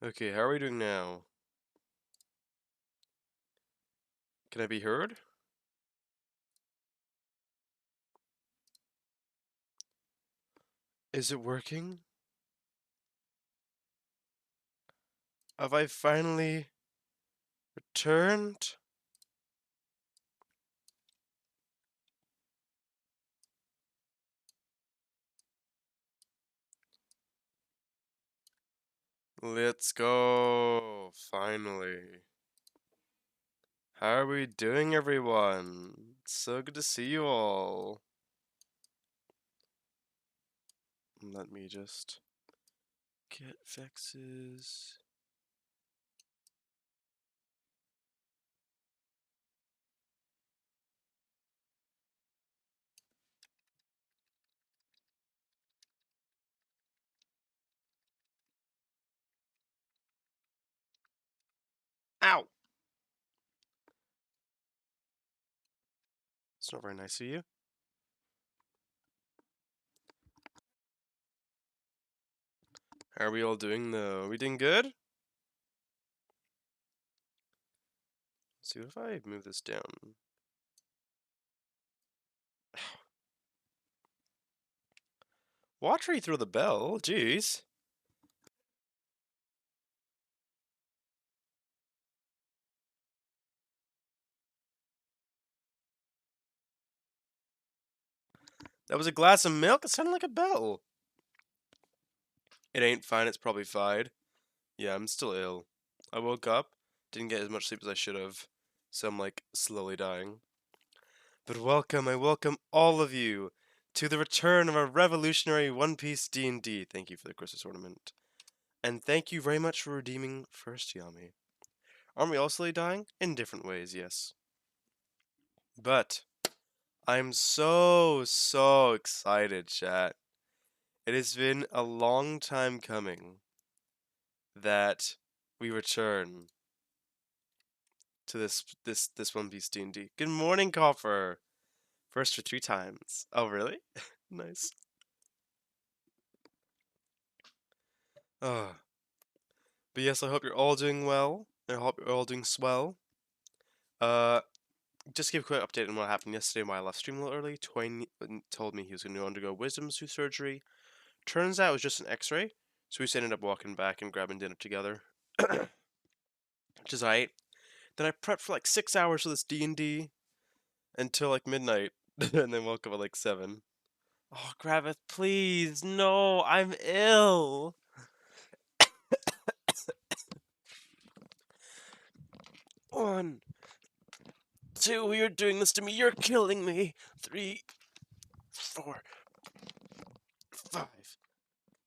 Okay, how are we doing now? Can I be heard? Is it working? Have I finally returned? Let's go! Finally. How are we doing, everyone? So good to see you all. Let me just get Vex's. Ow! It's not very nice of you. How are we all doing, though? Are we doing good? Let's see, what if I move this down? Watch where you throw the bell, jeez. That was a glass of milk? It sounded like a bell. It ain't fine, it's probably fine. Yeah, I'm still ill. I woke up, didn't get as much sleep as I should have, so I'm like slowly dying. But I welcome all of you to the return of our revolutionary One Piece D&D. Thank you for the Christmas ornament. And thank you very much for redeeming First Yami. Aren't we all slowly dying? In different ways, yes. But I'm so excited, chat. It has been a long time coming that we return to this One Piece D&D. Good morning, Copper. First for 3 times. Oh, really? Nice. Oh. But yes, I hope you're all doing well. I hope you're all doing swell. Uh, just give a quick update on what happened yesterday when I left stream a little early. Twain told me he was going to undergo wisdom tooth surgery. Turns out it was just an X-ray, so we just ended up walking back and grabbing dinner together, which is alright. Then I prepped for like 6 hours for this D&D until like midnight, and then woke up at like 7. Oh, Gravith, please, no, I'm ill. 1, 2, you're doing this to me. You're killing me. 3, 4, 5.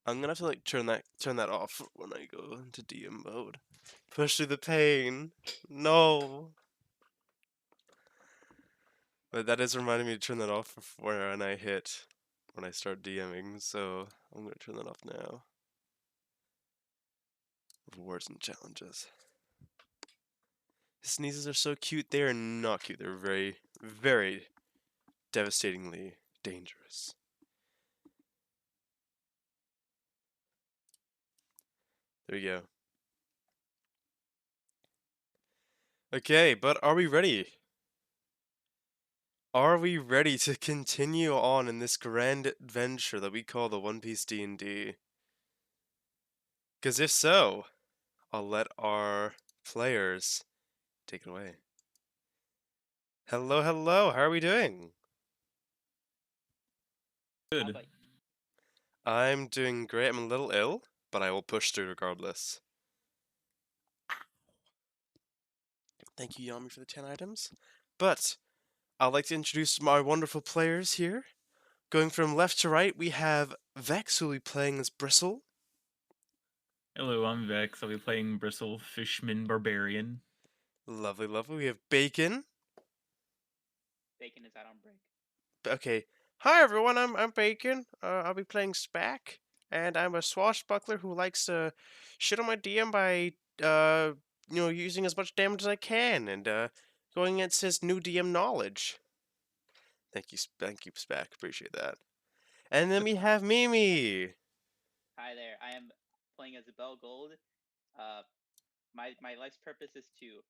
I'm gonna have to like turn that off when I go into DM mode. Push through the pain. No. But that is reminding me to turn that off before when I start DMing, so I'm gonna turn that off now. Rewards and challenges. Sneezes are so cute. They are not cute. They're very devastatingly dangerous. There you go. Okay, but are we ready? Are we ready to continue on in this grand adventure that we call the One Piece D&D? Because if so, I'll let our players take it away. Hello, hello, how are we doing? Good. I'm doing great. I'm a little ill, but I will push through regardless. Thank you, Yami, for the 10 items. But I'd like to introduce my wonderful players here. Going from left to right, we have Vex, who will be playing as Bristle. Hello, I'm Vex. I'll be playing Bristle Fishman Barbarian. Lovely, lovely. We have Bacon. Bacon is out on break. Okay. Hi, everyone. I'm Bacon. I'll be playing Spack, and I'm a swashbuckler who likes to shit on my DM by using as much damage as I can and going against his new DM knowledge. Thank you, Spack. Appreciate that. And then we have Mimi. Hi there. I am playing as Bell Gold. My life's purpose is to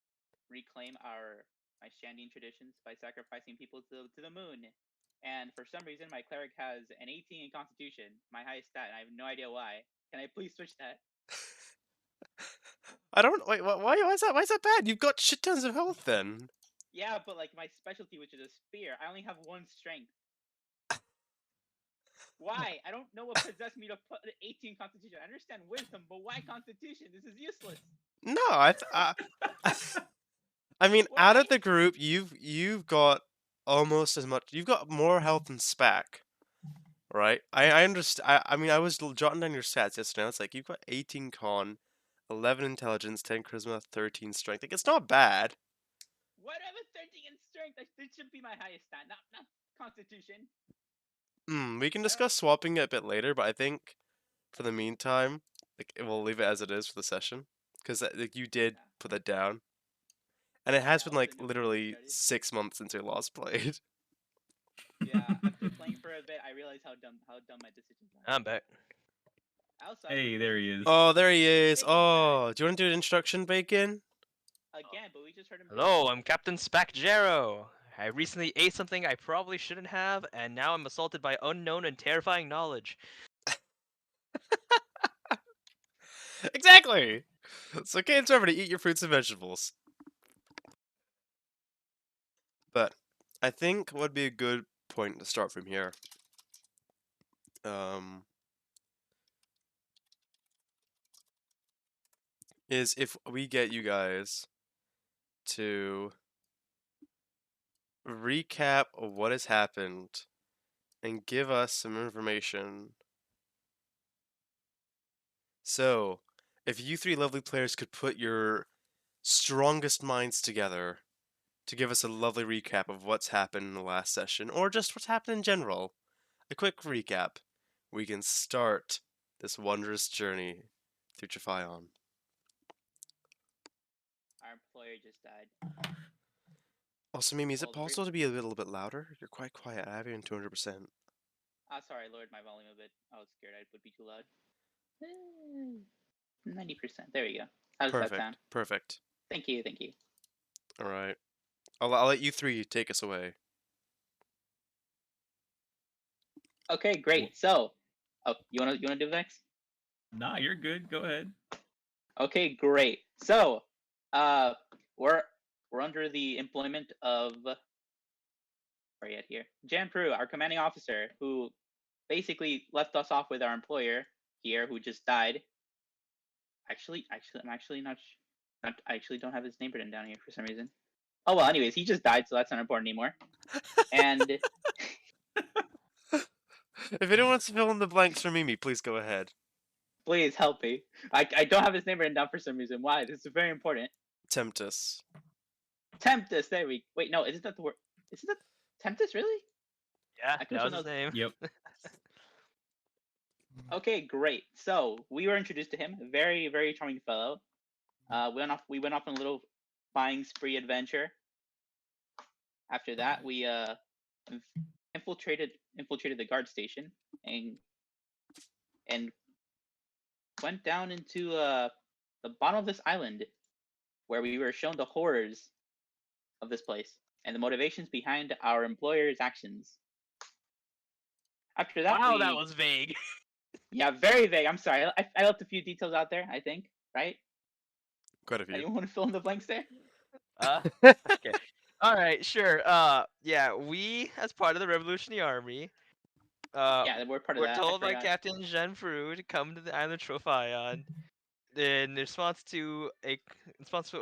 reclaim my Shandian traditions by sacrificing people to the moon. And for some reason, my cleric has an 18 in Constitution, my highest stat, and I have no idea why. Can I please switch that? I don't. Wait. Why is that? Why is that bad? You've got shit tons of health then. Yeah, but like my specialty, which is a spear, I only have 1 strength. Why? I don't know what possessed me to put 18 Constitution. I understand wisdom, but why Constitution? This is useless. No, I mean, out of Why? the group, you've got almost as much. You've got more health than Spack, right? I understand. I mean, I was jotting down your stats yesterday. And it's like you've got 18 con, 11 intelligence, 10 charisma, 13 strength. Like it's not bad. What I have 13 in strength? This should be my highest stat, not Constitution. We can discuss swapping it a bit later, but I think for the meantime, like we'll leave it as it is for the session because like you did Yeah. put that down, and it has Yeah, been with like the new literally started. 6 months since we last played. Yeah, after playing for a bit, I realized how dumb my decisions are. I'm back. Also, Hey, there he is. Oh, there he is. Bacon's back. Oh, do you want to do an introduction, Bacon? Again, but we just heard him. Hello, I'm Captain Spackjaro. I recently ate something I probably shouldn't have, and now I'm assaulted by unknown and terrifying knowledge. Exactly. So games over to eat your fruits and vegetables. But I think what would be a good point to start from here. Is if we get you guys to recap of what has happened and give us some information. So, if you three lovely players could put your strongest minds together to give us a lovely recap of what's happened in the last session, or just what's happened in general, a quick recap, we can start this wondrous journey through Chaphion. Our employer just died. Also, Mimi, is it Well, the brief- possible to be a little bit louder? You're quite quiet. I have you in 200%. Sorry, I lowered my volume a bit. I was scared I would be too loud. 90%. There we go. How does that Perfect. sound? Perfect. Thank you. All right. I'll let you three take us away. Okay, great. So, you wanna do next? Nah, you're good. Go ahead. Okay, great. So, we're under the employment of where are you at here? Jan Prue, our commanding officer, who basically left us off with our employer here, who just died. Actually, I'm actually not. I actually don't have his name written down here for some reason. Oh well, anyways, he just died, so that's not important anymore. And If anyone wants to fill in the blanks for Mimi, please go ahead. please help me. I don't have his name written down for some reason. Why? This is very important. Temptus. Temptus. There we. Wait, no, isn't that the word? Isn't that Temptus really? Yeah, I could've that was sworn his name. Yep. Okay, great. So we were introduced to him. Very, very charming fellow. We went off on a little buying spree adventure. After that, we infiltrated the guard station and went down into the bottom of this island, where we were shown the horrors of this place and the motivations behind our employer's actions. After that, Wow, that was vague. Yeah, very vague. I'm sorry. I left a few details out there, I think, right? Quite a few. Anyone want to fill in the blanks there? Okay. All right, sure. Yeah, we as part of the Revolutionary Army, Yeah, we're part of we're that. told I by forgot. Captain Jean Fru to come to the island Trophion in response to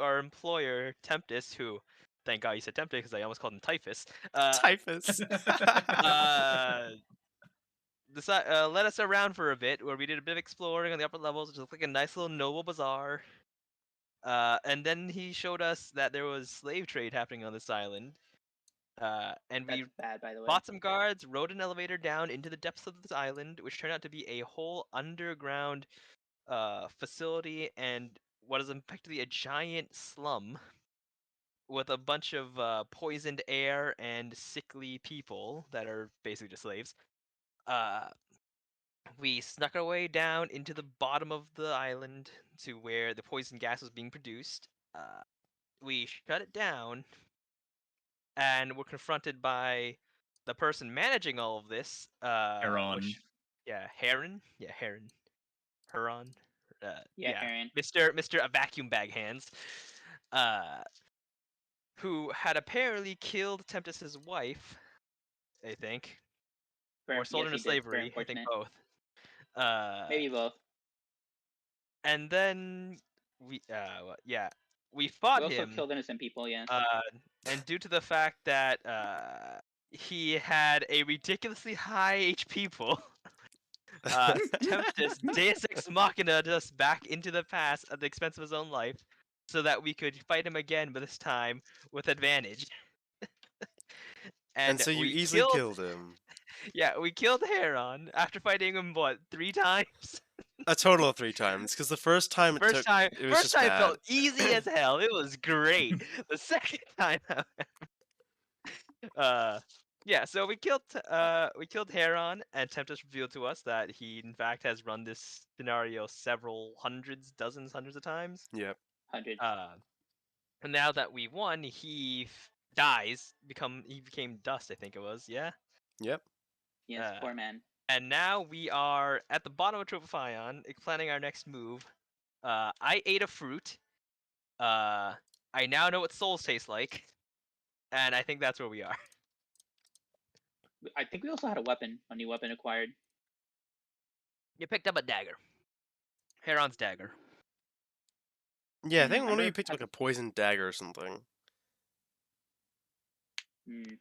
our employer Temptus, who, thank God you said Temptus because I almost called him Typhus. Typhus. Led us around for a bit, where we did a bit of exploring on the upper levels, which looked like a nice little noble bazaar. And then he showed us that there was slave trade happening on this island. And we That's bad, by the way. bought some guards, rode an elevator down into the depths of this island, which turned out to be a whole underground facility and what is effectively a giant slum with a bunch of poisoned air and sickly people that are basically just slaves. we snuck our way down into the bottom of the island to where the poison gas was being produced. We shut it down, and we're confronted by the person managing all of this. Heron. Huron. Yeah, Heron. Mr. A Vacuum Bag Hands, who had apparently killed Tempest's wife, I think, or sold her Yes, into he did. Very slavery. I think unfortunate. both. Maybe both. And then we We fought also him. killed innocent people. Yes. And due to the fact that he had a ridiculously high HP pool, Tempest Deus Ex Machina us back into the past at the expense of his own life, so that we could fight him again, but this time with advantage. And so you we easily killed him. Yeah, we killed Heron after fighting him 3 times. A total of 3 times, because the first time it First time was just bad. felt easy as hell. It was great. The second time, yeah. So we killed Heron, and Tempest revealed to us that he in fact has run this scenario several hundreds, hundreds of times. Yep. 100. And now that we won, he became dust. I think it was. Yeah. Yep. Yes, poor man. And now we are at the bottom of Tropophion, planning our next move. I ate a fruit. I now know what souls taste like, and I think that's where we are. I think we also had a new weapon acquired. You picked up a dagger. Heron's dagger. Yeah, I think one of wonder you if picked I- like a poison dagger or something. Hmm.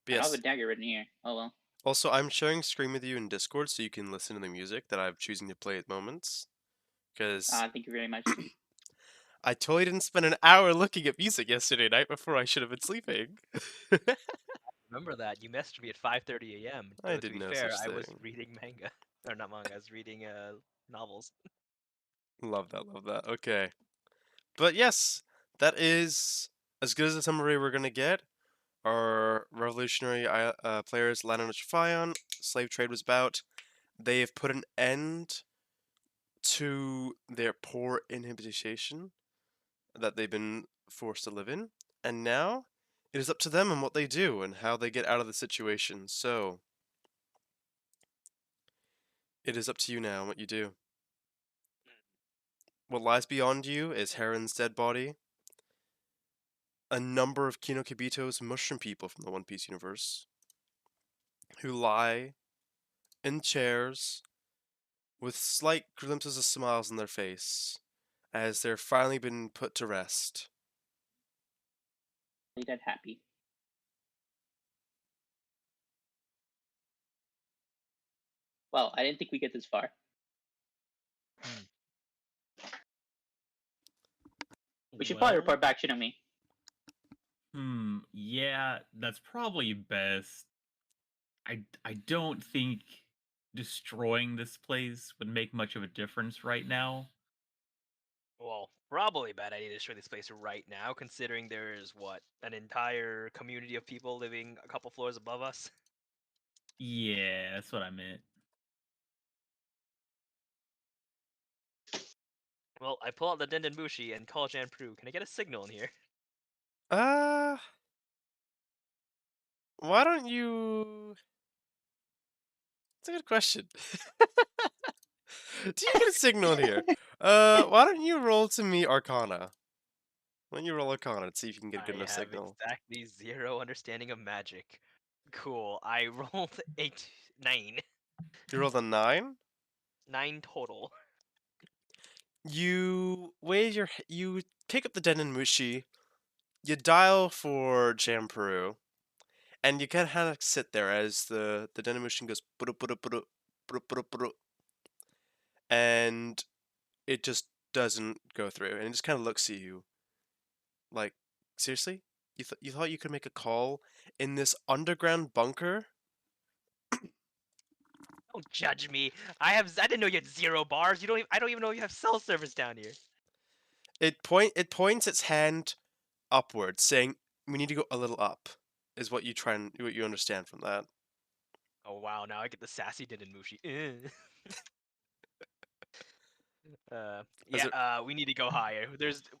But I yes. have a dagger written here. Oh well. Also, I'm sharing screen with you in Discord so you can listen to the music that I'm choosing to play at moments. Because Thank you very much. I totally didn't spend an hour looking at music yesterday night before I should have been sleeping. Remember that you messaged me at 5:30 a.m. I To did be no fair, such I was thing. reading manga, or not manga. I was reading novels. Love that, love that. Okay. But yes, that is as good as a summary we're going to get. Our revolutionary players landed on Trophion. Slave trade was about. They have put an end to their poor inhabitation that they've been forced to live in. And now it is up to them and what they do and how they get out of the situation. So it is up to you now and what you do. What lies beyond you is Heron's dead body, a number of Kinokibito's mushroom people from the One Piece universe, who lie in chairs with slight glimpses of smiles on their face as they're finally been put to rest. Dead happy. Well, I didn't think we'd get this far. We should probably report back, shouldn't we? Yeah, that's probably best. I don't think destroying this place would make much of a difference right now. Well, probably a bad idea to destroy this place right now, considering there's an entire community of people living a couple floors above us. Yeah, that's what I meant. Well, I pull out the Dendenmushi and call Janpru. Can I get a signal in here? Why don't you... That's a good question. Do you get a signal in here? Why don't you roll to me Arcana? Why don't you roll Arcana and see if you can get a good enough I have signal? exactly 0 understanding of magic. Cool. I rolled 9. You rolled a 9? 9 total. You pick up the Dendenmushi, you dial for Janperu, and you kind of sit there as the Dendenmushi goes and it just doesn't go through, and it just kind of looks at you like, seriously? You thought you could make a call in this underground bunker? Don't judge me. I didn't know you had 0 bars. I don't even know you have cell service down here. It points its hand upwards, saying we need to go a little up. Is what you understand from that. Oh wow, now I get the sassy Denimushi. Is it- We need to go higher.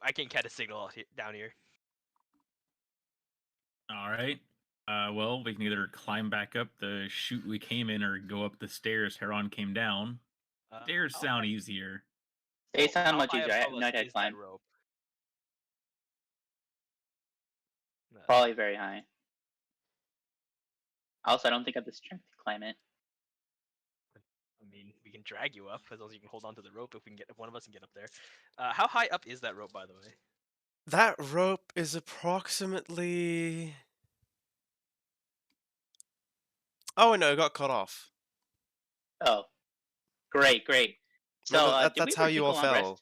I can't catch a signal down here. All right. Well, we can either climb back up the chute we came in, or go up the stairs Heron came down. Stairs How sound high- easier. Based on how how much high easier. I have above no us idea how to is that climb. rope? Probably very high. Also, I don't think I have the strength to climb it. I mean, we can drag you up as long as you can hold on to the rope. If one of us can get up there. How high up is that rope, by the way? That rope is approximately. Oh no, it got cut off. Oh, great, great. So, Remember, did we that's ever how take you a all long rest? fell.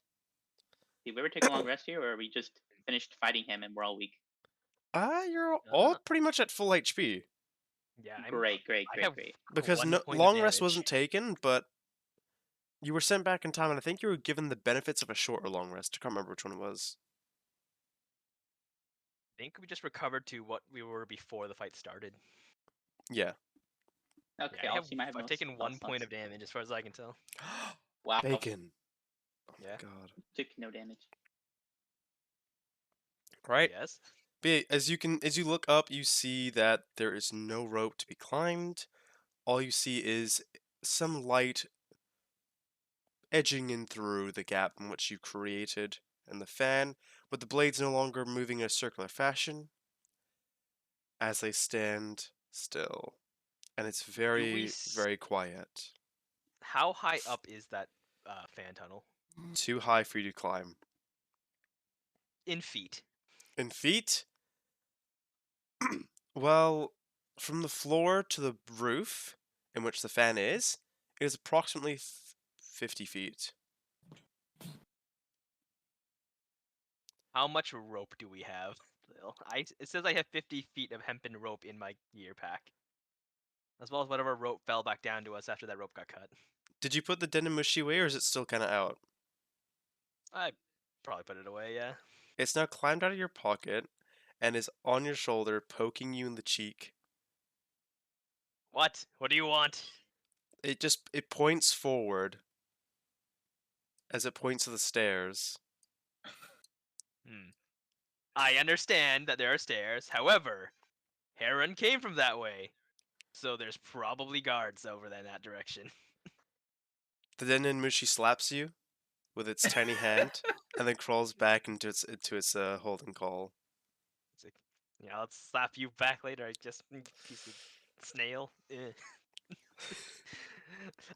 Did we ever take a long rest here, or are we just finished fighting him and we're all weak? You're all pretty much at full HP. Yeah, Great, great, I great, have great. Because 1 no, point of long rest damage. wasn't taken, but you were sent back in time, and I think you were given the benefits of a short or long rest. I can't remember which one it was. I think we just recovered to what we were before the fight started. Yeah. Okay, Yeah, I'll see my I've taken 1 point of damage as far as I can tell. Wow. Bacon. Oh Yeah. my god. Took no damage. Right? Yes. But yeah, as you look up, you see that there is no rope to be climbed. All you see is some light edging in through the gap in which you created in the fan, with the blades no longer moving in a circular fashion as they stand still. And it's very, very quiet. How high up is that fan tunnel? Too high for you to climb. In feet. In feet? Well, from the floor to the roof in which the fan is, it is approximately 50 feet. How much rope do we have? It says I have 50 feet of hempen rope in my gear pack. As well as whatever rope fell back down to us after that rope got cut. Did you put the Denimushi away, or is it still kind of out? I probably put it away, yeah. It's now climbed out of your pocket and is on your shoulder, poking you in the cheek. What? What do you want? It points forward as it points to the stairs. I understand that there are stairs. However, Heron came from that way. So there's probably guards over there in that direction. The Denimushi slaps you with its tiny hand and then crawls back into its holding call. It's like, yeah, I'll slap you back later. I just piece of snail. Eh.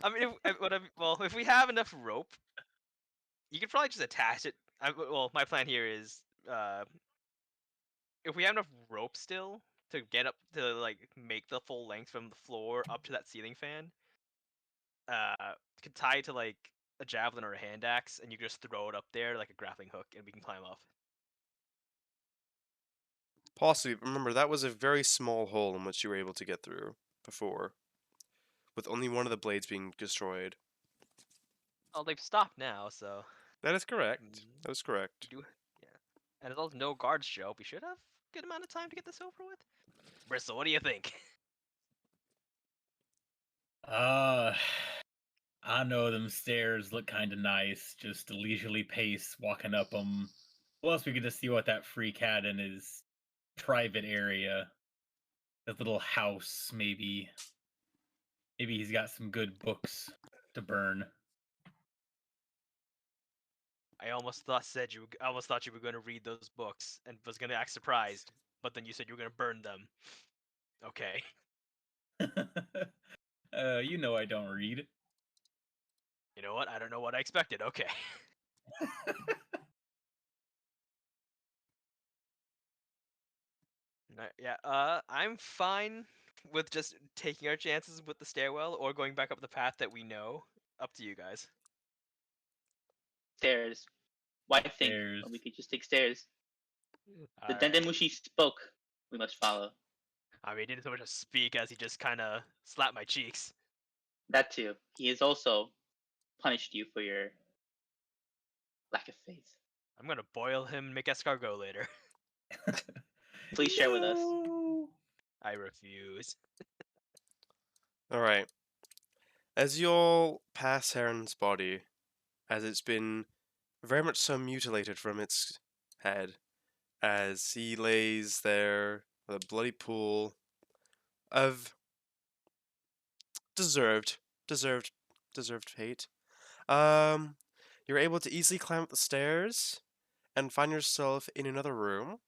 I mean, if we have enough rope, you could probably just attach it. Well, my plan here is, if we have enough rope still to get up to like make the full length from the floor up to that ceiling fan, could tie it to like a javelin or a hand axe, and you could just throw it up there like a grappling hook, and we can climb off. Possibly. Remember, that was a very small hole in which you were able to get through before, with only one of the blades being destroyed. Oh, they've stopped now, so That is correct. That is correct. yeah. And as long as no guards show up, we should have a good amount of time to get this over with. Bristle, what do you think? I know them stairs look kind of nice. Just a leisurely pace walking up them. Plus, we get to see what that freak had in his private area. His little house, maybe. Maybe he's got some good books to burn. I almost thought you were going to read those books and was going to act surprised, but then you said you were going to burn them. Okay. You know I don't read. You know what? I don't know what I expected. Okay. Yeah, I'm fine with just taking our chances with the stairwell or going back up the path that we know. Up to you guys. Stairs. Why think? Stairs. Well, we could just take stairs. The Alright. Dendemushi spoke. We must follow. I mean, he didn't so much as speak as he just kind of slapped my cheeks. That too. He has also punished you for your lack of faith. I'm gonna boil him and make escargot later. Please share with us. No. I refuse. Alright. As you all pass Heron's body, as it's been very much so mutilated from its head, as he lays there with a bloody pool of deserved, deserved, deserved fate. You're able to easily climb up the stairs and find yourself in another room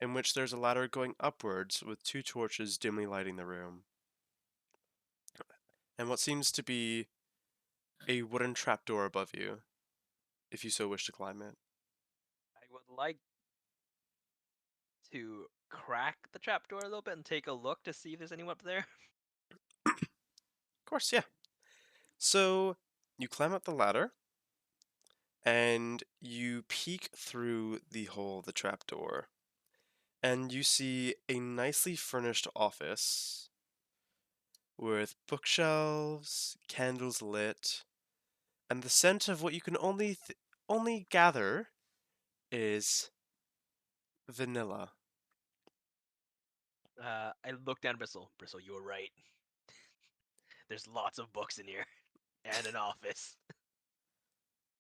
in which there's a ladder going upwards with two torches dimly lighting the room. And what seems to be a wooden trapdoor above you, if you so wish to climb it. I would like to crack the trapdoor a little bit and take a look to see if there's anyone up there. Of course, yeah. So you climb up the ladder and you peek through the hole of the trapdoor, and you see a nicely furnished office with bookshelves, candles lit, and the scent of what you can only gather is vanilla. I look down at Bristle. Bristle, you were right. There's lots of books in here, and an office.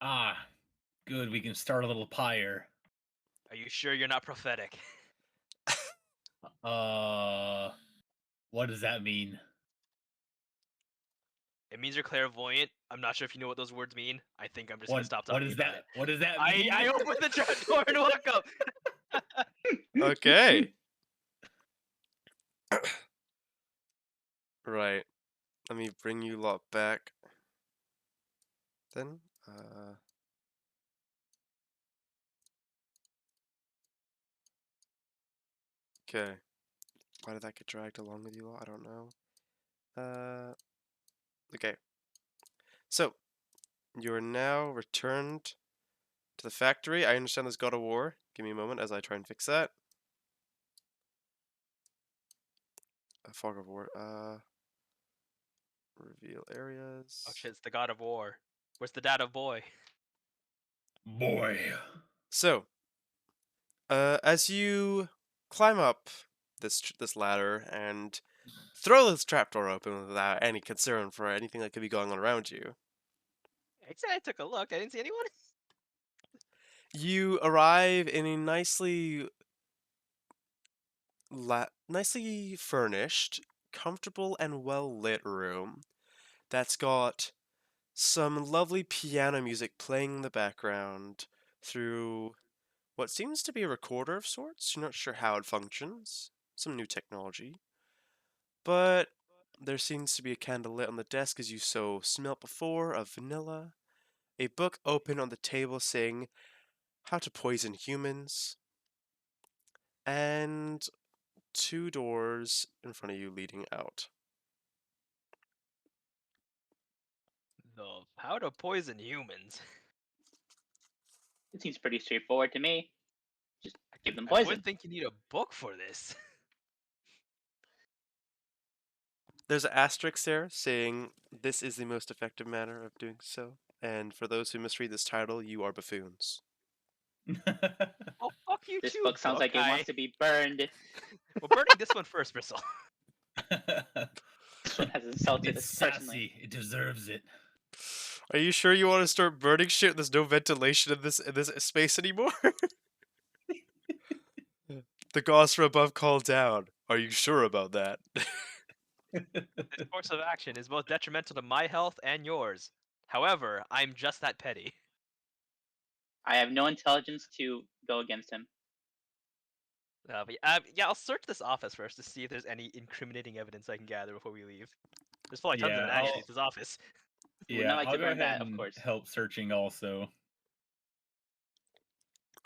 Ah, good. We can start a little pyre. Are you sure you're not prophetic? What does that mean? It means you're clairvoyant. I'm not sure if you know what those words mean. I think I'm just gonna stop talking What is about that? it. What does that I mean? opened the trapdoor and walk up. Okay. Right. Let me bring you lot back. Then, okay. Why did that get dragged along with you lot? I don't know. Okay. So, you are now returned to the factory. I understand there's God of War. Give me a moment as I try and fix that. Fog of War. Reveal areas. Oh shit, it's the God of War. Where's the dad of boy? Boy. So, as you climb up this ladder and throw this trapdoor open without any concern for anything that could be going on around you, I said I took a look. I didn't see anyone. you arrive in a nicely furnished, comfortable, and well lit room that's got some lovely piano music playing in the background through what seems to be a recorder of sorts. You're not sure how it functions. Some new technology. But there seems to be a candle lit on the desk as you so smelt before of vanilla. A book open on the table saying How to Poison Humans. And two doors in front of you leading out. How to poison humans. It seems pretty straightforward to me. Just give them I poison. wouldn't think you need a book for this. There's an asterisk there saying this is the most effective manner of doing so. And for those who misread this title, you are buffoons. Oh fuck you This too. book sounds like it wants to be burned. Well, burning this one first, Bristle. This one has insulted It's us personally. sassy. It deserves it. Are you sure you want to start burning shit? There's no ventilation in this space anymore. The gods from above call down. Are you sure about that? This course of action is both detrimental to my health and yours. However, I'm just that petty. I have no intelligence to go against him. Yeah, I'll search this office first to see if there's any incriminating evidence I can gather before we leave. There's probably tons of Yeah, it actually. It's his office. Would not Yeah, like I'll to go burn ahead that, of and course. help searching also.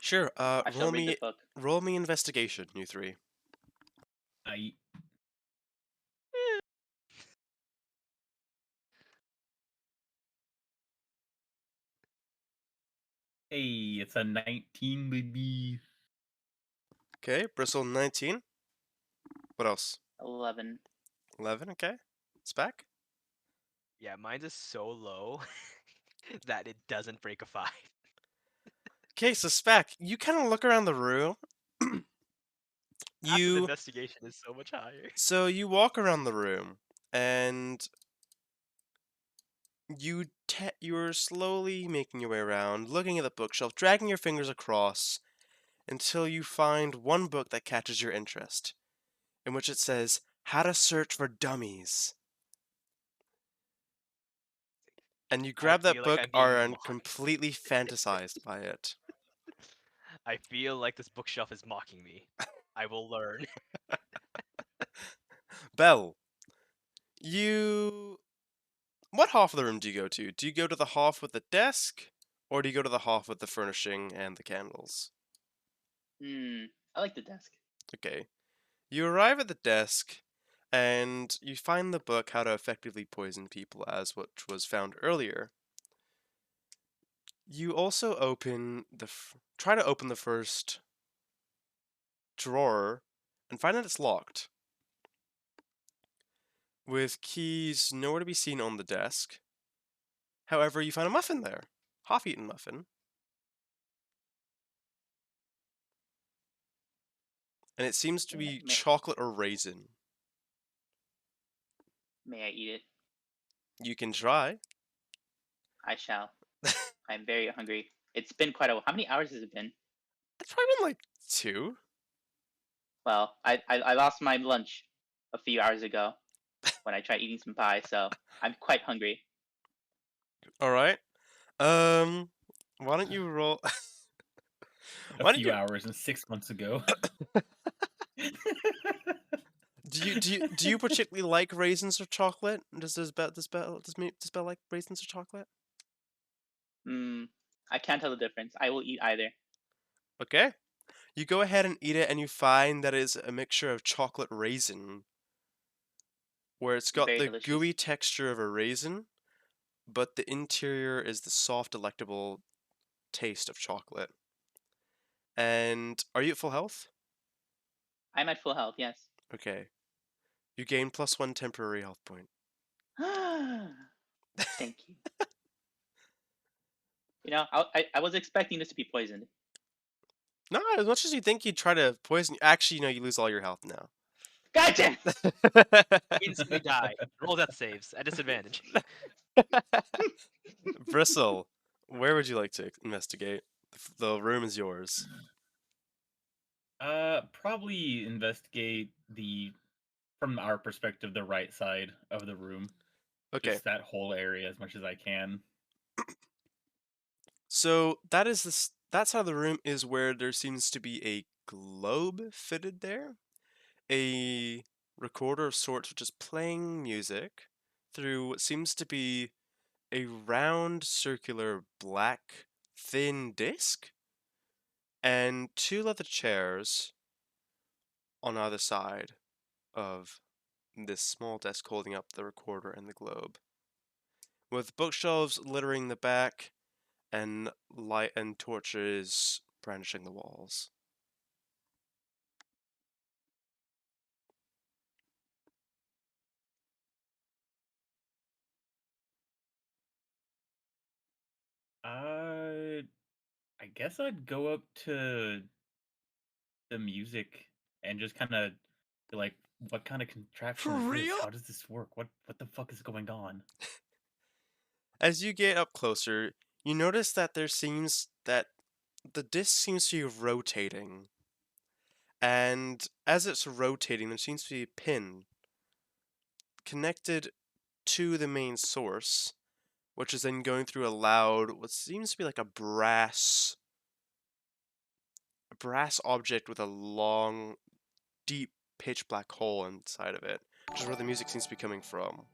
Sure. I shall read the book. Roll me investigation, you three. I. Hey, it's a 19, baby. Okay, Bristle 19. What else? 11. 11. Okay, it's back. Yeah, mine's is so low that it doesn't break a 5. Okay, so Spec, you kind of look around the room. Passive investigation is so much higher. So you walk around the room, and you're slowly making your way around, looking at the bookshelf, dragging your fingers across until you find one book that catches your interest, in which it says How to Search for Dummies. And you grab that feel like book I'm being are mocked. completely fantasized by it. I feel like this bookshelf is mocking me. I will learn. Belle, you. What half of the room do you go to? Do you go to the half with the desk, or do you go to the half with the furnishing and the candles? I like the desk. Okay. You arrive at the desk, and you find the book How to Effectively Poison People, as which was found earlier. You also try to open the first drawer, and find that it's locked, with keys nowhere to be seen on the desk. However, you find a muffin there, half-eaten muffin, and it seems to be chocolate or raisin. May I eat it? You can try. I shall. I'm very hungry. It's been quite a while. How many hours has it been? It's probably been like 2. Well, I lost my lunch a few hours ago when I tried eating some pie, so I'm quite hungry. All right. Why don't you roll? A Why don't few you? hours and 6 months ago. Do you particularly like raisins or chocolate? Does Belle like raisins or chocolate? I can't tell the difference. I will eat either. Okay. You go ahead and eat it, and you find that it's a mixture of chocolate raisin, where it's got Very the delicious. gooey texture of a raisin, but the interior is the soft, delectable taste of chocolate. And are you at full health? I'm at full health, yes. Okay. You gain +1 temporary health point. Thank you. You know, I was expecting this to be poisoned. No, as much as you think you'd try to poison, actually, you lose all your health now. Gotcha! Instantly die. Roll death saves at disadvantage. Bristle, where would you like to investigate? The room is yours. Probably investigate from our perspective, the right side of the room. Okay. Just that whole area as much as I can. So that side of the room is where there seems to be a globe fitted there, a recorder of sorts which is playing music through what seems to be a round, circular, black, thin disc, and 2 leather chairs on either side of this small desk holding up the recorder and the globe, with bookshelves littering the back and light and torches brandishing the walls. I guess I'd go up to the music and just kind of be like, what kind of contraption For is real? this? How does this work? What the fuck is going on? As you get up closer, you notice that the disc seems to be rotating. And as it's rotating, there seems to be a pin connected to the main source, which is then going through what seems to be like a brass object with a long, deep, pitch black hole inside of it, which is where the music seems to be coming from.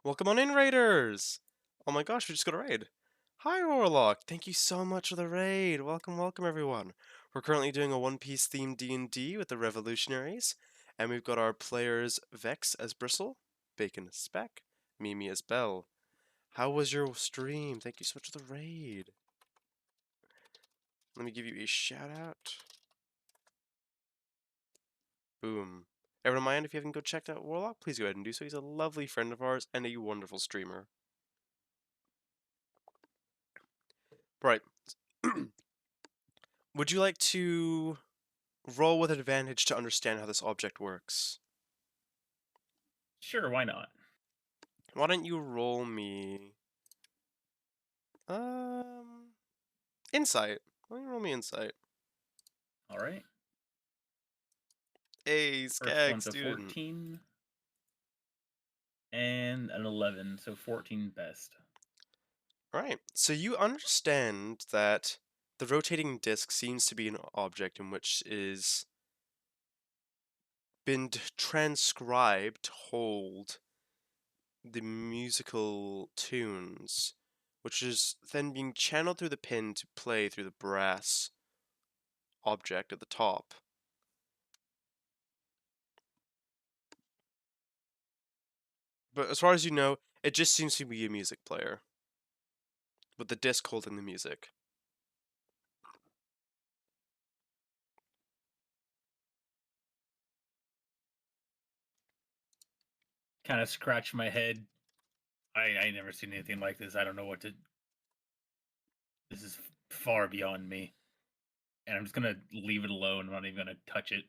Welcome on in, Raiders! Oh my gosh, we just got a raid. Hi, Warlock! Thank you so much for the raid. Welcome, everyone. We're currently doing a One Piece themed D&D with the Revolutionaries, and we've got our players Vex as Bristle, Bacon as Speck, Mimi as Belle. How was your stream? Thank you so much for the raid. Let me give you a shout out. Boom. Everyone mind if you haven't go checked out Warlock, please go ahead and do so. He's a lovely friend of ours and a wonderful streamer. Right. Would you like to roll with advantage to understand how this object works? Sure, why not? Why don't you roll me insight? Why don't you roll me insight? All right. A First skag one's a student. 14 and an 11, so 14 best. Right. So you understand that the rotating disc seems to be an object in which is been transcribed to hold the musical tunes, which is then being channeled through the pin to play through the brass object at the top. But as far as you know, it just seems to be a music player with the disc holding the music. Kind of scratch my head. I never seen anything like this. I don't know what to. This is far beyond me. And I'm just gonna leave it alone. I'm not even gonna touch it.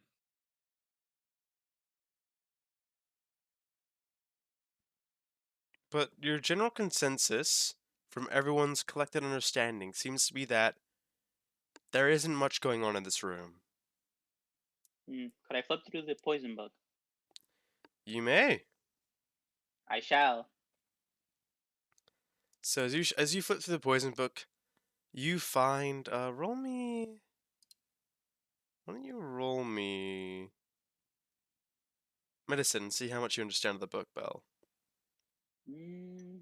But your general consensus from everyone's collected understanding seems to be that there isn't much going on in this room. Could I flip through the poison book? You may. I shall. So as you flip through the poison book, you find roll me. Why don't you roll me medicine and see how much you understand of the book, Belle? Mm,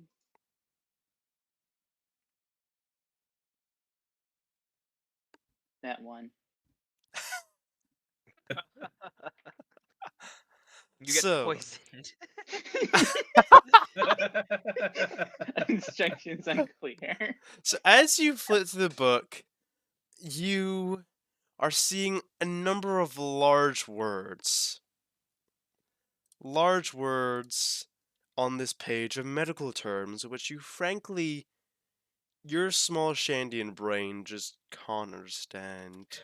that one. You get So- poisoned. Instructions unclear. So as you flip through the book, you are seeing a number of large words. Large words on this page of medical terms, which you frankly, your small Shandian brain just can't understand.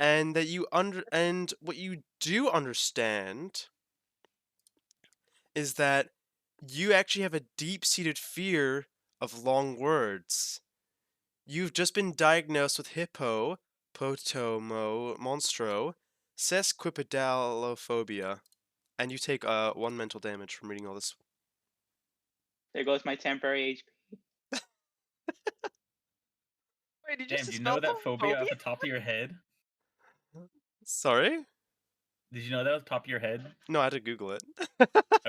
And that and what you do understand is that you actually have a deep-seated fear of long words. You've just been diagnosed with hippopotomonstro sesquipedalophobia, and you take 1 mental damage from reading all this. There goes my temporary HP. Wait, did you Damn, just do you know spell that phobia off the top of your head? Sorry? Did you know that off the top of your head? No, I had to Google it.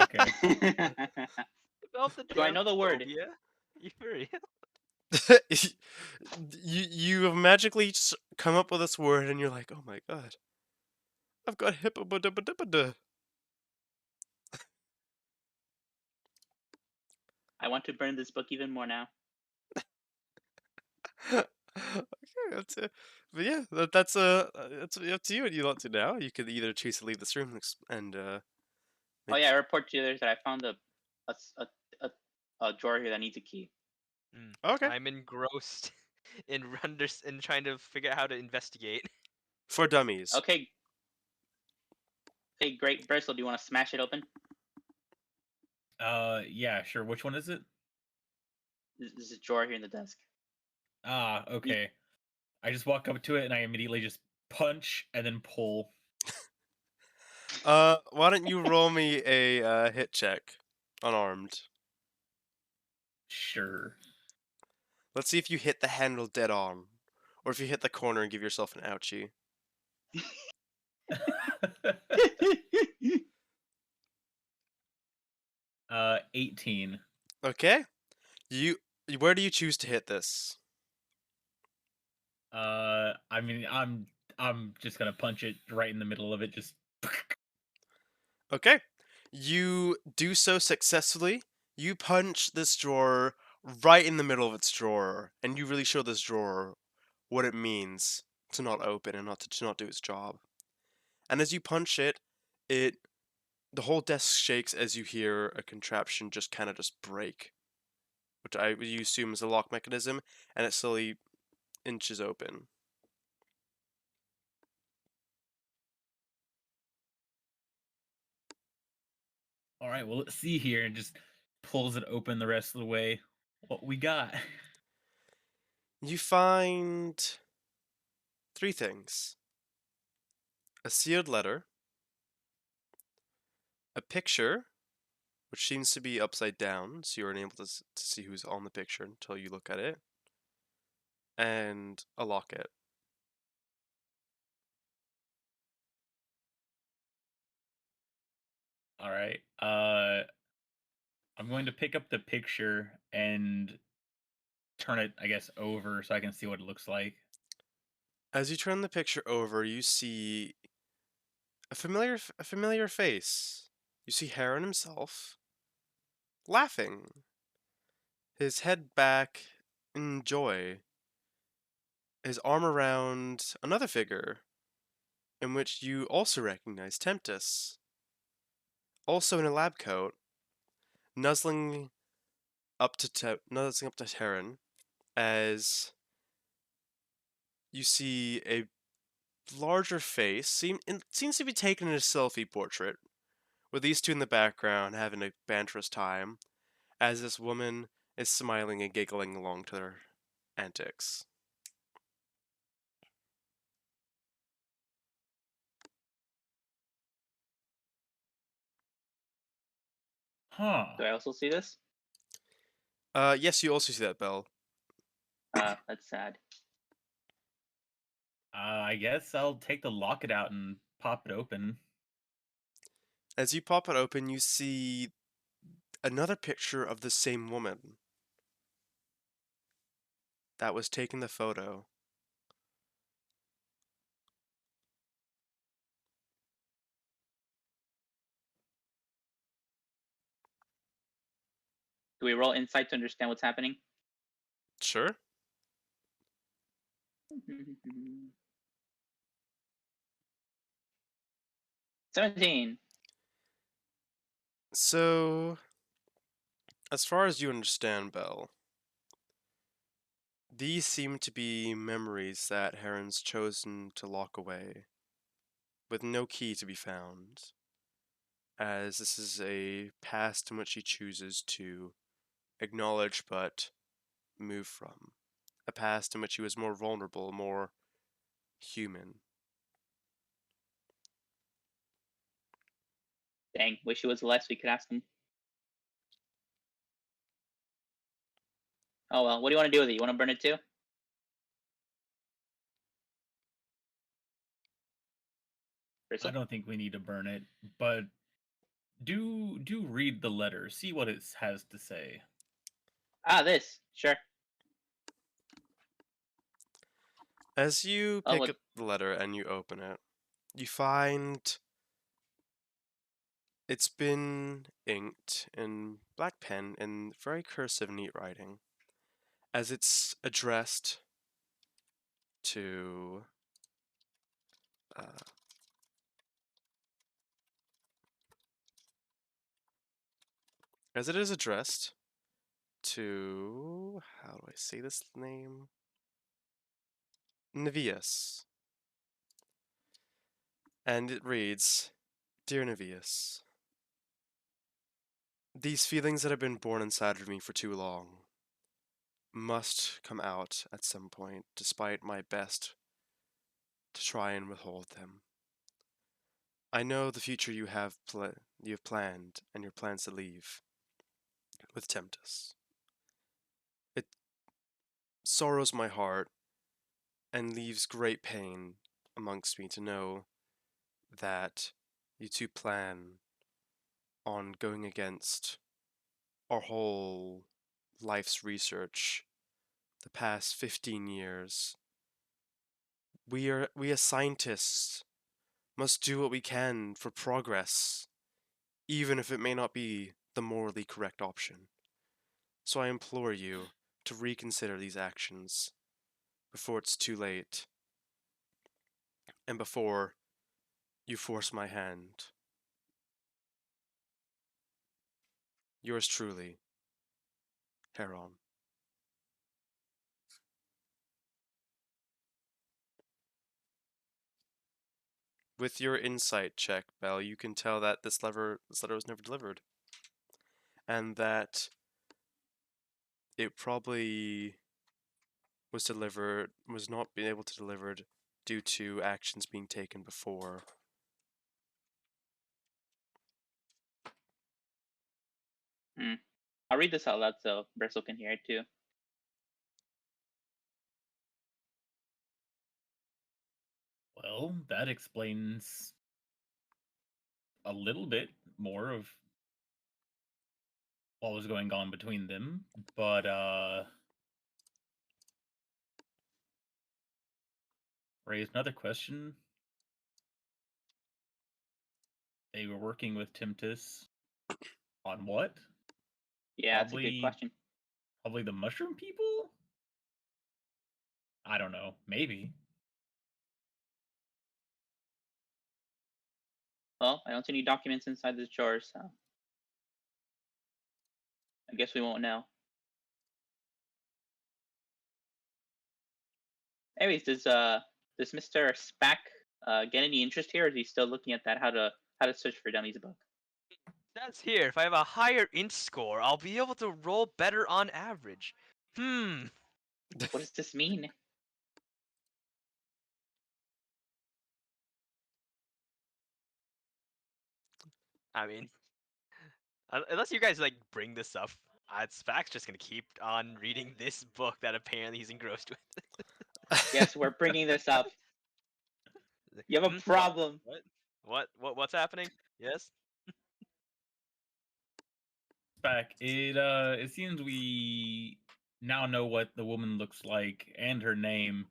Okay. Spell the Do I damn know the word? phobia? You for real? you have magically come up with this word, and you're like, oh my god, I've got hippopotamoda. I want to burn this book even more now. Okay, that's it. But yeah, that's up to you what you want to now. You could either choose to leave this room and Oh make- yeah, I report to the others that I found a drawer here that needs a key. Okay. I'm engrossed in in trying to figure out how to investigate. For dummies. Okay. Okay, great. Bristol, do you want to smash it open? Yeah, sure. Which one is it? There's a drawer here in the desk. Ah, okay. I just walk up to it and I immediately just punch and then pull. Why don't you roll me a hit check, unarmed? Sure. Let's see if you hit the handle dead on, or if you hit the corner and give yourself an ouchie. 18. Okay. Where do you choose to hit this? I mean, I'm just gonna punch it right in the middle of it. Just. Okay. You do so successfully. You punch this drawer right in the middle of its drawer, and you really show this drawer what it means to not open and to not do its job. And as you punch it, the whole desk shakes as you hear a contraption just kind of just break, which you assume is a lock mechanism, and it slowly inches open. All right, well, let's see here, and just pulls it open the rest of the way. What we got? You find 3 things: a sealed letter, a picture, which seems to be upside down, so you're unable to see who's on the picture until you look at it, and a locket. All right. I'm going to pick up the picture and turn it, I guess, over so I can see what it looks like. As you turn the picture over, you see a familiar face. You see Heron himself, laughing, his head back in joy, his arm around another figure, in which you also recognize Tempest, also in a lab coat, nuzzling nuzzling up to Heron, as you see a larger face. Seems to be taken in a selfie portrait, with these two in the background having a banterous time, as this woman is smiling and giggling along to their antics. Huh. Do I also see this? Yes, you also see that, Belle. That's sad. I guess I'll take the locket out and pop it open. As you pop it open, you see another picture of the same woman that was taking the photo. Do we roll insight to understand what's happening? Sure. 17. So, as far as you understand, Belle, these seem to be memories that Heron's chosen to lock away, with no key to be found, as this is a past in which he chooses to acknowledge but move from. A past in which he was more vulnerable, more human. Dang, wish it was less. We could ask him. Oh well, what do you want to do with it? You want to burn it too? I Crystal? don't think we need to burn it, but do read the letter. See what it has to say. Ah, this. Sure. As you Oh, pick what? up the letter and you open it, you find it's been inked in black pen in very cursive, neat writing, as it's addressed to uh, as it is addressed to, how do I say this name? Nevius. And it reads, Dear Nevius, these feelings that have been born inside of me for too long must come out at some point, despite my best to try and withhold them. I know the future you have planned and your plans to leave with Tempest. It sorrows my heart and leaves great pain amongst me to know that you two plan on going against our whole life's research, the past 15 years. We as scientists must do what we can for progress, even if it may not be the morally correct option. So I implore you to reconsider these actions before it's too late, and before you force my hand. Yours truly, Heron. with your insight check, Bell, you can tell that this letter was never delivered, and that it probably was not being able to delivered due to actions being taken before. I'll read this out loud so Bristle can hear it too. Well, that explains a little bit more of what was going on between them, but raised another question. They were working with Timtis on what? Yeah, that's a good question. Probably the mushroom people? I don't know. Maybe. Well, I don't see any documents inside this drawer, so I guess we won't know. Anyways, does Mr. Spack get any interest here, or is he still looking at that how to search for dummies book? That's here. If I have a higher int score, I'll be able to roll better on average. What does this mean? I mean, unless you guys like bring this up, Spac's just gonna keep on reading this book that apparently he's engrossed with. Yes, we're bringing this up. You have a problem. What's happening? Yes. Back. It seems we now know what the woman looks like and her name.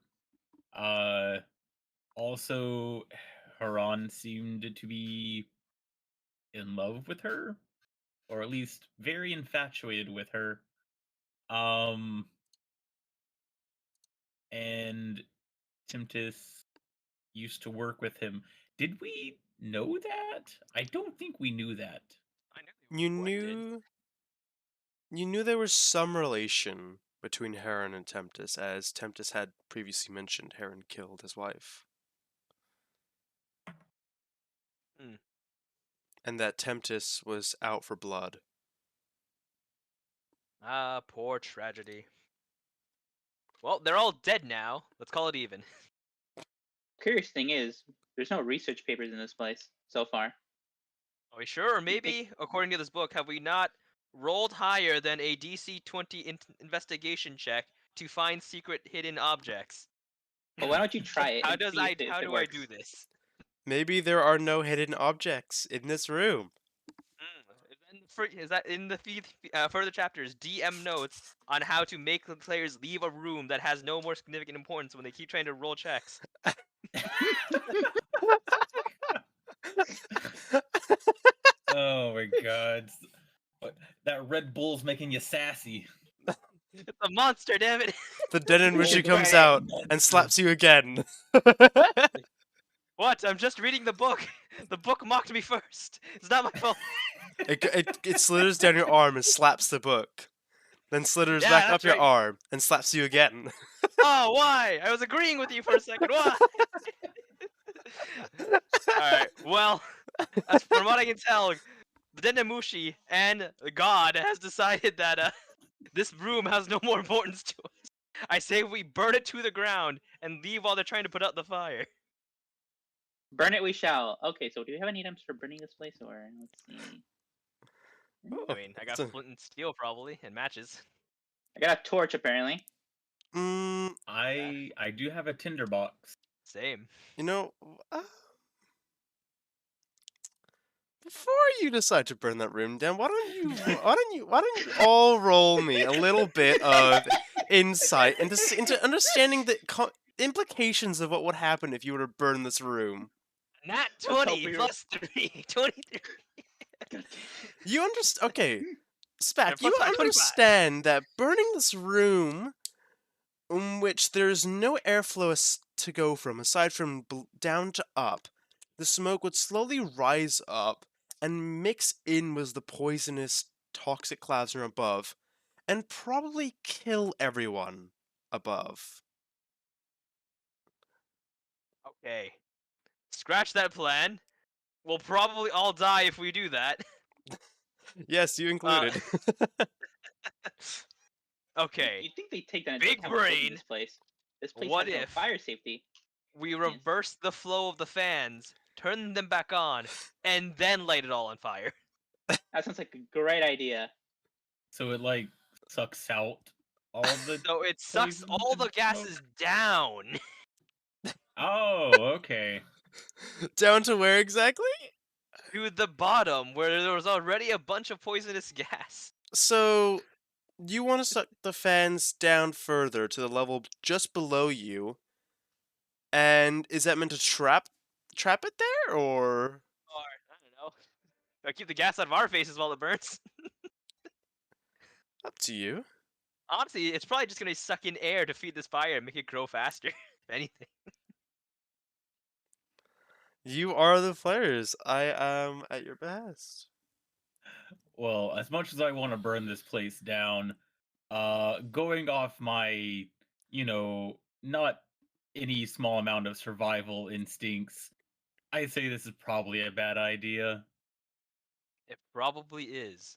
Also, Haran seemed to be in love with her, or at least very infatuated with her. And Timtis used to work with him. Did we know that? I don't think we knew that. I knew You knew there was some relation between Heron and Tempest, as Tempest had previously mentioned Heron killed his wife. And that Tempest was out for blood. Ah, poor tragedy. Well, they're all dead now. Let's call it even. Curious thing is, there's no research papers in this place so far. Are we sure? Or maybe, according to this book, have we not rolled higher than a DC 20 investigation check to find secret hidden objects? Well, why don't you try it? How and do see if I works. do this? Maybe there are no hidden objects in this room. Is that in the further chapters? DM notes on how to make the players leave a room that has no more significant importance when they keep trying to roll checks. Oh my god. That Red Bull's making you sassy. It's a monster, damn it! The Denon Wisher comes out and slaps you again. What? I'm just reading the book. The book mocked me first. It's not my fault. It slithers down your arm and slaps the book. Then slithers Yeah, back up that's your right. arm and slaps you again. Oh, why? I was agreeing with you for a second. Why? Alright, well, as from what I can tell, the Dendemushi and God has decided that this room has no more importance to us. I say we burn it to the ground and leave while they're trying to put out the fire. Burn it we shall. Okay, so do we have any items for burning this place, or let's see. I mean, I got flint and steel probably, and matches. I got a torch apparently. I do have a tinderbox. Same. You know, before you decide to burn that room down, why don't you all roll me a little bit of insight into understanding the implications of what would happen if you were to burn this room. Nat 20 plus 3. 23. You understand? Okay, Spack, Yeah, you plus 5, 25. understand that burning this room, in which there's no airflow to go from, aside from down to up, the smoke would slowly rise up and mix in with the poisonous, toxic clouds from above, and probably kill everyone above. Okay. scratch that plan. We'll probably all die if we do that. Yes, you included. Okay, You'd think they take that into Big account when building brain. this place. This place What has no if fire safety. we reverse the flow of the fans, turn them back on, and then light it all on fire? That sounds like a great idea. So it like sucks out all the. So it sucks Poison all and the gases smoke? down. Oh, okay. Down to where exactly? To the bottom, where there was already a bunch of poisonous gas. So, you want to suck the fans down further to the level just below you, and is that meant to trap it there, or Or, I don't know. Gotta keep the gas out of our faces while it burns. up to you? Honestly, it's probably just gonna suck in air to feed this fire and make it grow faster, if anything. You are the players. I am at your behest. Well, as much as I want to burn this place down, going off my, not any small amount of survival instincts, I say this is probably a bad idea. It probably is.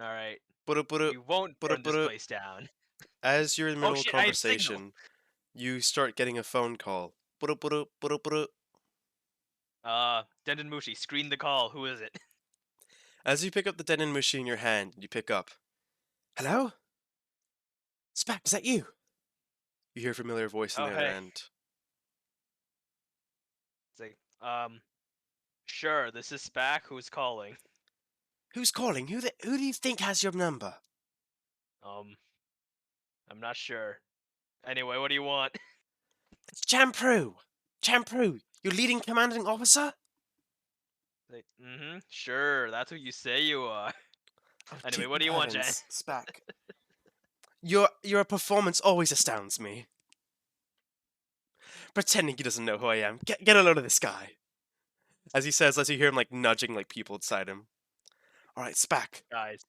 Alright, But we won't burn this but place down. as you're in the middle of shit, a I have signal. conversation, you start getting a phone call. Denden Mushi, screen the call. Who is it? As you pick up the Denon Mushi in your hand, you pick up. Hello? Spack, is that you? You hear a familiar voice on Oh, the other hey. end. It's like, sure, this is Spack. Who's calling? Who's calling? Who do you think has your number? I'm not sure. Anyway, what do you want? It's Champroo! Champroo, your leading commanding officer? Like, sure, that's who you say you are. Oh, Anyway, dear what do you want, Jen? heavens, Spack. Your performance always astounds me. Pretending he doesn't know who I am. Get a load of this guy. As he says, as you hear him like nudging like people inside him. Alright, Spack, Guys,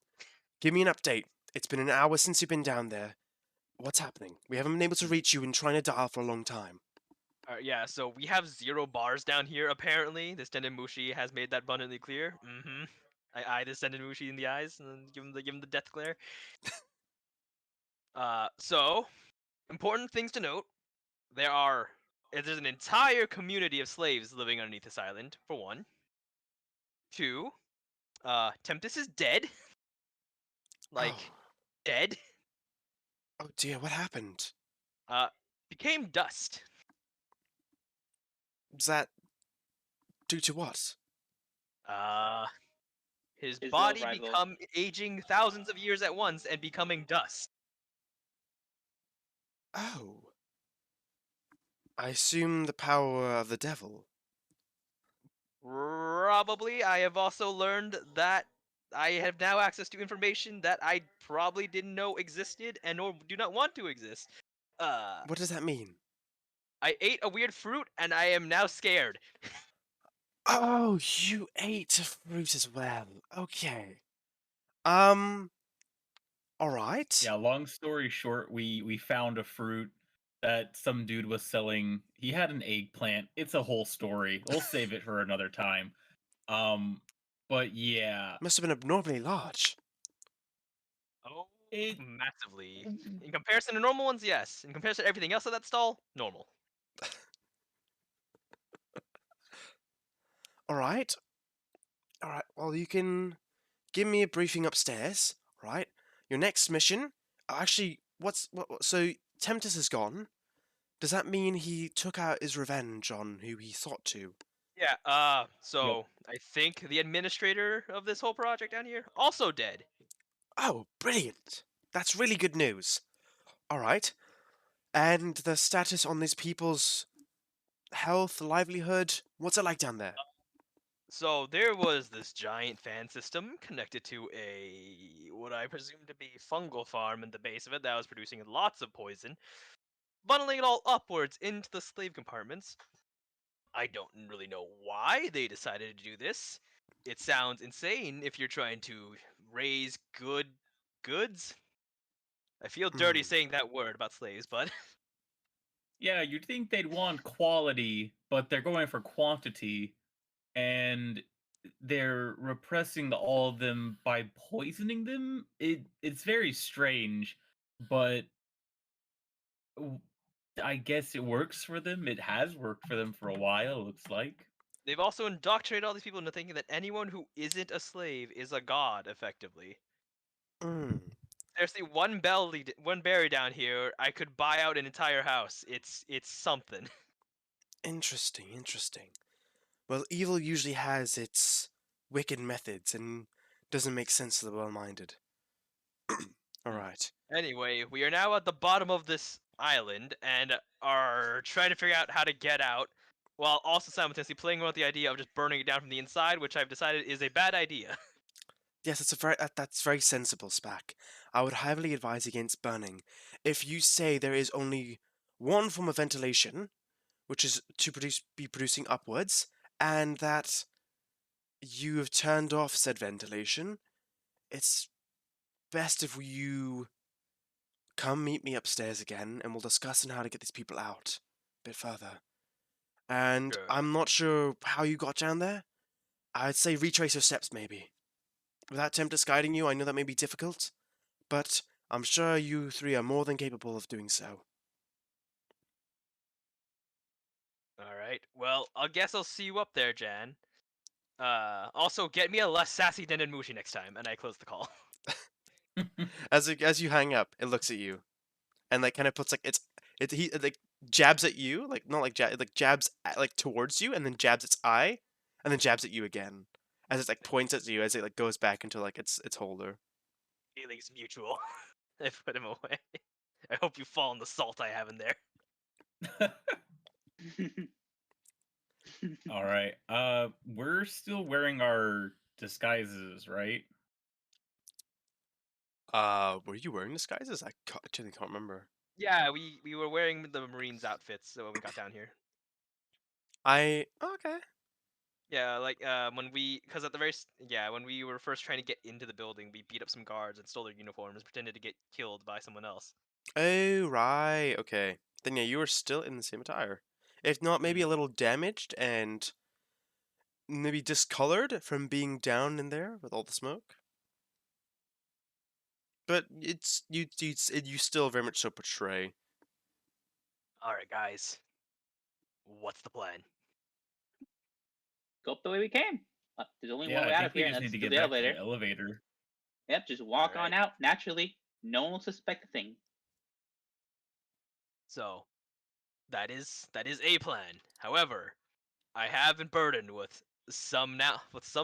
give me an update. It's been an hour since you've been down there. What's happening? We haven't been able to reach you and trying to dial for a long time. yeah, so we have 0 bars down here, apparently. This Denden Mushi has made that abundantly clear. I eye this Denden Mushi in the eyes and then give him the death glare. So, important things to note. There's an entire community of slaves living underneath this island, for one. 2, Tempest is dead. Like, dead. Oh dear, what happened? Became dust. Was that due to what? His His body love rival. become aging thousands of years at once and becoming dust. Oh. I assume the power of the devil. Probably. I have also learned that I have now access to information that I probably didn't know existed and or do not want to exist. What does that mean? I ate a weird fruit and I am now scared. Oh, you ate a fruit as well. Okay. Alright. Yeah, long story short, we found a fruit that some dude was selling. He had an eggplant. It's a whole story. We'll save it for another time. But yeah, Must have been abnormally large. Oh, It- massively. In comparison to normal ones, yes. In comparison to everything else at that stall, normal. Alright. Alright, well, you can give me a briefing upstairs, right? Your next mission. Actually, so Tempest is gone. Does that mean he took out his revenge on who he thought to? Yeah, so I think the administrator of this whole project down here, also dead. Oh, brilliant. That's really good news. Alright. And the status on these people's health, livelihood, what's it like down there? So there was this giant fan system connected to what I presume to be fungal farm in the base of it that was producing lots of poison, funneling it all upwards into the slave compartments. I don't really know why they decided to do this. It sounds insane if you're trying to raise goods. I feel dirty saying that word about slaves, but Yeah, you'd think they'd want quality, but they're going for quantity, and they're repressing all of them by poisoning them. It's very strange, but w- I guess it works for them. It has worked for them for a while, it looks like. They've also indoctrinated all these people into thinking that anyone who isn't a slave is a god, effectively. Mm, Seriously, one berry down here, I could buy out an entire house. It's something. interesting, interesting. Well, evil usually has its wicked methods and doesn't make sense to the well-minded. Alright. Anyway, we are now at the bottom of this island and are trying to figure out how to get out, while also simultaneously playing around with the idea of just burning it down from the inside, which I've decided is a bad idea. Yes, that's very sensible, Spack. I would heavily advise against burning. If you say there is only one form of ventilation, which is to be producing upwards, and that you have turned off said ventilation, it's best if you come meet me upstairs again, and we'll discuss on how to get these people out a bit further. And Sure. I'm not sure how you got down there. I'd say retrace your steps, maybe. Without Tempest guiding you, I know that may be difficult, but I'm sure you three are more than capable of doing so. Alright, well, I guess I'll see you up there, Jan. Also, get me a less sassy Denenmushi next time, and I close the call. As you hang up, it looks at you, and like kind of puts like he like jabs at you, like not like jabs like towards you, and then jabs its eye, and then jabs at you again, as it like points at you as it like goes back into like its holder. Feelings mutual. I put him away. I hope you fall in the salt I have in there. All right. We're still wearing our disguises, right? Were you wearing disguises? I actually can't remember. Yeah, we were wearing the Marines outfits when we got down here. Okay. Yeah, like when because at the when we were first trying to get into the building, we beat up some guards and stole their uniforms, pretended to get killed by someone else. Oh, right. Okay. Then yeah, you were still in the same attire. If not, maybe a little damaged and maybe discolored from being down in there with all the smoke. But you still very much so portray. All right, guys, what's the plan? Go up the way we came. There's only Yeah, one way I out think of we here, and just that's need to through get the back to elevator. the elevator. Yep, just walk on Alright. out naturally. No one will suspect a thing. So, that is a plan. However, I have been burdened with some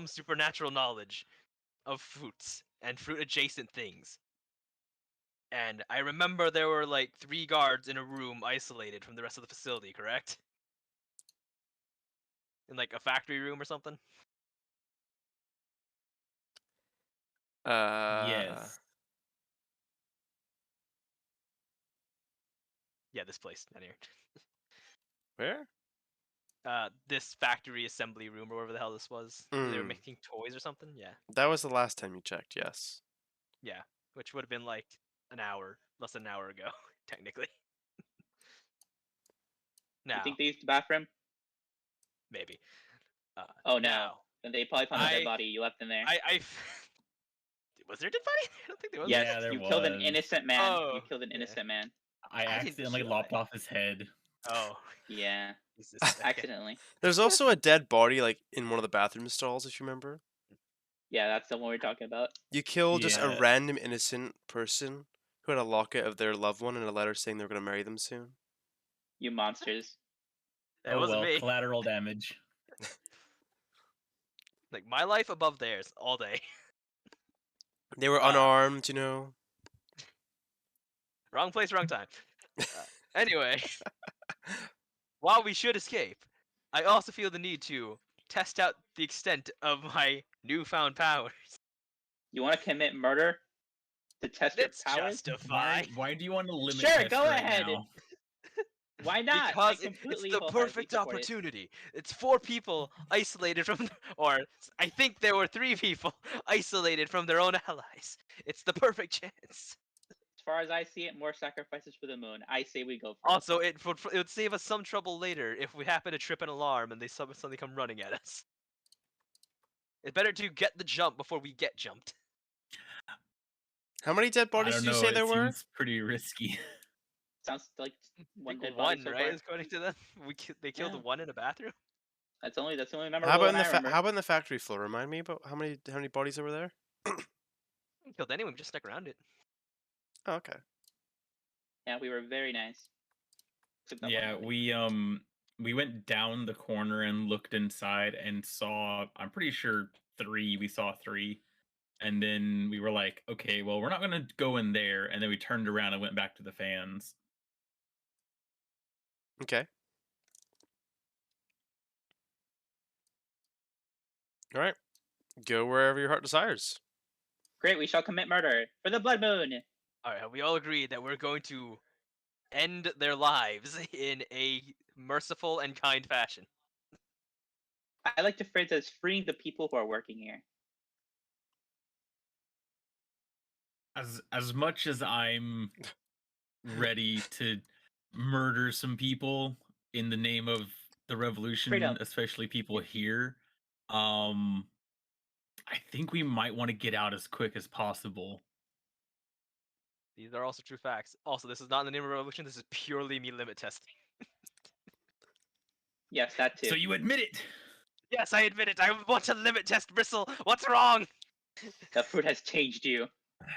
supernatural knowledge of fruits and fruit adjacent things. And I remember there were like 3 guards in a room isolated from the rest of the facility, correct? In like a factory room or something? Yes. Yeah, this place down here. Where? This factory assembly room or whatever the hell this was. Where they were Mm. making toys or something? Yeah. That was the last time you checked. Yes. Yeah. Which would have been like less than an hour ago, technically. You Now, think they used the bathroom? maybe. Oh no. Now, Then they probably found a I- dead body. You left them there. Was there a dead body? I don't think there was. Yes, Yeah, there you killed an was. innocent man. Oh, You killed an yeah. innocent man. I didn't accidentally kill lopped it. off his head. Oh, Yeah, Jesus. Okay. accidentally. There's also a dead body like in one of the bathroom stalls, if you remember. Yeah, that's the one we're talking about. You killed just a Yeah. random innocent person who had a locket of their loved one and a letter saying they were going to marry them soon. You monsters. That Oh wasn't well, me. collateral damage. Like my life above theirs all day. They were unarmed, you know. Wrong place, wrong time. Anyway, while we should escape, I also feel the need to test out the extent of my newfound powers. You want to commit murder to test your Let's powers? justify. Why do you want to limit Sure, Test go right ahead. now? Why not? Because I it's completely the wholeheartedly perfect support it. opportunity. It's 4 people isolated from, or I think there were 3 people isolated from their own allies. It's the perfect chance. far as I see it, more sacrifices for the moon. I say we go for it. Also, it would save us some trouble later if we happen to trip an alarm and they suddenly come running at us. It's better to get the jump before we get jumped. How many dead I bodies don't did you know. say It there were? seems pretty risky. Sounds like I one think dead body one, so right? far. According to them, they killed Yeah. one in a bathroom. That's the only memorable How about one I remember. how about in the factory floor? Remind me about how many bodies over there? We killed anyone. We just stuck around it. Oh, okay. Yeah, we were very nice. Except that one Yeah, body. we went down the corner and looked inside and saw. I'm pretty sure 3. We saw 3, and then we were like, okay, well, we're not gonna go in there. And then we turned around and went back to the fans. Okay. All right. Go wherever your heart desires. Great, we shall commit murder for the blood moon. All right, we all agreed that we're going to end their lives in a merciful and kind fashion. I like to phrase it as freeing the people who are working here. As much as I'm ready to murder some people in the name of the revolution, Freedom. especially people here, I think we might want to get out as quick as possible. These are also true facts. Also, this is not in the name of revolution. This is purely me limit testing. Yes, that too. So you admit it. Yes, I admit it. I want to limit test Bristle. What's wrong? The fruit has changed you.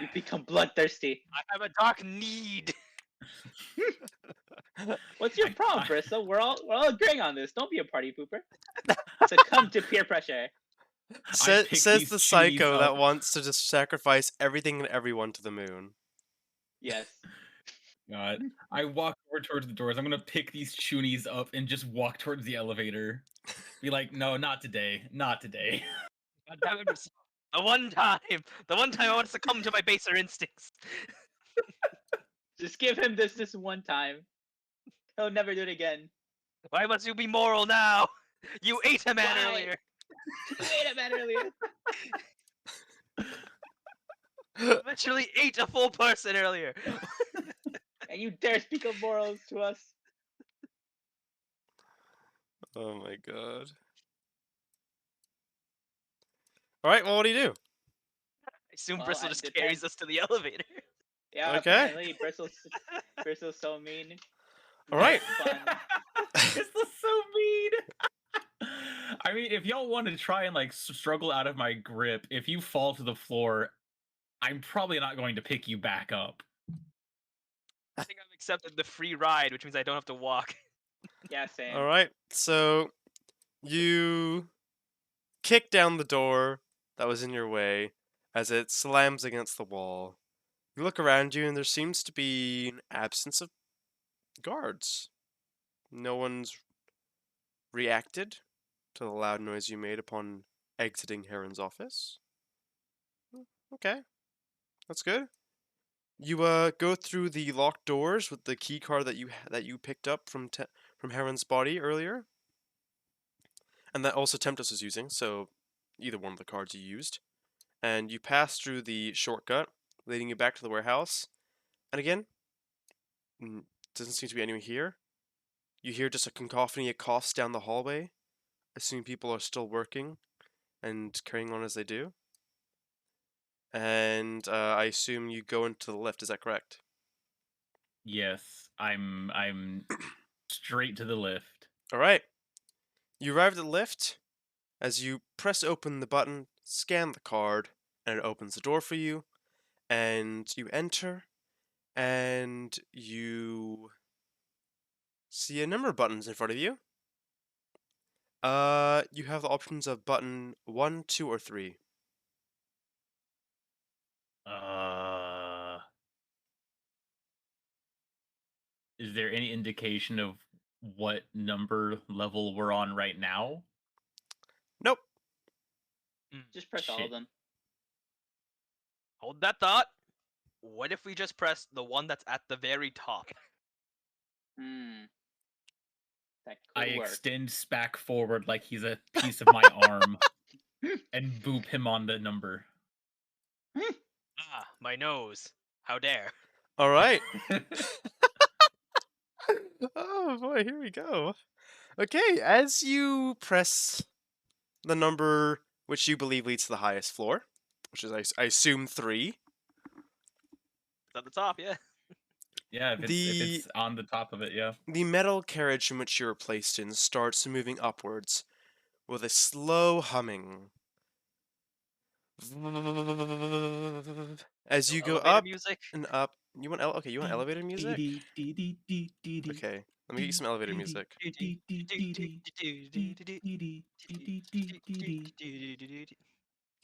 You've become bloodthirsty. I have a dark need. What's your problem, Bristle? We're all agreeing on this. Don't be a party pooper. Succumb to peer pressure. Says picked the these psycho cheese that up. wants to just sacrifice everything and everyone to the moon. Yes. God, I walk over towards the doors. I'm gonna pick these chunies up and just walk towards the elevator. Be like, no, not today, not today. God damn it, Bristle. The one time I want to succumb to my baser instincts. Just give him this one time. He'll never do it again. Why must you be moral now? You ate a man Why? earlier. You ate a man earlier. You literally ate a full person earlier. And you dare speak of morals to us. Oh my god. All right. Well, what do you do? I assume Well, Bristle it just depends. carries us to the elevator. Yeah, Okay. apparently Bristle's so mean. All right. Fun. This is so mean. I mean, if y'all want to try and like struggle out of my grip, if you fall to the floor, I'm probably not going to pick you back up. I think I've accepted the free ride, which means I don't have to walk. Yeah, same. All right. So you kick down the door that was in your way as it slams against the wall. You look around you, and there seems to be an absence of guards. No one's reacted to the loud noise you made upon exiting Heron's office. Okay, that's good. You go through the locked doors with the key card that you picked up from Heron's body earlier, and that also Tempest was using. So either one of the cards you used, and you pass through the shortcut leading you back to the warehouse. And again, doesn't seem to be anyone here. You hear just a cacophony of coughs down the hallway, assuming people are still working and carrying on as they do. And I assume you go into the lift. Is that correct? Yes, I'm straight to the lift. All right. You arrive at the lift. As you press open the button, scan the card, and it opens the door for you. And you enter, and you see a number of buttons in front of you. You have the options of button 1, 2, or 3. Is there any indication of what number level we're on right now? Nope. Just press all Shit. of them. Hold that thought. What if we just press the one that's at the very top? That I could work. extend Spack forward like he's a piece of my arm and boop him on the number. Ah, my nose. How dare. All right. Oh boy, here we go. Okay, as you press the number which you believe leads to the highest floor, which is I assume 3, It's at the top, yeah. Yeah, if The- it's on the top of it, yeah. the metal carriage in which you are placed in starts moving upwards with a slow humming. As you go Elevator up music. and up. You want you want elevator music? Okay, let me get you some elevator music.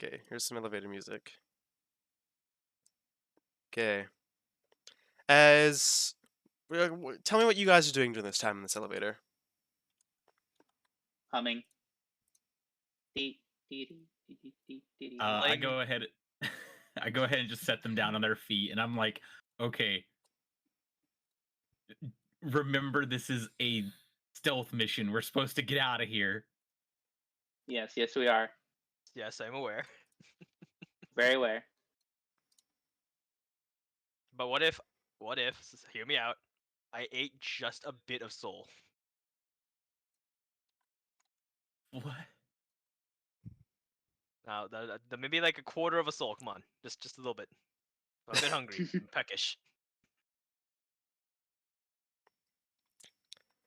Okay, here's some elevator music. Okay. As tell me what you guys are doing during this time in this elevator. Humming. Dee, dee, dee, dee, dee, dee, dee, dee. I Like- go ahead. I go ahead and just set them down on their feet, and I'm like, okay. Remember, this is a stealth mission. We're supposed to get out of here. Yes, we are. Yes, I'm aware. Very aware. But what if, hear me out, I ate just a bit of soul? What? Now, maybe like a quarter of a soul. Come on, just a little bit. I'm a bit hungry. I'm peckish.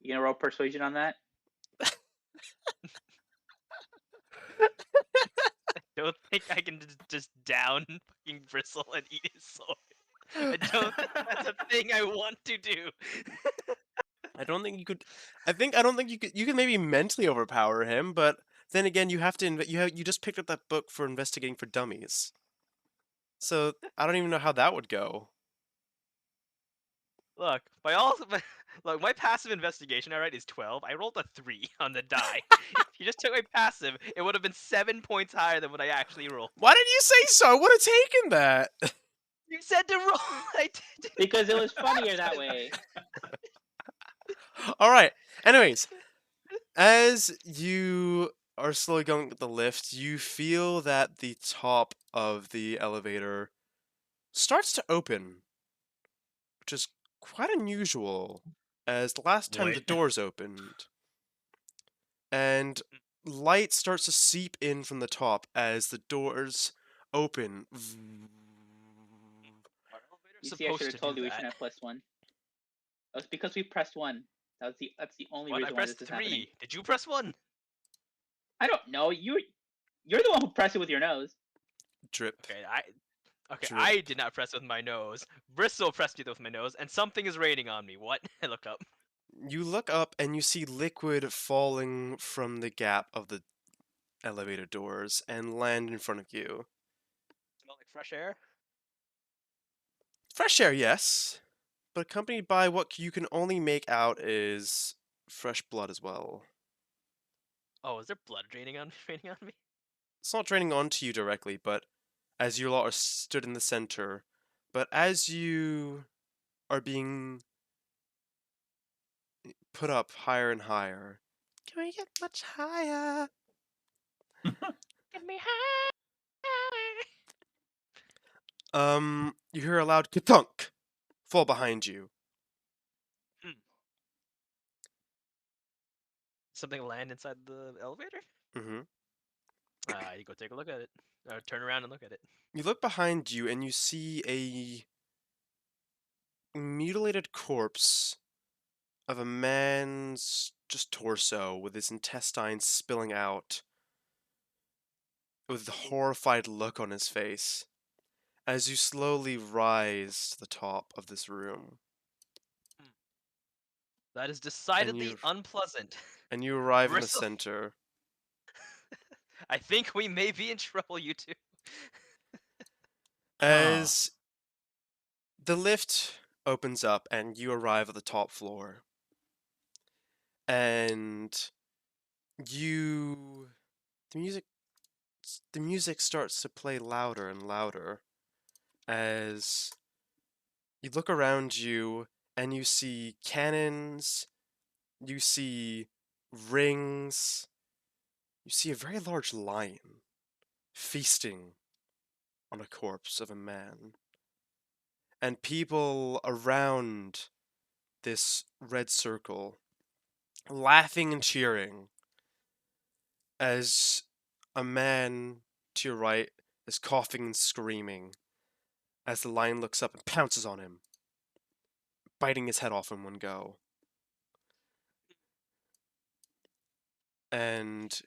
You gonna roll persuasion on that? Don't think I can just down fucking Bristle and eat his soul. I don't think that's a thing I want to do. I don't think you could. I don't think you could. You could maybe mentally overpower him, but then again, you have to. You just picked up that book for investigating for dummies. So I don't even know how that would go. Look, look, my passive investigation, alright, is 12. I rolled a 3 on the die. If you just took my passive, it would have been 7 points higher than what I actually rolled. Why did you say so? I would have taken that. You said to roll. I did. Because it was funnier that way. All right. Anyways, as you are slowly going up the lift, you feel that the top of the elevator starts to open, which is quite unusual, as the last time the What? doors opened, and light starts to seep in from the top as the doors open. Our elevator's You see, I supposed should to have told do you we that. shouldn't have plus 1. That's because we pressed 1. That's the only What? I reason why this pressed is 3. happening. Did you press 1? I don't know. You're the one who pressed it with your nose. Drip. Okay, Drip. I did not press with my nose. Bristle pressed it with my nose, and something is raining on me. What? I look up. You look up and you see liquid falling from the gap of the elevator doors and land in front of you. Smell like fresh air? Fresh air, yes, but accompanied by what you can only make out is fresh blood as well. Oh, is there blood raining on me? It's not draining onto you directly, but as you lot are stood in the center, but as you are being put up higher and higher, can we get much higher? Get me high. You hear a loud ka-thunk fall behind you. Something land inside the elevator? Mm-hmm. You go take a look at it. Turn around and look at it. You look behind you and you see a mutilated corpse of a man's just torso with his intestines spilling out, with a horrified look on his face, as you slowly rise to the top of this room. That is decidedly you've- unpleasant. And you arrive in the Bristle. center. I think we may be in trouble, you two. As the lift opens up and you arrive at the top floor. And the music starts to play louder and louder as you look around you and you see cannons, you see rings, you see a very large lion feasting on a corpse of a man. and people around this red circle laughing and cheering as a man to your right is coughing and screaming as the lion looks up and pounces on him, biting his head off in one go. And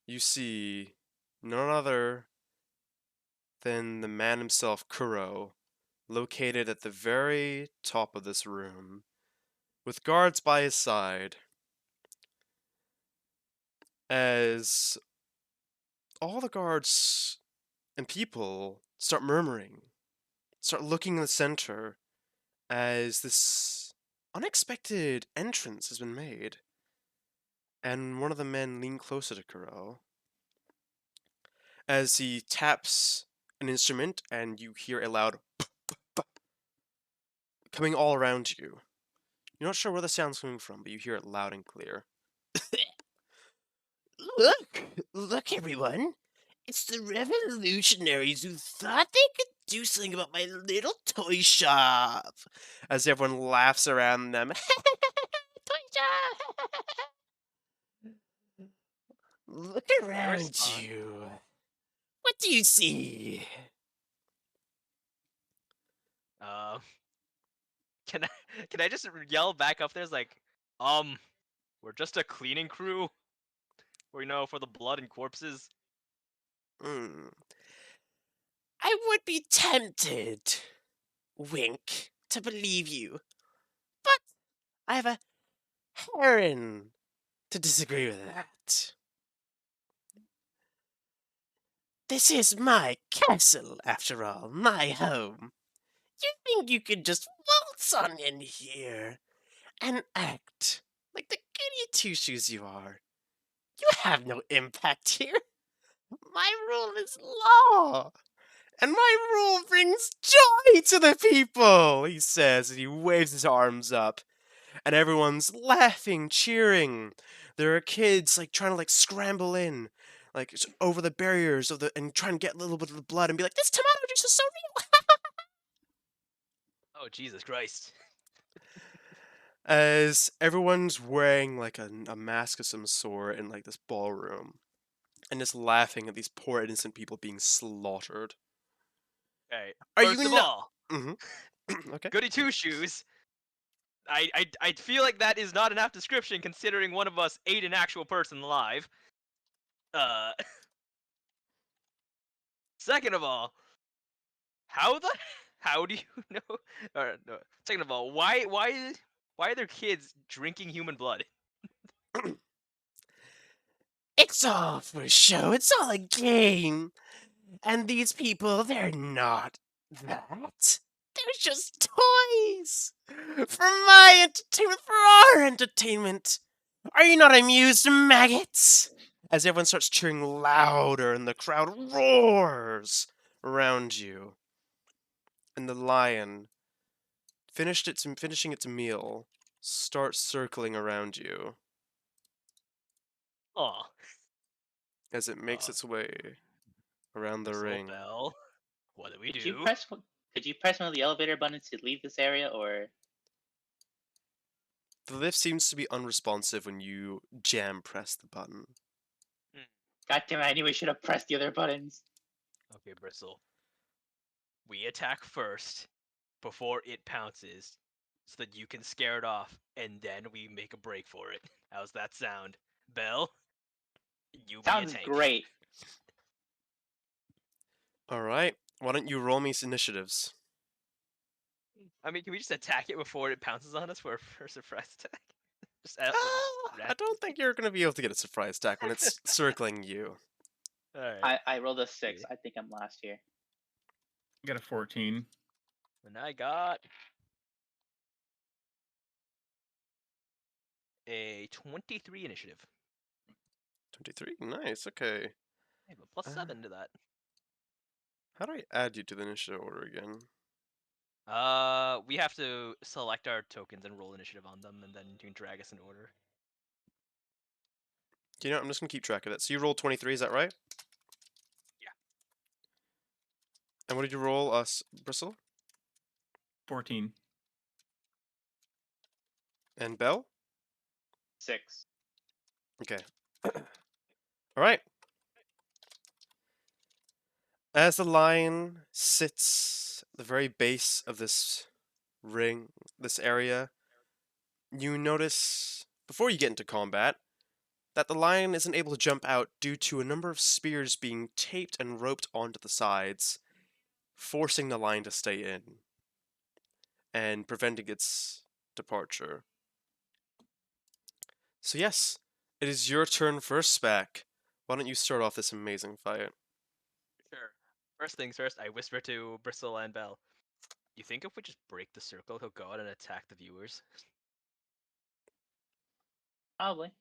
you see none other than the man himself, Kuro, located at the very top of this room, with guards by his side, as all the guards and people start murmuring, start looking in the center, as this unexpected entrance has been made. And one of the men lean closer to Kuro as he taps an instrument, and you hear a loud coming all around you. You're not sure where the sound's coming from, but you hear it loud and clear. Look, everyone. It's the revolutionaries who thought they could do something about my little toy shop. As everyone laughs around them. Toy shop! Look around respond. you. What do you see? Uh, can I just yell back up there? It's like, we're just a cleaning crew. Or, for the blood and corpses. Hmm. I would be tempted, wink, to believe you. But I have a heron to disagree with that. This is my castle, after all, my home. You think you could just waltz on in here and act like the goody two-shoes you are? You have no impact here. My rule is law. And my rule brings joy to the people, he says, and he waves his arms up. And everyone's laughing, cheering. There are kids trying to scramble in, over the barriers and trying to get a little bit of the blood and be like, "This tomato juice is so real." Oh, Jesus Christ. As everyone's wearing a mask of some sort in this ballroom, and just laughing at these poor innocent people being slaughtered. Okay. Are First you of not? all, Okay. goody two shoes. I feel like that is not enough description considering one of us ate an actual person alive. Second of all, how do you know? Or, no, second of all, why are there kids drinking human blood? It's all for show. It's all a game. And these people, they're not that. They're just toys. For my entertainment, for our entertainment. Are you not amused, maggots? As everyone starts cheering louder and the crowd roars around you. And the lion, finishing its meal, starts circling around you Oh, as it makes its way around the ring. Bell. What do we Could do? you press one of the elevator buttons to leave this area, or The lift seems to be unresponsive when you jam press the button. God damn it, I knew we should have pressed the other buttons. Okay, Bristle. We attack first before it pounces so that you can scare it off, and then we make a break for it. How's that sound? Bell? You Sounds be a tank. great. Alright, why don't you roll me initiatives? I mean, can we just attack it before it pounces on us for a surprise attack? Just I don't think you're going to be able to get a surprise attack when it's circling you. Alright. I rolled a 6. I think I'm last here. I got a 14. And I got a 23 initiative. 23? Nice, okay. I have a +7 to that. How do I add you to the initiative order again? We have to select our tokens and roll initiative on them, and then you can drag us in order. You know, I'm just going to keep track of that. So you rolled 23, is that right? Yeah. And what did you roll, Bristle? 14. And Bell? 6. Okay. All right. As the lion sits at the very base of this ring, this area, you notice, before you get into combat, that the lion isn't able to jump out due to a number of spears being taped and roped onto the sides, forcing the lion to stay in and preventing its departure. So yes, it is your turn first, Spec. Why don't you start off this amazing fight? Sure. First things first, I whisper to Bristle and Bell. You think if we just break the circle, he'll go out and attack the viewers? Probably.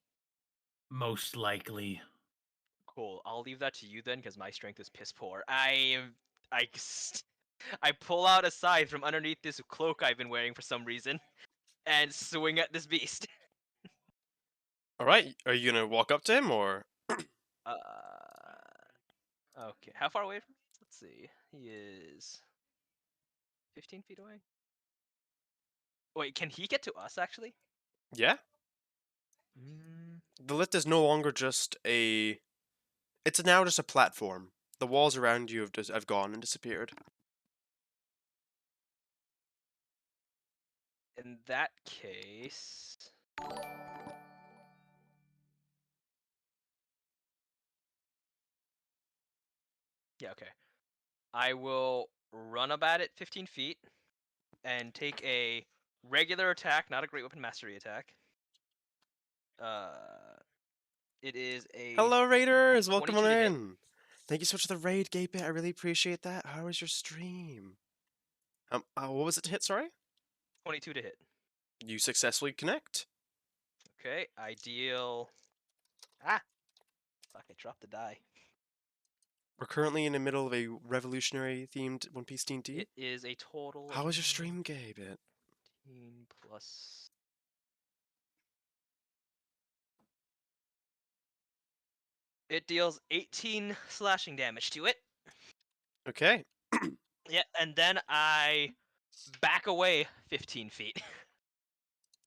Most likely. Cool. I'll leave that to you then, because my strength is piss poor. I pull out a scythe from underneath this cloak I've been wearing for some reason, and swing at this beast. All right, are you gonna walk up to him or? Uh, okay. How far away from us? Let's see. He is 15 feet away. Wait, can he get to us actually? Yeah, the lift is no longer just a. It's now just a platform. The walls around you have gone and disappeared. In that case, yeah, okay. I will run up at it 15 feet and take a regular attack, not a great weapon mastery attack. It is a Hello, Raiders! Welcome 22 on to hit. in. Thank you so much for the raid, Gapeit. I really appreciate that. How was your stream? What was it to hit? Sorry. 22 to hit. You successfully connect. Okay, I deal. Ah, fuck! I dropped the die. We're currently in the middle of a revolutionary themed One Piece D&D. It is a total. How of was your stream, Gapeit? 15 plus. It deals 18 slashing damage to it. Okay. Yeah, and then I back away 15 feet.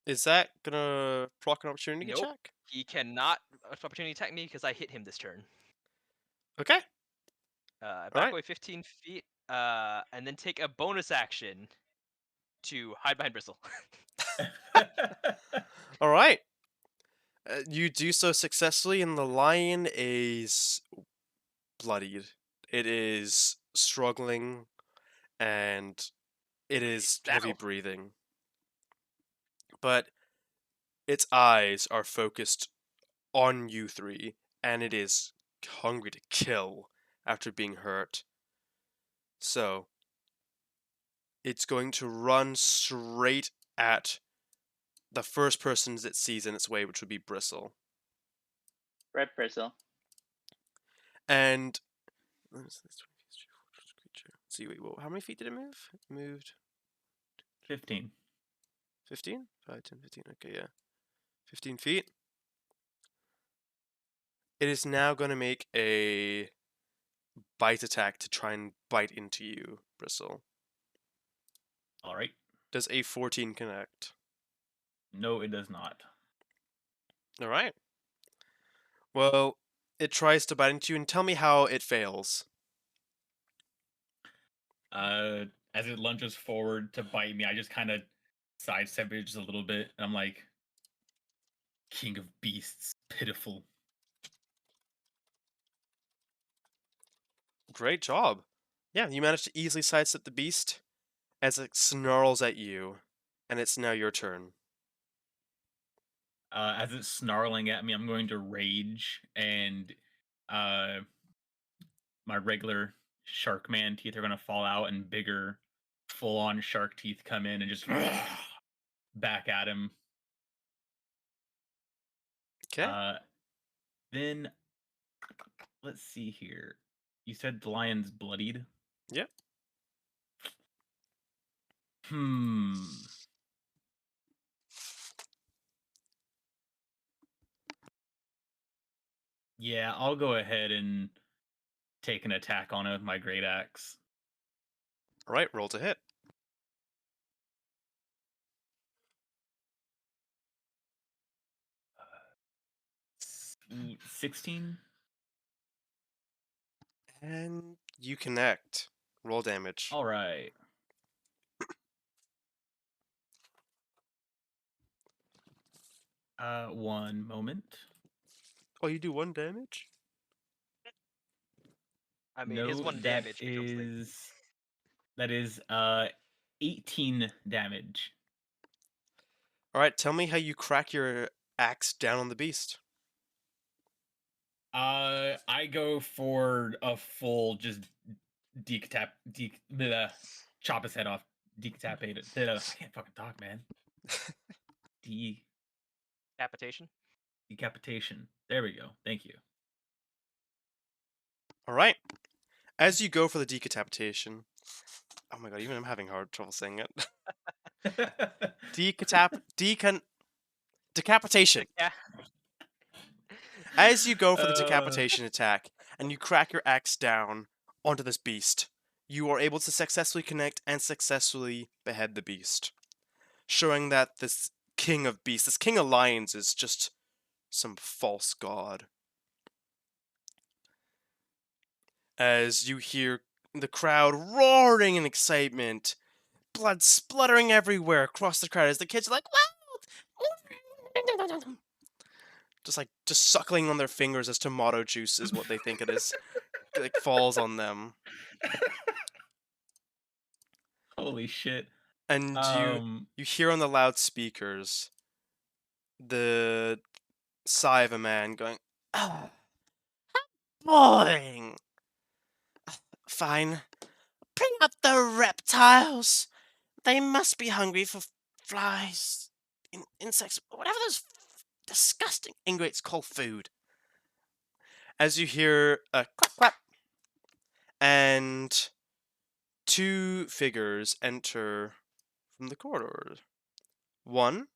Is that gonna proc an opportunity Nope. check? He cannot opportunity attack me because I hit him this turn. Okay. Back Alright. away 15 feet, and then take a bonus action to hide behind Bristle. All right. You do so successfully, and the lion is bloodied. It is struggling, and it is heavy Battle. breathing. But its eyes are focused on you three, and it is hungry to kill after being hurt. So, it's going to run straight at the first person it sees in its way, which would be Bristle. Red Bristle. And let's see, wait, how many feet did it move? It moved 15. 15? 5, 10, 15. Okay, yeah. 15 feet. It is now going to make a bite attack to try and bite into you, Bristle. All right. Does a 14 connect? No, it does not. All right. Well, it tries to bite into you, and tell me how it fails. As it lunges forward to bite me, I just kind of sidestep it just a little bit. And I'm like, King of Beasts, pitiful. Great job. Yeah, you managed to easily sidestep the beast as it snarls at you, and it's now your turn. As it's snarling at me, I'm going to rage, and my regular shark man teeth are going to fall out, and bigger, full-on shark teeth come in and just back at him. Okay. Then, let's see here. You said the lion's bloodied? Yep. Yeah, I'll go ahead and take an attack on it with my great axe. All right, roll to hit. 16. And you connect. Roll damage. All right. One moment. Oh, you do 1 damage? I mean, it is No, one that damage. Becomes like is 18 damage. All right, tell me how you crack your axe down on the beast. I go for a full just chop his head off, decapitate it. I can't fucking talk, man. decapitation. Decapitation. There we go. Thank you. All right. As you go for the decapitation, oh my god, even I'm having hard trouble saying it. Decapitation. Yeah. As you go for the Uh. decapitation attack and you crack your axe down onto this beast, you are able to successfully connect and successfully behead the beast, showing that this king of beasts, this king of lions, is just some false god. As you hear the crowd roaring in excitement, blood spluttering everywhere across the crowd as the kids are like, wow! Just suckling on their fingers as tomato juice is what they think it is. Like falls on them. Holy shit. And you hear on the loudspeakers the sigh of a man going, "Ah, boring. Fine. Bring up the reptiles. They must be hungry for flies, insects, whatever those disgusting ingrates call food." As you hear a clap clap, and 2 figures enter from the corridor. One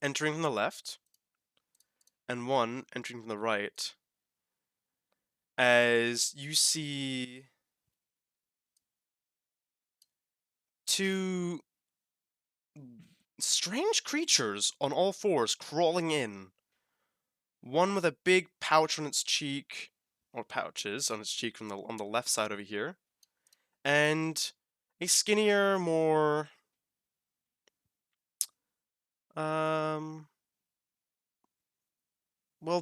entering from the left, and one entering from the right. As you see 2 strange creatures on all fours crawling in. One with a big pouch on its cheek, or pouches on its cheek on the left side over here, and a skinnier, more well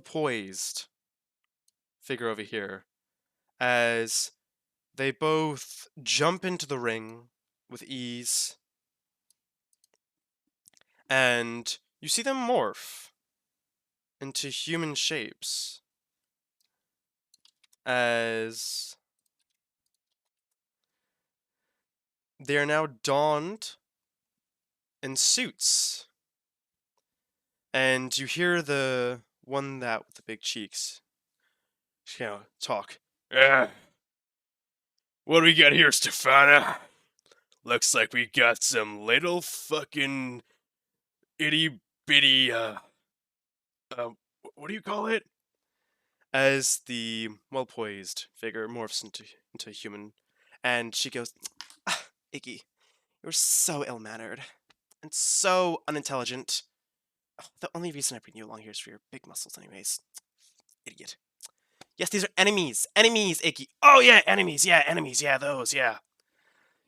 poised figure over here, as they both jump into the ring with ease, and you see them morph into human shapes as they are now donned in suits. And you hear the one that with the big cheeks, talk. What do we got here, Stefana? Looks like we got some little fucking itty bitty, what do you call it? As the well-poised figure morphs into a human, and she goes, Iggy, you're so ill-mannered, and so unintelligent. The only reason I bring you along here is for your big muscles anyways. Idiot. Yes, these are enemies. Enemies, Iggy. Oh, yeah, enemies. Yeah, enemies. Yeah, those. Yeah.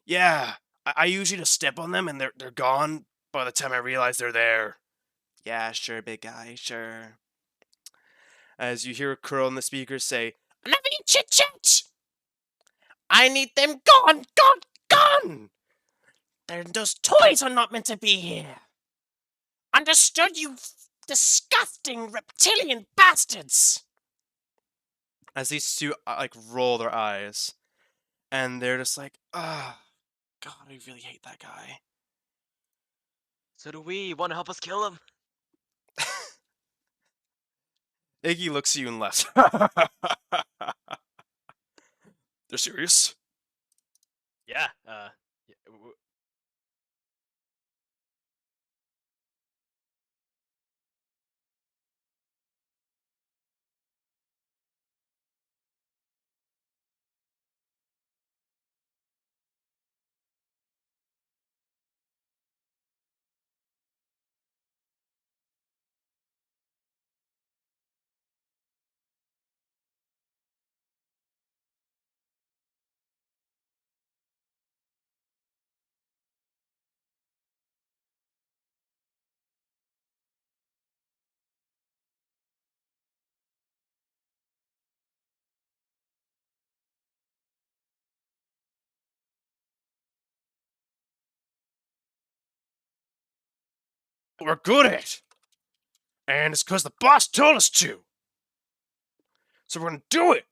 Yeah. I usually just step on them and they're gone by the time I realize they're there. Yeah, sure, big guy. Sure. As you hear a girl in the speaker say, "Enough of your chit-chat! I need them gone, gone, gone! Those toys are not meant to be here. Understood, you disgusting reptilian bastards!" As these 2 roll their eyes, and they're just like, "Ah, God, I really hate that guy." So do we. You want to help us kill him? Iggy looks at you and laughs. They're serious? Yeah. we're good at. And it's because the boss told us to. So we're gonna do it.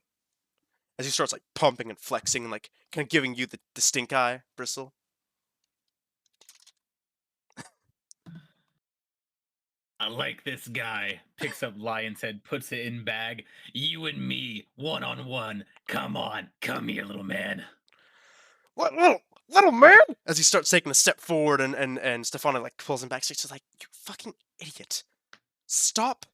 As he starts like pumping and flexing and like kind of giving you the stink eye, Bristle. I like this guy. Picks up Lion's head, puts it in bag. You and me, 1-on-1. Come on, come here, little man. What little man? As he starts taking a step forward and Stefano like pulls him back. So he's like, you fucking idiot. Stop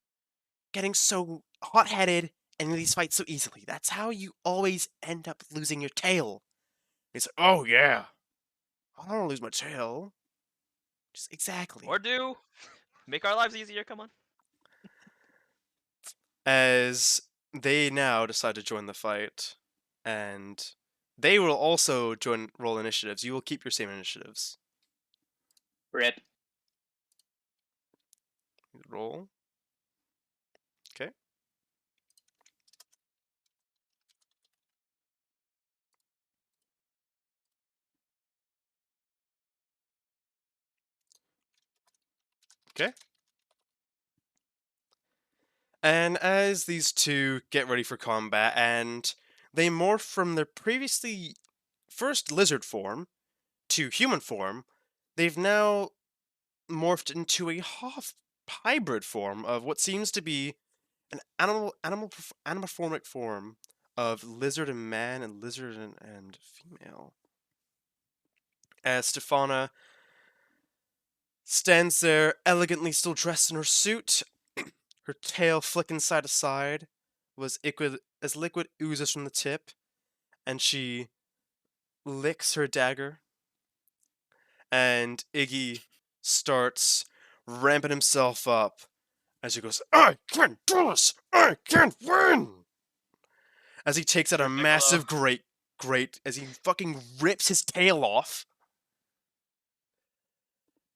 getting so hot-headed and in these fights so easily. That's how you always end up losing your tail. He's like, oh yeah. I don't want to lose my tail. Just exactly. Or do. Make our lives easier, come on. As they now decide to join the fight, and they will also roll initiatives. You will keep your same initiatives. Rip. Roll. Okay. Okay. And as these two get ready for combat, and they morph from their previously first lizard form to human form, they've now morphed into a half hybrid form of what seems to be an animorphic form of lizard and man and lizard and female. As Stefana stands there elegantly still dressed in her suit, her tail flicking side to side, as liquid oozes from the tip, and she licks her dagger, and Iggy starts ramping himself up as he goes, I can do this! I can win! As he takes out a massive great, as he fucking rips his tail off,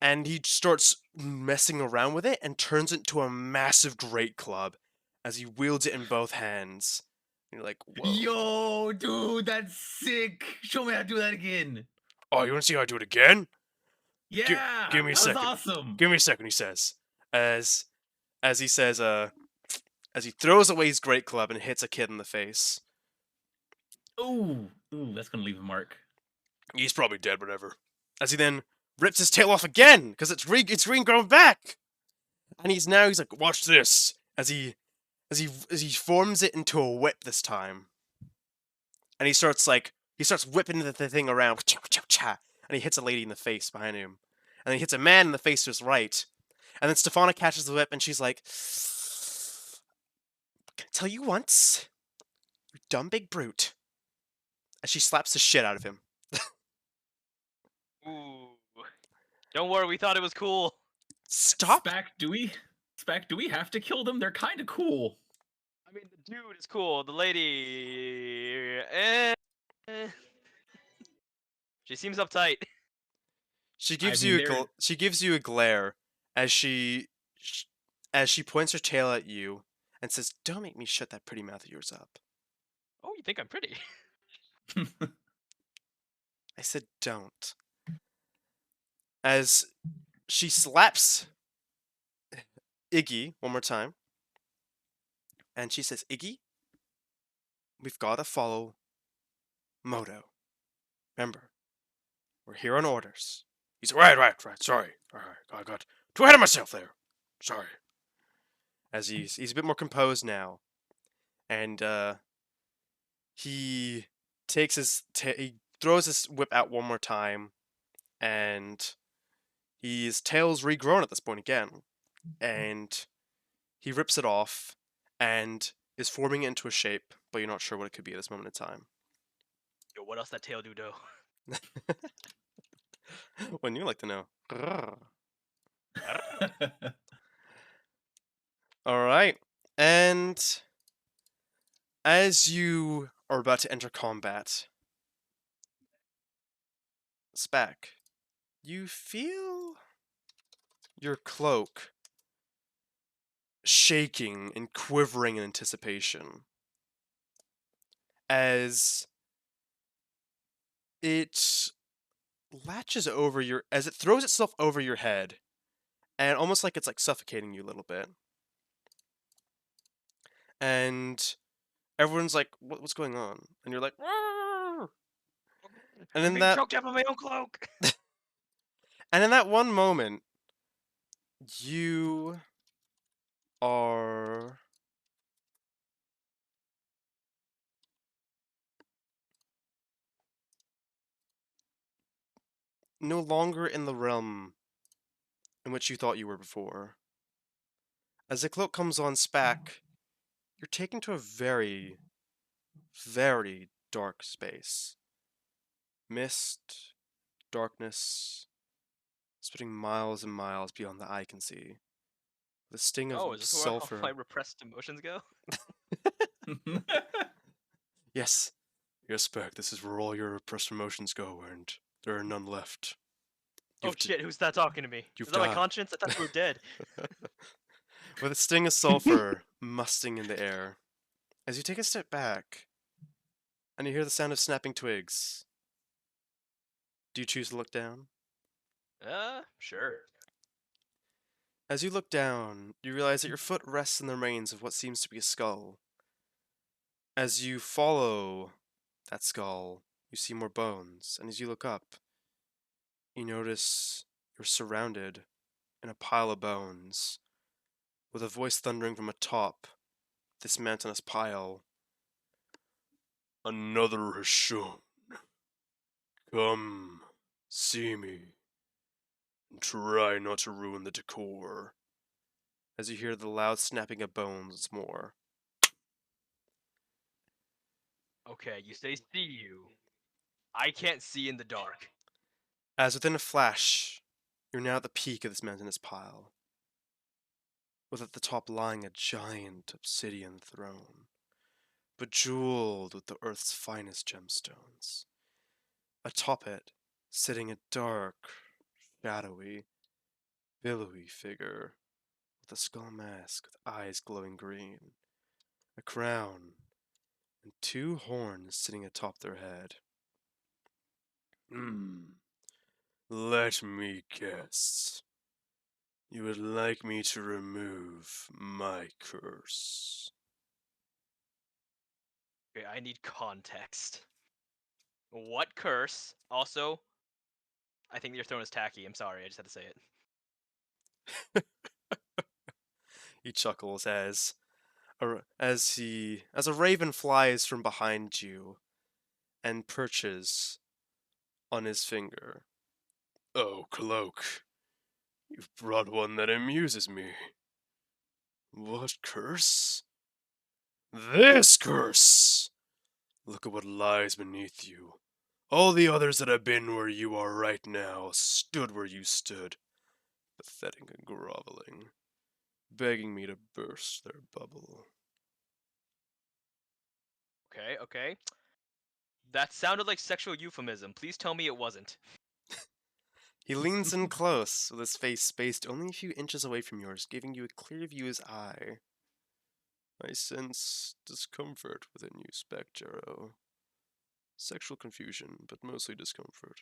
and he starts messing around with it and turns it into a massive great club as he wields it in both hands. And you're like, whoa. Yo, dude, that's sick. Show me how to do that again. Oh, you want to see how I do it again? Yeah, give me a that second. was awesome. Give me a second, he says. As he says, as he throws away his great club and hits a kid in the face. Ooh, that's gonna leave a mark. He's probably dead, whatever. As he then rips his tail off again, because it's regrown back. And he's like, watch this. As he forms it into a whip this time. And he starts whipping the thing around. And he hits a lady in the face behind him. And then he hits a man in the face to his right. And then Stefana catches the whip and she's like, can I tell you once? You dumb big brute. As she slaps the shit out of him. Ooh. Don't worry, we thought it was cool. Stop. Spec, do we have to kill them? They're kind of cool. I mean, the dude is cool. The lady, she seems uptight. She gives mean, you a glare as she points her tail at you and says, "Don't make me shut that pretty mouth of yours up." Oh, you think I'm pretty? I said, "Don't." As she slaps Iggy one more time, and she says, "Iggy, we've got to follow Moto. Remember, we're here on orders." He's right. Sorry. All right, I got too ahead of myself there. Sorry. As he's a bit more composed now, and he takes he throws his whip out one more time, and his tail's regrown at this point again, and he rips it off and is forming it into a shape, but you're not sure what it could be at this moment in time. Yo, what else that tail do, though? Wouldn't you like to know? All right, and as you are about to enter combat, Spack, you feel your cloak shaking and quivering in anticipation as it throws itself over your head, and almost like it's like suffocating you a little bit. And everyone's like, what's going on? And you're like, "Roar!" And I'm then being that choked up on my own cloak. and in that one moment, you are no longer in the realm in which you thought you were before. As the cloak comes on Spack, you're taken to a very, very dark space. Mist, darkness, spreading miles and miles beyond the eye can see. The sting of Oh, is this where all sulfur. my repressed emotions go? Yes, yes, Spack, this is where all your repressed emotions go, and there are none left. Oh You've d- shit, who's that talking to me? you've Is that my died. conscience? I thought you were dead. With a sting of sulfur musting in the air. As you take a step back, and you hear the sound of snapping twigs, do you choose to look down? Sure. As you look down, you realize that your foot rests in the remains of what seems to be a skull. As you follow that skull, you see more bones, and as you look up, you notice you're surrounded in a pile of bones, with a voice thundering from atop this mountainous pile. Another has shown. Come, see me, and try not to ruin the decor. As you hear the loud snapping of bones once more. Okay, you say see you. I can't see in the dark. As within a flash, you're now at the peak of this mountainous pile, with at the top lying a giant obsidian throne, bejeweled with the earth's finest gemstones. Atop it, sitting a dark, shadowy, billowy figure with a skull mask with eyes glowing green, a crown, and two horns sitting atop their head. Let me guess. You would like me to remove my curse. Okay, I need context. What curse? Also, I think your throne is tacky. I'm sorry, I just had to say it. He chuckles as a raven flies from behind you and perches on his finger. Oh, cloak, you've brought one that amuses me. What curse? This curse! Look at what lies beneath you. All the others that have been where you are right now stood where you stood, pathetic and groveling, begging me to burst their bubble. Okay. That sounded like sexual euphemism. Please tell me it wasn't. He leans in close, with his face spaced only a few inches away from yours, giving you a clear view of his eye. I sense discomfort within you, Spectero. Sexual confusion, but mostly discomfort.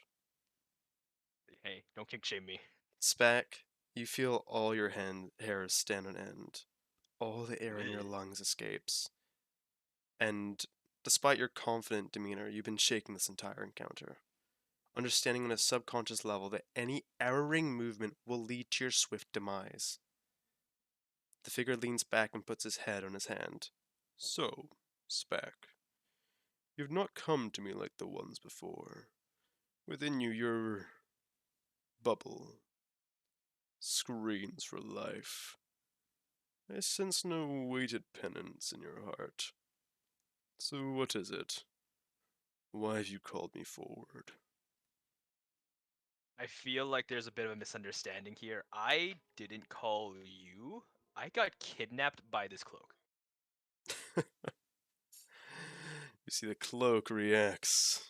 Hey, don't kink shame me. Spack, you feel all your hairs stand on end. All the air in your Ugh. lungs escapes. And despite your confident demeanor, you've been shaking this entire encounter. Understanding on a subconscious level that any erring movement will lead to your swift demise. The figure leans back and puts his head on his hand. So, Spack, you've not come to me like the ones before. Within you, your bubble screams for life. I sense no weighted penance in your heart. So what is it? Why have you called me forward? I feel like there's a bit of a misunderstanding here. I didn't call you. I got kidnapped by this cloak. You see the cloak reacts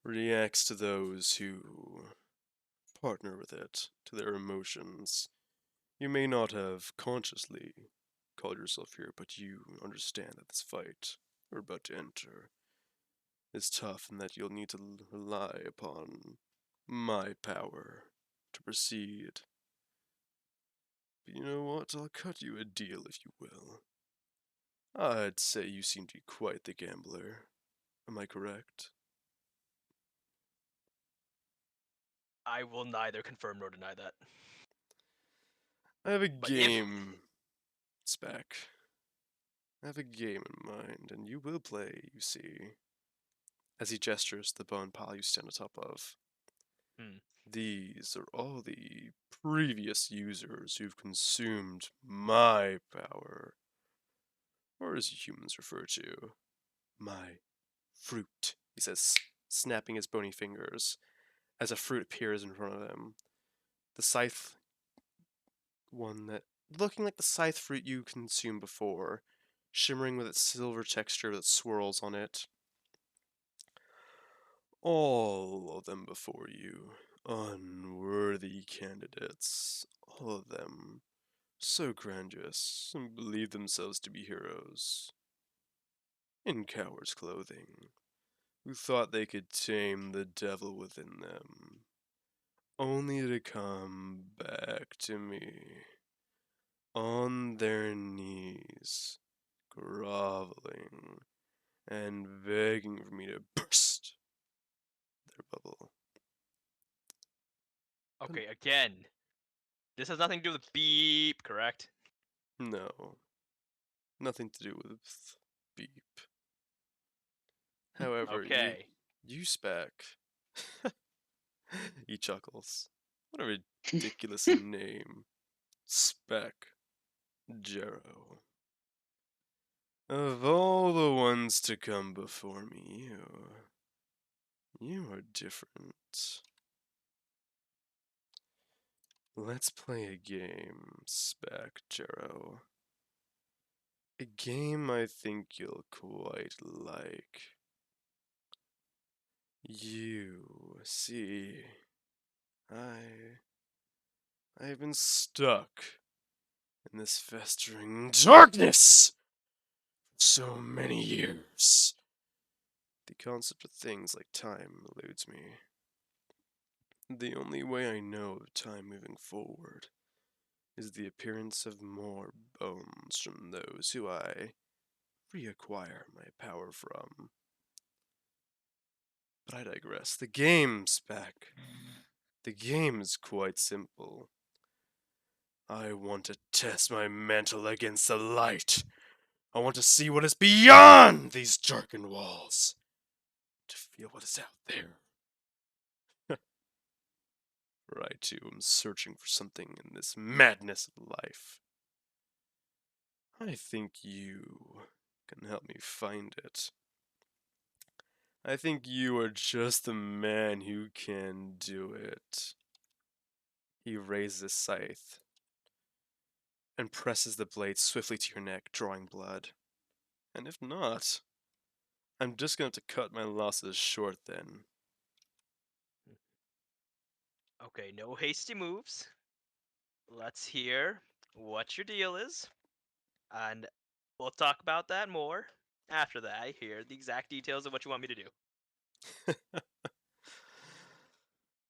to those who partner with it, to their emotions. You may not have consciously called yourself here, but you understand that this fight we're about to enter is tough and that you'll need to rely upon my power to proceed You know what? I'll cut you a deal, if you will. I'd say you seem to be quite the gambler. Am I correct? I will neither confirm nor deny that. I have a But if- game, Spec. I have a game in mind, and you will play, you see. As he gestures to the bone pile you stand on top of. Hmm. These are all the previous users who've consumed my power. Or as humans refer to, my fruit, he says, snapping his bony fingers as a fruit appears in front of him. The scythe one that, looking like the scythe fruit you consumed before, shimmering with its silver texture that swirls on it. All of them before you, unworthy candidates, all of them, so grandiose and believe themselves to be heroes, in coward's clothing, who thought they could tame the devil within them, only to come back to me, on their knees, groveling and begging for me to burst their bubble. Okay, again. This has nothing to do with beep, correct? No, nothing to do with beep. However, Okay. you Spec. He chuckles. What a ridiculous name. Spec. Jero. Of all the ones to come before me, you are different. Let's play a game, Spec Jero. A game I think you'll quite like. You see, I've been stuck in this festering darkness for so many years. The concept of things like time eludes me. The only way I know of time moving forward is the appearance of more bones from those who I reacquire my power from. But I digress. The game's back. The game is quite simple. I want to test my mantle against the light. I want to see what is beyond these darkened walls. To feel what is out there. For I too am searching for something in this madness of life. I think you can help me find it. I think you are just the man who can do it. He raises his scythe and presses the blade swiftly to your neck, drawing blood. And if not, I'm just going to have to cut my losses short then. Okay, no hasty moves. Let's hear what your deal is. And we'll talk about that more after that. I hear the exact details of what you want me to do.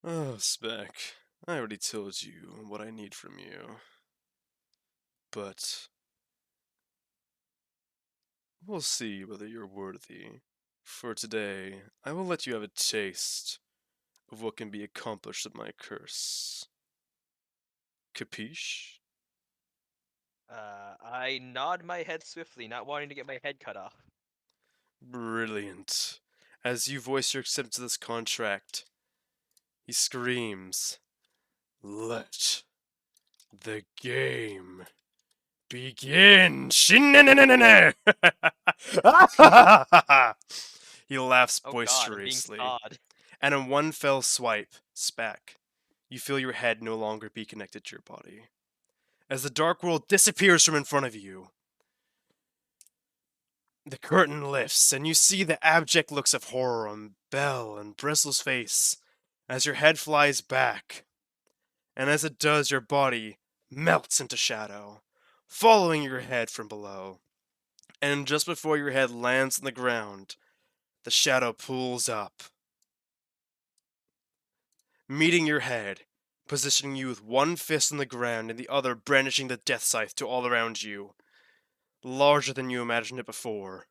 Oh, Spec, I already told you what I need from you. But we'll see whether you're worthy. For today, I will let you have a taste of what can be accomplished with my curse. Capiche? I nod my head swiftly, not wanting to get my head cut off. Brilliant. As you voice your acceptance to this contract, he screams, "Let the game begin!" Shin-na-na-na-na-na! He laughs Oh god, I'm being boisterously, sawed. and in one fell swipe, Spec, you feel your head no longer be connected to your body. As the dark world disappears from in front of you, the curtain lifts, and you see the abject looks of horror on Belle and Bristle's face as your head flies back. And as it does, your body melts into shadow, following your head from below. And just before your head lands on the ground, the shadow pulls up, meeting your head, positioning you with one fist on the ground and the other brandishing the death scythe to all around you. Larger than you imagined it before.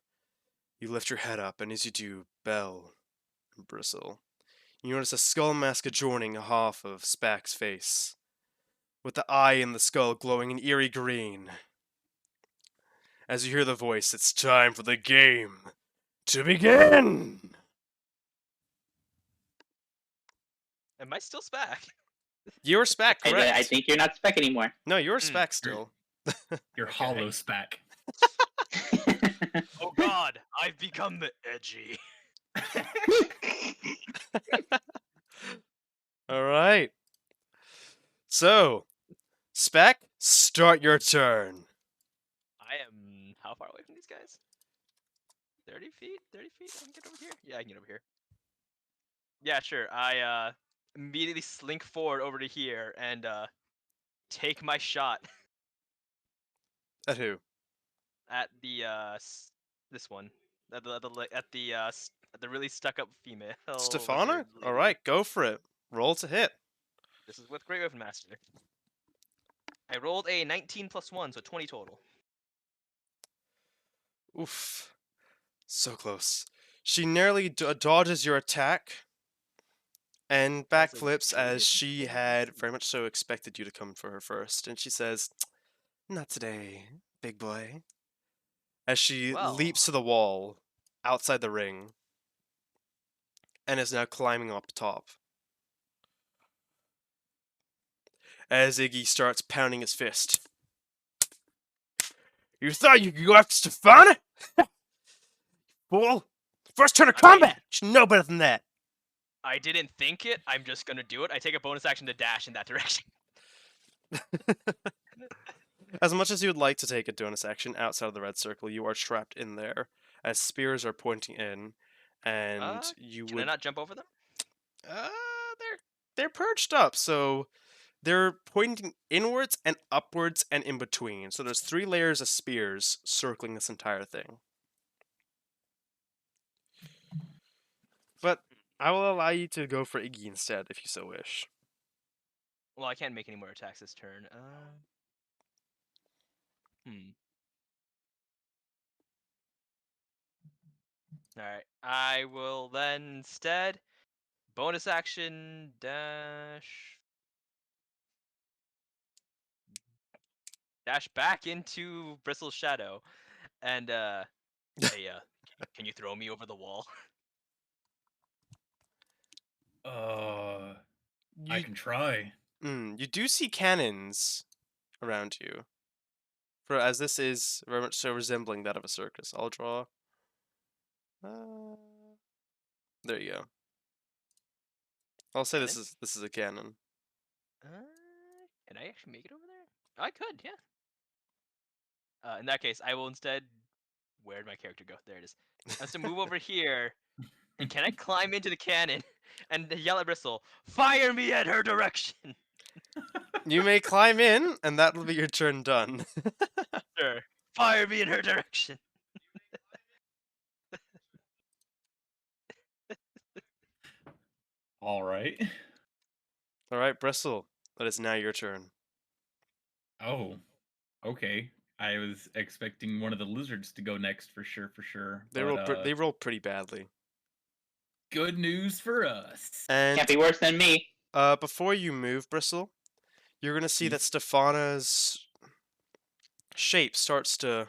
You lift your head up, and as you do, Bell and Bristle, you notice a skull mask adjoining half of Spack's face, with the eye in the skull glowing an eerie green. As you hear the voice, it's time for the game to begin! Am I still Spack? You're Spack, correct? I think you're not Spec anymore. No, you're Spack still. You're Okay. hollow Spack. Oh God, I've become the edgy. Alright. So, Spack, start your turn. I am how far away from these guys? 30 feet? 30 feet? I can get over here? Yeah, I can get over here. Yeah, sure. I immediately slink forward over to here and take my shot At who? at the this one. At the really stuck up female. Stefana? wizard lady. Alright, go for it. Roll to hit. This is with Great Weapon Master. I rolled a 19 plus 1, so 20 total. Oof. So close. She nearly dodges your attack and That's a backflips good as she thing. had very much so expected you to come for her first. And she says, "Not today, big boy." As she leaps to the wall outside the ring and is now climbing up top. As Iggy starts pounding his fist. "You thought you could go after Stefana? Fool! First turn of combat! You should know better than that!" I didn't think it. I'm just gonna do it. I take a bonus action to dash in that direction. As much as you would like to take a bonus action outside of the red circle, you are trapped in there, as spears are pointing in, and you Can would. I not jump over them? They're perched up, so they're pointing inwards and upwards and in between. So there's 3 layers of spears circling this entire thing. But I will allow you to go for Iggy instead, if you so wish. Well, I can't make any more attacks this turn. Alright. I will then instead bonus action dash back into Bristle's shadow. And hey, can you throw me over the wall? I can try. You do see cannons around you. As this is very much so resembling that of a circus. I'll draw. There you go. I'll say this is a cannon. Can I actually make it over there? I could, yeah. In that case, I will instead. Where'd my character go? There it is. I have to move over here. And can I climb into the cannon and yell at Bristle, "Fire me at her direction"? You may climb in, and that'll be your turn done. Sure. Fire me in her direction. All right. Alright, Bristle. That is now your turn. Oh, okay. I was expecting one of the lizards to go next for sure. They roll pretty badly. Good news for us. And Can't be worse than me. before you move, Bristle, you're gonna see that Stefana's shape starts to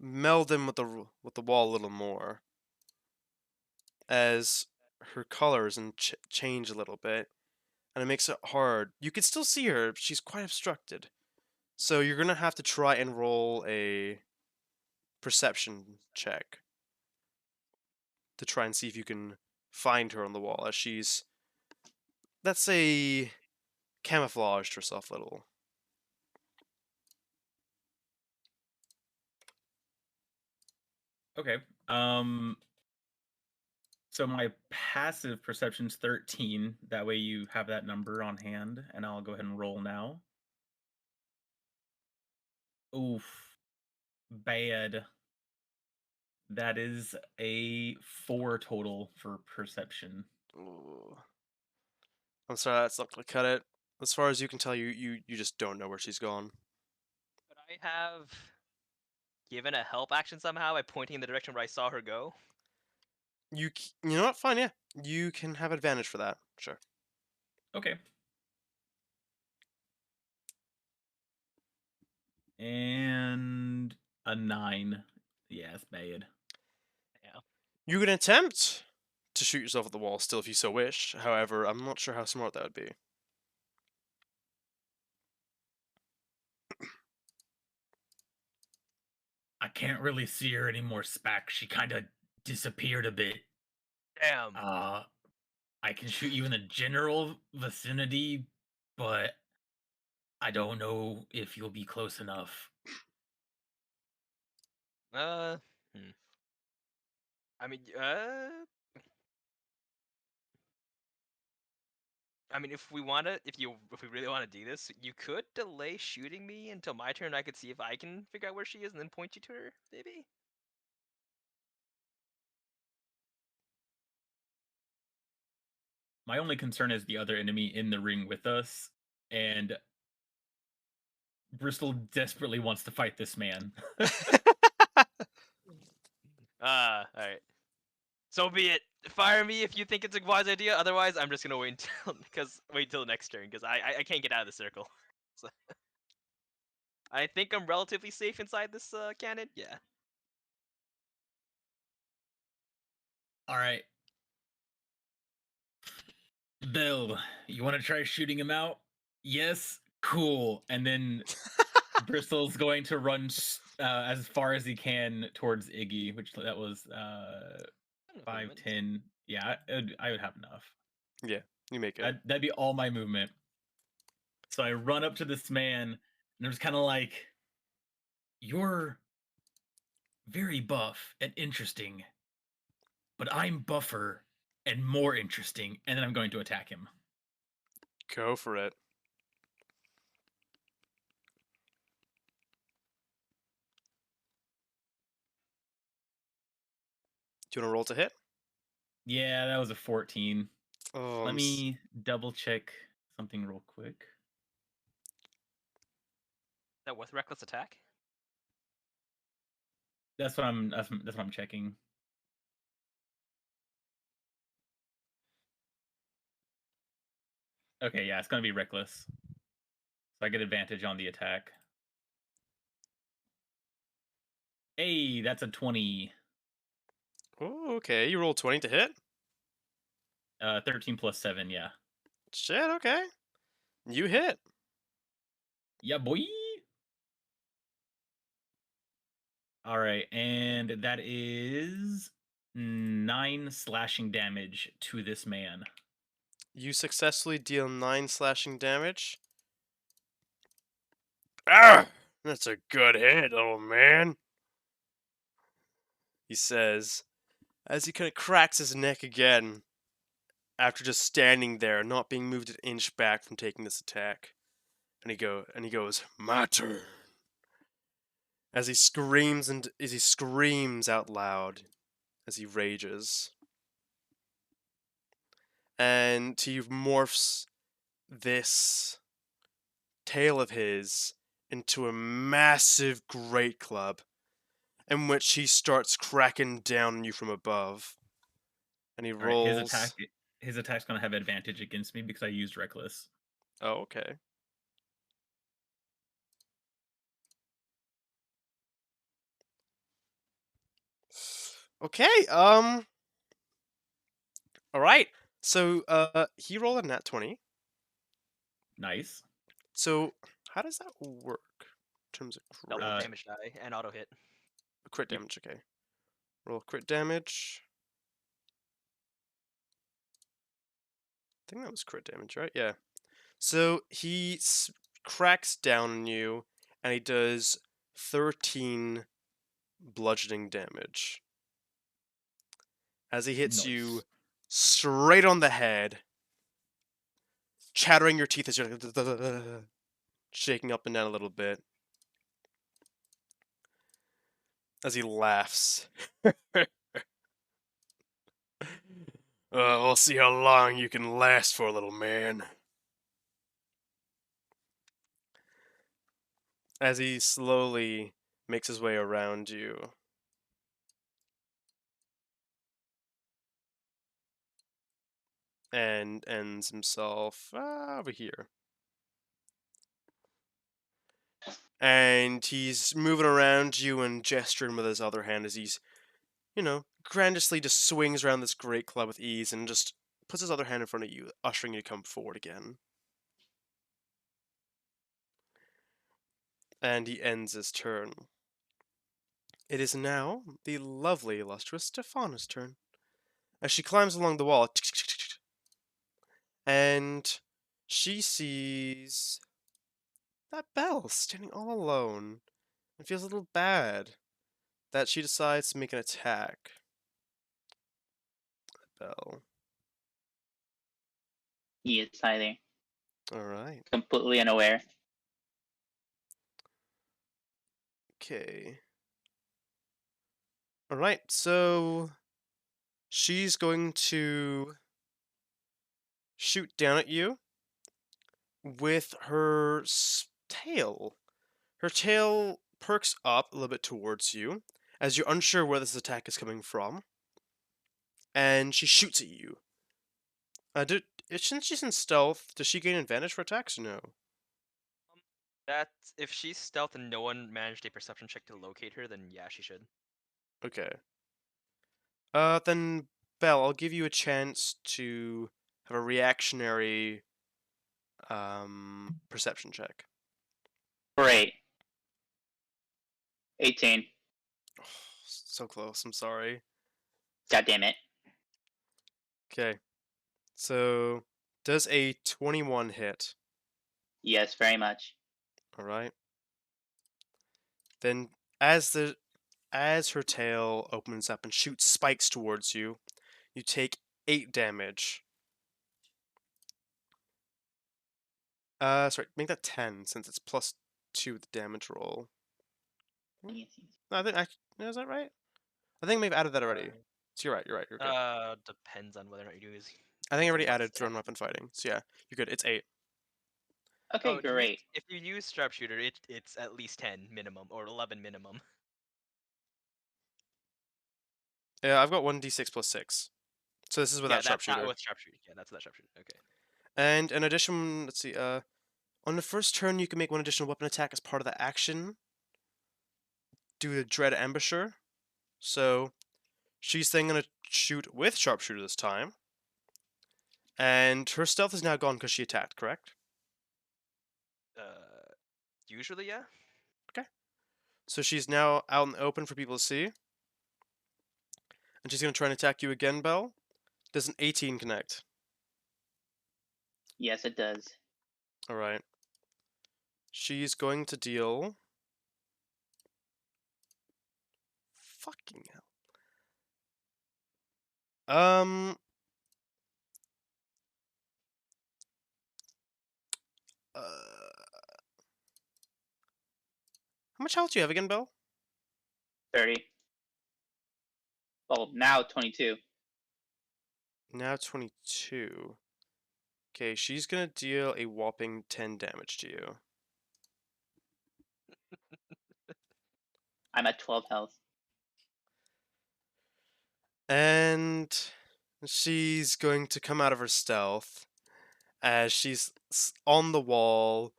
meld in with the wall a little more, as her colors and change a little bit, and it makes it hard. You can still see her; but she's quite obstructed. So you're gonna have to try and roll a perception check to try and see if you can find her on the wall, as she's, let's say, camouflaged herself a little. Okay. So my passive perception's 13. That way you have that number on hand, and I'll go ahead and roll now. Oof. Bad. That is a 4 total for perception. Ooh. I'm sorry, that's not gonna cut it. As far as you can tell, you just don't know where she's gone. Could I have given a help action somehow by pointing in the direction where I saw her go? You know what? Fine, yeah. You can have advantage for that. Sure. Okay. And a 9. Yeah, it's bad. You can attempt to shoot yourself at the wall still if you so wish. However, I'm not sure how smart that would be. I can't really see her anymore, Spack. She kind of disappeared a bit. Damn. I can shoot you in the general vicinity, but I don't know if you'll be close enough. I mean, if we really want to do this, you could delay shooting me until my turn. I could see if I can figure out where she is and then point you to her, maybe. My only concern is the other enemy in the ring with us, and Bristol desperately wants to fight this man. Alright. So be it. Fire me if you think it's a wise idea. Otherwise, I'm just gonna wait till the next turn because I can't get out of the circle. So, I think I'm relatively safe inside this cannon. Yeah. All right, Bill, you want to try shooting him out? Yes, cool. And then Bristol's going to run as far as he can towards Iggy, which that was 5, 10. Yeah, I would have enough. Yeah, you make it. That'd be all my movement. So I run up to this man, and I'm just kind of like, "You're very buff and interesting, but I'm buffer and more interesting." And then I'm going to attack him. Go for it. Do you want to roll to hit? Yeah, that was a 14. Oh, Let me double check something real quick. Is that with reckless attack? That's what I'm checking. Okay, yeah, it's gonna be reckless. So I get advantage on the attack. Hey, that's a 20. Oh, okay. You rolled 20 to hit? 13 plus 7, yeah. Shit, okay. You hit. Yeah, boy. All right, and that is 9 slashing damage to this man. You successfully deal 9 slashing damage. Ah! That's a good hit, old man. He says, as he kind of cracks his neck again, after just standing there, not being moved an inch back from taking this attack. And he goes, my turn. As he screams out loud, as he rages. And he morphs this tail of his into a massive great club, in which he starts cracking down on you from above. And he rolls. Right, his attack's gonna have advantage against me because I used reckless. Oh, okay. Okay, all right. So, he rolled a nat 20. Nice. So, how does that work in terms of crit? Double damage die and auto hit. Crit damage, okay. Roll crit damage. I think that was crit damage, right? Yeah. So, he cracks down on you, and he does 13 bludgeoning damage. As he hits you straight on the head, chattering your teeth as you're like, shaking up and down a little bit. As he laughs. We'll see how long you can last for, little man. as he slowly makes his way around you. And ends himself over here. And he's moving around you and gesturing with his other hand as he's, grandiously just swings around this great club with ease and just puts his other hand in front of you, ushering you to come forward again. And he ends his turn. It is now the lovely, illustrious Stefana's turn. As she climbs along the wall, and she sees that Belle standing all alone, and feels a little bad that she decides to make an attack. Belle. He is hiding, Alright. completely unaware. Okay. Alright, so she's going to shoot down at you with her tail. Her tail perks up a little bit towards you as you're unsure where this attack is coming from. And she shoots at you. Since she's in stealth, does she gain advantage for attacks or no? That if she's stealth and no one managed a perception check to locate her, then yeah, she should. Okay. Then Belle, I'll give you a chance to have a reactionary perception check. Great. 18. Oh, so close, I'm sorry. God damn it. Okay. So, does a 21 hit? Yes, very much. Alright. Then, as her tail opens up and shoots spikes towards you, you take 8 damage. Sorry, make that 10 since it's plus 2 with the damage roll. Yes, yes. No, is that right? I think I may have added that already. So you're right, you're good. Depends on whether or not you're doing. I think I already what's added that? thrown weapon fighting. So yeah, you're good. It's 8. Okay, Oh, great. if you use sharpshooter, it's at least 10 minimum or 11 minimum. Yeah, I've got 1d6 plus 6. So this is without yeah, that's sharpshooter. not with sharpshooter. Yeah, that's without sharpshooter. Okay. And in addition, let's see, on the first turn you can make one additional weapon attack as part of the action due to Dread Ambusher. So she's then gonna shoot with sharpshooter this time. And her stealth is now gone because she attacked, correct? Usually, yeah. So she's now out in the open for people to see. And she's gonna try and attack you again, Belle. Does an 18 connect? Yes, it does. Alright. She's going to deal... Fucking hell. How much health do you have again, Belle? 30. Well, now 22. Now 22. Okay, she's gonna deal a whopping 10 damage to you. I'm at 12 health. And she's going to come out of her stealth as she's on the wall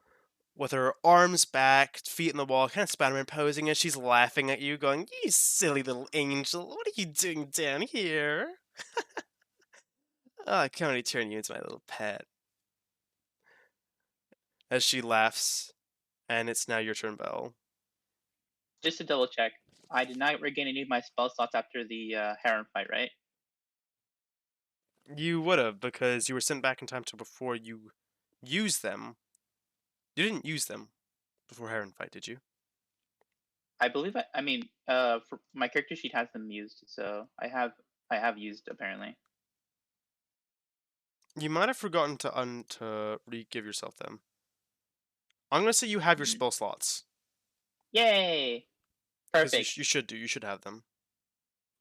with her arms back, feet in the wall, kind of Spider-Man posing as she's laughing at you, going, "You silly little angel, what are you doing down here?" Oh, I can only turn you into my little pet. As she laughs, and it's now your turn, Belle. Just to double check, I did not regain any of my spell slots after the Heron fight, right? You would have, because you were sent back in time to before you used them. You didn't use them before Heron fight, did you? I believe for my character sheet has them used, so I have used apparently. You might have forgotten to re-give yourself them. I'm gonna say you have your spell slots. Yay! 'Cause Perfect. You should do. You should have them.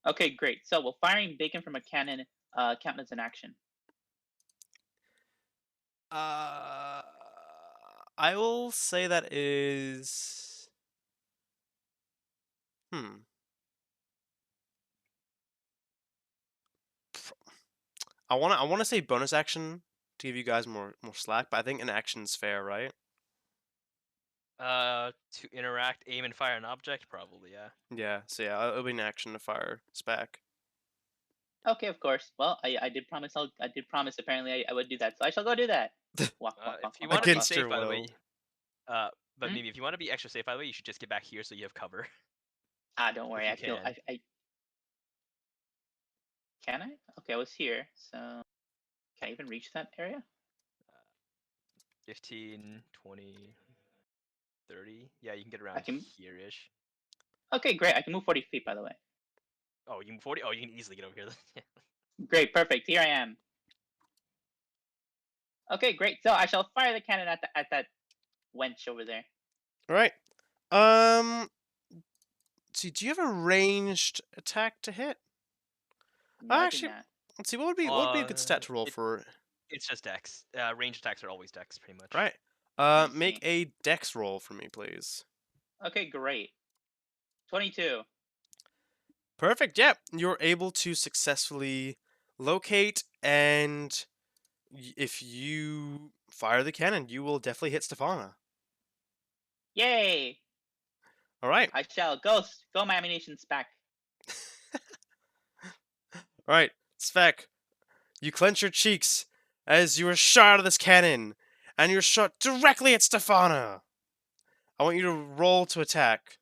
Okay, great. So will firing bacon from a cannon count as an action? I will say that is Hmm. I wanna say bonus action to give you guys more slack, but I think an action's fair, right? To interact, aim, and fire an object, probably, yeah. Yeah. So yeah, it'll be an action to fire Spec. Okay, of course. Well, I did promise. I did promise. Apparently, I would do that. So I shall go do that. Walk, walk, If walk, you walk, want to be walk, Against walk. safe, your by the way, will. but Hmm? maybe if you want to be extra safe, by the way, you should just get back here so you have cover. Ah, don't worry. you I feel. can. I can I? Okay, I was here. So can I even reach that area? 15, 20, 30. Yeah, you can get I around can. here-ish. Okay, great. I can move 40 feet. By the way. Oh, you can 40? Oh, you can easily get over here. Then. Great, perfect. Here I am. Okay, great. So I shall fire the cannon at that wench over there. All right. Um. See, do you have a ranged attack to hit? No, I do Actually, not. let's see. What would be a good stat to roll It- for? It's just dex. Ranged attacks are always dex, pretty much. Right. I Make see. a dex roll for me, please. Okay, great. 22. Perfect. Yeah, you're able to successfully locate, and if you fire the cannon, you will definitely hit Stefana. Yay! All right. I shall go my ammunitions back. All right, Spec. You clench your cheeks as you are shot out of this cannon, and you're shot directly at Stefana. I want you to roll to attack,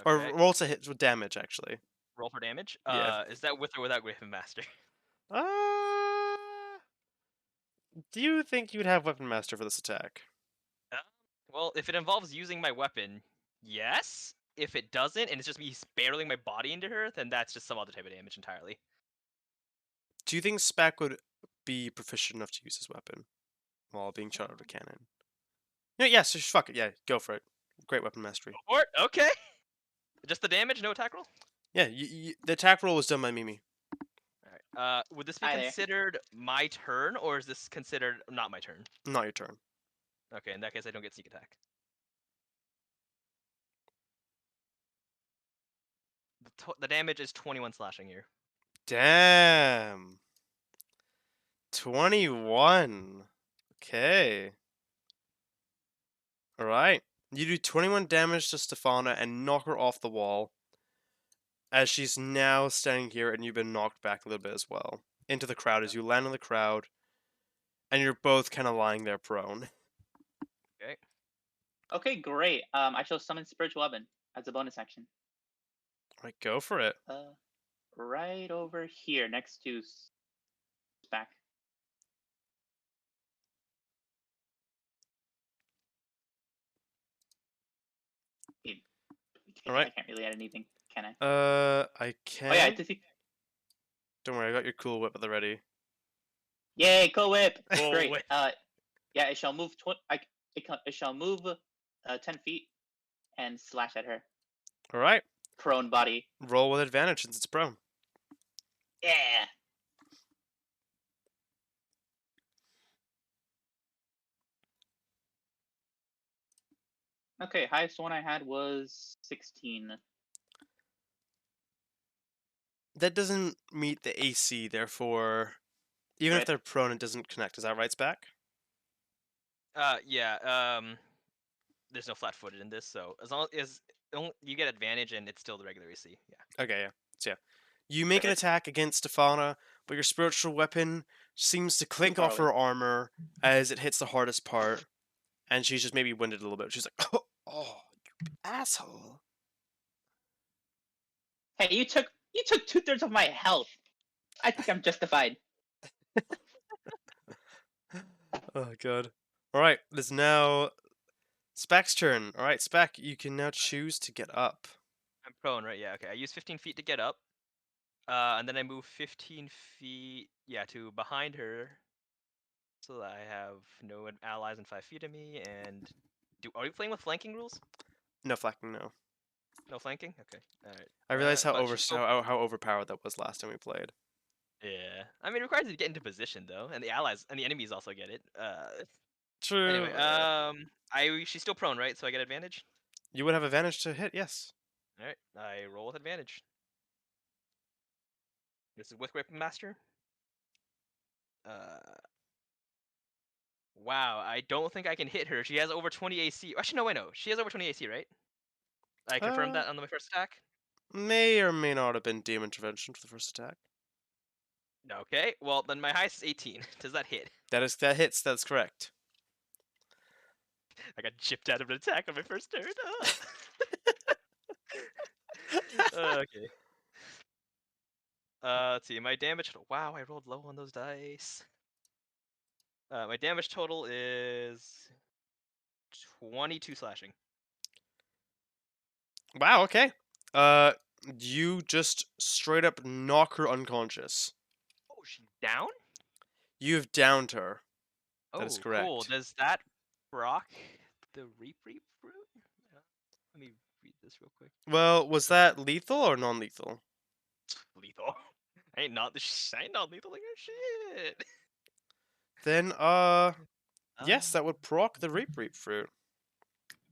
or Okay. roll to hit with damage, actually. Roll for damage. Yeah. Is that with or without Griffin Master? Uh, do you think you would have Weapon Master for this attack? Well, if it involves using my weapon, yes. If it doesn't, and it's just me barreling my body into her, then that's just some other type of damage entirely. Do you think Spec would be proficient enough to use his weapon while being shot out of a cannon? Yeah, yes, just fuck it. Yeah, go for it. Great weapon mastery. Or okay. Just the damage, no attack roll. Yeah, the attack roll was done by Mimi. All right. Would this be Hi there. considered my turn, or is this considered not my turn? Not your turn. Okay, in that case, I don't get sneak attack. The damage is 21 slashing here. Damn. 21. Okay. Alright. You do 21 damage to Stefana and knock her off the wall. As she's now standing here and you've been knocked back a little bit as well. Into the crowd as you land on the crowd. And you're both kind of lying there prone. Okay, great. I shall summon spiritual weapon as a bonus action. Alright, go for it. Right over here next to Spec. Alright. I can't really add anything, can I? I can. Oh yeah, to see. Don't worry, I got your cool whip at the ready. Yay, Cool Whip! Cool Great. Whip. Yeah, it shall move. It shall move 10 feet and slash at her Alright. prone body. Roll with advantage since it's prone. Yeah. Okay, highest one I had was 16. That doesn't meet the AC, therefore, even if Right. they're prone, it doesn't connect. Is that right, Spec? Yeah. There's no flat-footed in this, so as long as you get advantage and it's still the regular AC. Yeah. Okay, yeah. So yeah. You make an Right. attack against Stefana, but your spiritual weapon seems to clink off Probably. her armor as it hits the hardest part, and she's just maybe winded a little bit. She's like, oh, you asshole. Hey, you took 2/3 of my health. I think I'm justified. Oh, god. Alright, it is now Spec's turn. Alright, Spec, you can now choose to get up. I'm prone, right? Yeah. Okay. I use 15 feet to get up, and then I move 15 feet, yeah, to behind her, so that I have no allies in 5 feet of me. And are we playing with flanking rules? No flanking, no. No flanking. Okay. All right. I realized how but she's still- how overpowered that was last time we played. Yeah. I mean, it requires you to get into position though, and the allies and the enemies also get it. True. Anyway, she's still prone, right? So I get advantage. You would have advantage to hit, yes. All right, I roll with advantage. This is with Weapon Master. Wow, I don't think I can hit her. She has over 20 AC. Actually, no, wait, no. She has over 20 AC, right? I confirmed Uh, that on my first attack. May or may not have been DM intervention for the first attack. Okay, well then my highest is 18. Does that hit? That hits. That's correct. I got chipped out of an attack on my first turn. Okay. Let's see. My damage. Wow, I rolled low on those dice. My damage total is 22 slashing. Wow. Okay. You just straight up knock her unconscious. Oh, she's down? You've downed her. Oh, That is cool. correct. Does that proc the Reap fruit? Let me read this real quick. Well, was that lethal or non-lethal? Lethal. I ain't not lethal like your shit. Then, yes, that would proc the Reap fruit.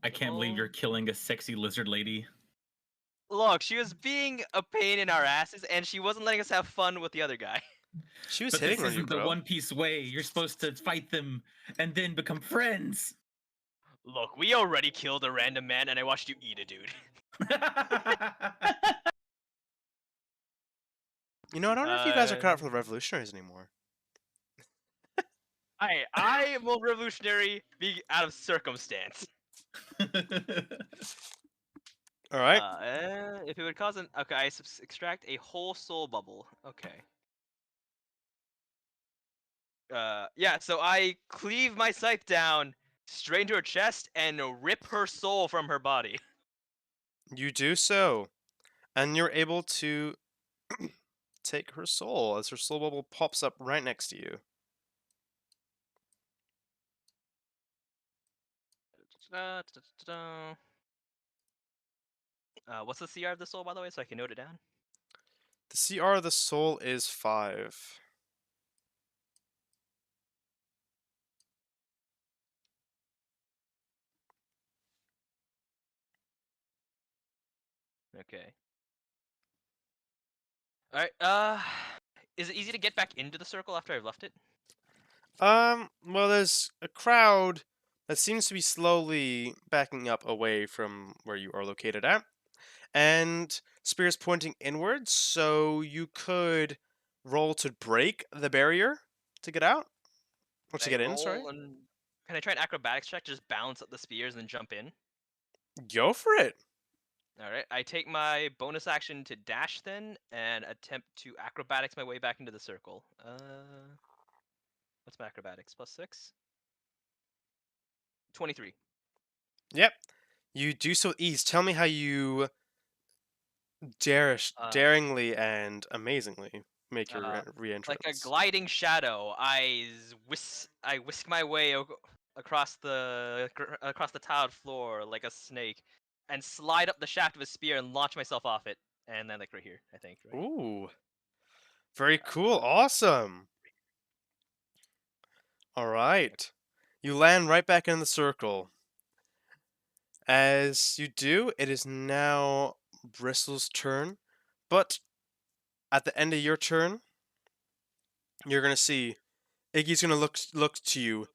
I can't believe you're killing a sexy lizard lady. Look, she was being a pain in our asses, and she wasn't letting us have fun with the other guy. She was But hitting this on you, isn't the bro. One Piece way. You're supposed to fight them and then become friends. Look, we already killed a random man, and I watched you eat a dude. You know, I don't know if you guys are cut out for the revolutionaries anymore. I am a revolutionary being out of circumstance. All right. If it would cause an okay, I extract a whole soul bubble. Okay. Yeah. So I cleave my scythe down straight into her chest and rip her soul from her body. You do so, and you're able to take her soul as her soul bubble pops up right next to you. What's the CR of the soul, by the way, so I can note it down? The CR of the soul is 5. Okay. All right. Is it easy to get back into the circle after I've left it? Well, there's a crowd that seems to be slowly backing up away from where you are located at, and spears pointing inwards, so you could roll to break the barrier to get out, or to Can I get in. Sorry, roll can I try an acrobatics check to just balance up the spears and then jump in? go for it. All right. I take my bonus action to dash then and attempt to acrobatics my way back into the circle. What's my acrobatics? +6? 23. Yep, you do so with ease. Tell me how you daringly and amazingly make your re-entrance. Like a gliding shadow, I whisk my way across the tiled floor like a snake, and slide up the shaft of a spear and launch myself off it, and then like right here, I think. Right? Ooh, very cool, awesome. All right, you land right back in the circle. As you do, it is now Bristle's turn, but at the end of your turn, you're gonna see Iggy's gonna look to you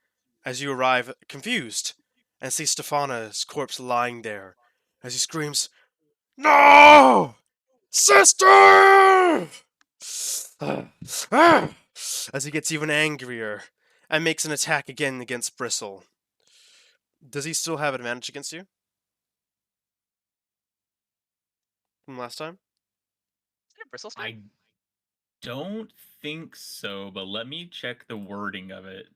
as you arrive, confused, and see Stefana's corpse lying there, as he screams, "No, sister!" As he gets even angrier and makes an attack again against Bristle. Does he still have advantage against you from last time? Is it a bristle I snake? don't think so, but let me check the wording of it.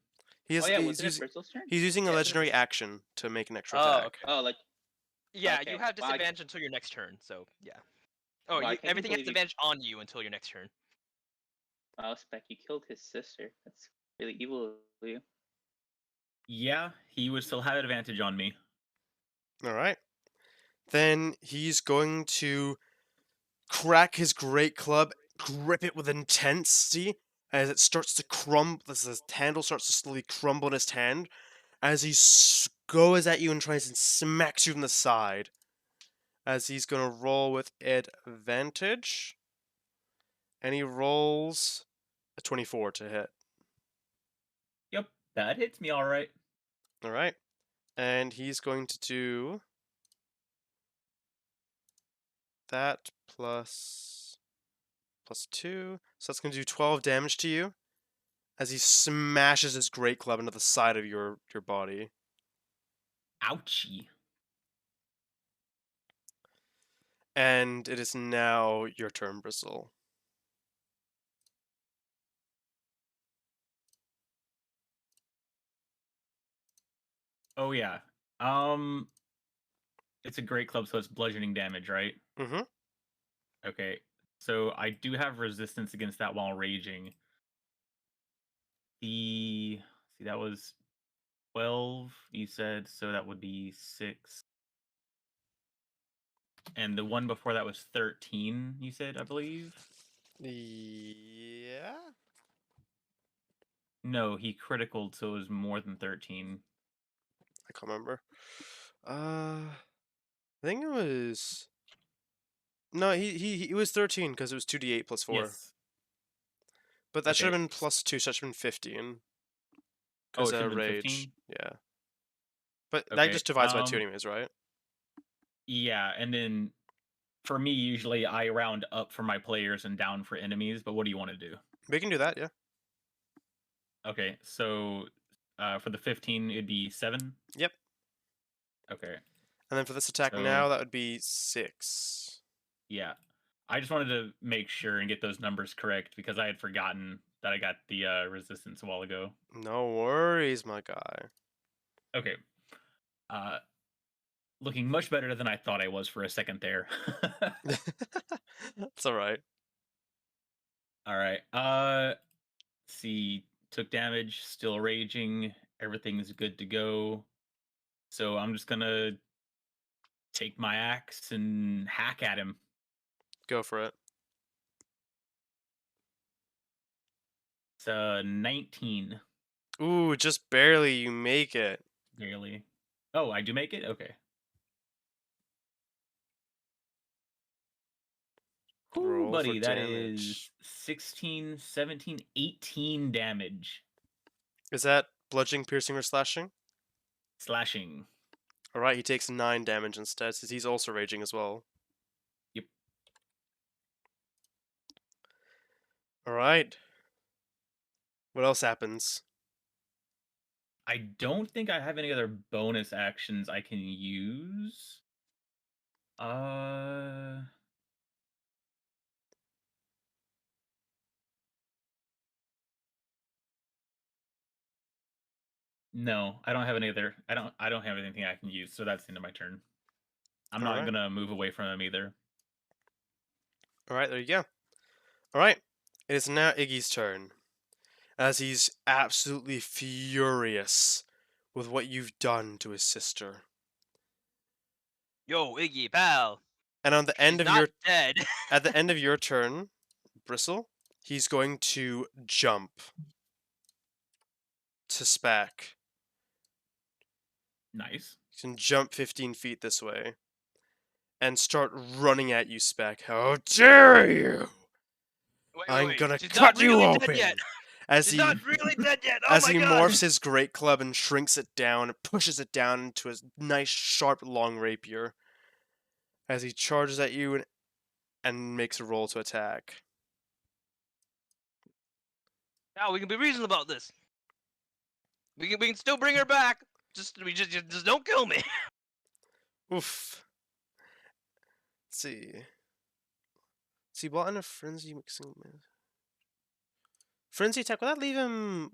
He's was it Bristle's turn? using a Yeah, legendary action to make an extra Oh, attack. okay. Oh, like Yeah, Okay, you have well, I- disadvantage until your next turn. So yeah. Oh, Well, I can't everything has believe you- advantage on you until your next turn. wow, Spec, you killed his sister. That's really evil of you. Yeah, he would still have advantage on me. All right. Then he's going to crack his great club, grip it with intensity as it starts to crumble, as the handle starts to slowly crumble in his hand, as he goes at you and tries and smacks you from the side. as he's going to roll with advantage. And he rolls a 24 to hit. Yep, that hits me all right. All right. And he's going to do that plus 2. So that's going to do 12 damage to you as he smashes his great club into the side of your body. Ouchie. And it is now your turn, Bristle. Oh yeah. It's a great club, so it's bludgeoning damage, right? Mm-hmm. Okay. So I do have resistance against that while raging. See, that was 12, you said, so that would be 6. And the one before that was 13, you said, I believe? Yeah. No, he criticaled, so it was more than 13. I can't remember. I think it was. No, he was 13 because it was 2d8 plus 4. Yes. But that should have Okay. been plus 2, so that should have been 15. Oh, Because it should have been rage. 15? Yeah. But that Okay, just divides by 2 anyways, right? Yeah, and then for me, usually I round up for my players and down for enemies, but what do you want to do? We can do that, yeah. Okay, so for the 15, it'd be 7? Yep. Okay, And then for this attack So- now, that would be 6. yeah. I just wanted to make sure and get those numbers correct because I had forgotten that I got the resistance a while ago. No worries, my guy. Okay. Looking much better than I thought I was for a second there. That's alright. All right. See, took damage, still raging, everything's good to go. So I'm just gonna take my axe and hack at him. Go for it. It's 19, Ooh, just barely you make it. barely. Oh, I do make it? Okay. Ooh, Roll for buddy, that damage. is 16, 17, 18 damage. Is that bludgeoning, piercing, or slashing? Slashing. Alright, he takes 9 damage instead, since he's also raging as well. Yep. Alright. What else happens? I don't think I have any other bonus actions I can use. No, I don't have any other. I don't have anything I can use, so that's the end of my turn. I'm not Alright. gonna move away from him either. Alright, there you go. Alright, it is now Iggy's turn. As he's absolutely furious with what you've done to his sister. Yo, Iggy, pal. And on the end She's of not your dead. at the end of your turn, Bristle, he's going to jump to Spack. Nice. He can jump 15 feet this way and start running at you, Spack. How dare you! Wait, I'm gonna she's cut not you really open! Dead yet. As She's he not really dead yet. Oh as my he god. morphs his great club and shrinks it down and pushes it down into a nice sharp long rapier. As he charges at you and makes a roll to attack. Now we can be reasonable about this. We can still bring her back. Just don't kill me. Oof. Let's see. See, while in a frenzy mixing frenzy attack, will that leave him?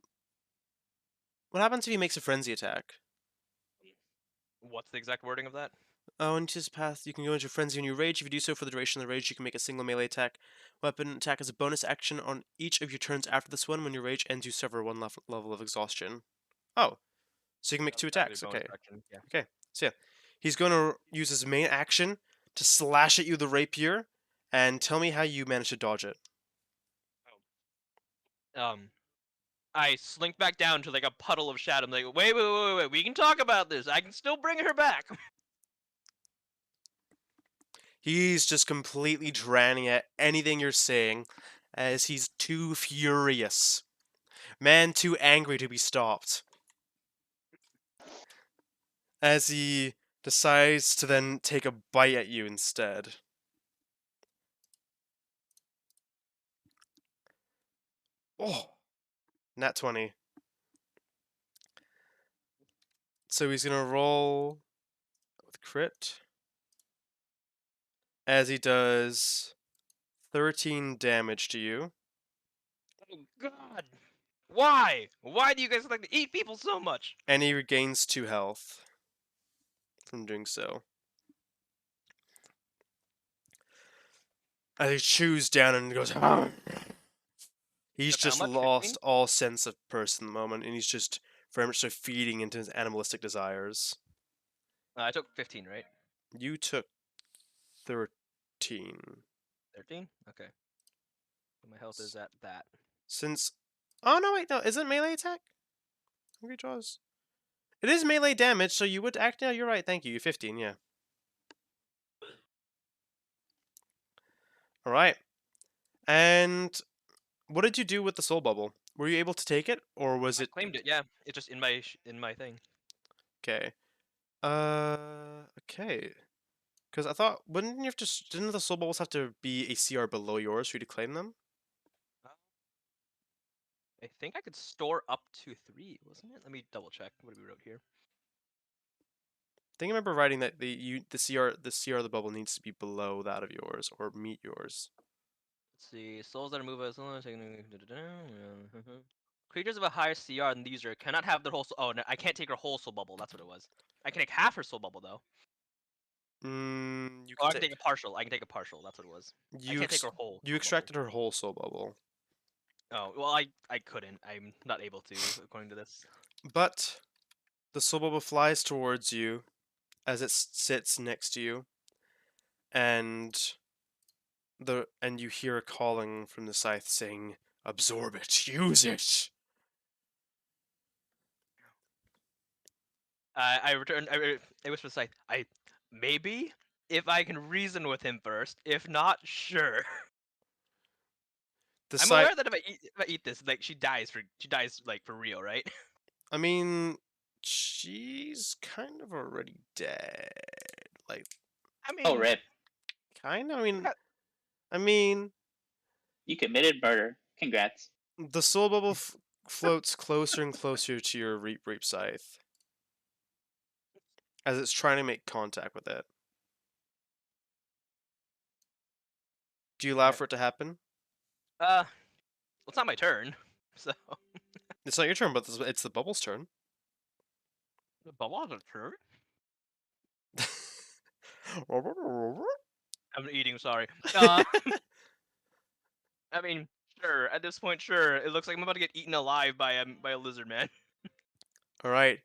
What happens if he makes a frenzy attack? What's the exact wording of that? Oh, into his path, you can go into frenzy when you rage. If you do so for the duration of the rage, you can make a single melee attack. Weapon attack as a bonus action on each of your turns after this one. When your rage ends, you suffer one level of exhaustion. Oh, so you can make two attacks. Okay. Yeah. So yeah, he's going to use his main action to slash at you with the rapier, and tell me how you managed to dodge it. I slink back down to like a puddle of shadow. I'm like, wait. We can talk about this. I can still bring her back. He's just completely drowning at anything you're saying, as he's too furious. Man too angry to be stopped. As he decides to then take a bite at you instead. Oh! Nat 20. So he's gonna roll with crit. As he does 13 damage to you. Oh God! Why? Why do you guys like to eat people so much? And he regains 2 health from doing so. As he chews down and goes, "Argh." He's That's how just much, 15? lost all sense of person at the moment, and he's just very much so feeding into his animalistic desires. I took 15, right? You took 13. 13? Okay. So my health is at that. Since, oh no, wait, no, isn't melee attack? Hungry Jaws. It is melee damage, so you would act. No, you're right. Thank you. You're 15. Yeah. All right. And what did you do with the soul bubble? Were you able to take it, or was I it claimed it, yeah. It's just in my thing. okay? Okay. Because I thought, wouldn't you have to? Didn't the soul bubbles have to be a CR below yours for you to claim them? I think I could store up to 3, wasn't it? Let me double check what we wrote here. I think I remember writing that the CR of the bubble needs to be below that of yours or meet yours. Let's see. Souls that are moved by creatures of a higher CR than the user cannot have their whole soul. Oh, no, I can't take her whole soul bubble. That's what it was. I can take half her soul bubble though. You Oh, I can can take a partial. I can take a partial. That's what it was. I can't take her whole. you soul extracted her whole soul bubble. bubble. Oh, well, I couldn't. I'm not able to, according to this. But the soul bubble flies towards you as it sits next to you, and you hear a calling from the scythe saying, "Absorb it, use it." I returned. I whispered to Scythe. Maybe if I can reason with him first. If not, sure. The I'm scythe. aware that if I eat this, like she dies like for real, right? I mean, she's kind of already dead. Like, I mean, Oh, rip. kind of. Yeah. I mean, You committed murder. Congrats. the soul bubble floats closer and closer to your reap scythe as it's trying to make contact with it. Do you allow for it to happen? well, it's not my turn, so. It's not your turn, but it's the bubble's turn. The bubble has a turn. I'm eating. Sorry. I mean, sure. At this point, sure. It looks like I'm about to get eaten alive by a lizard man. All right.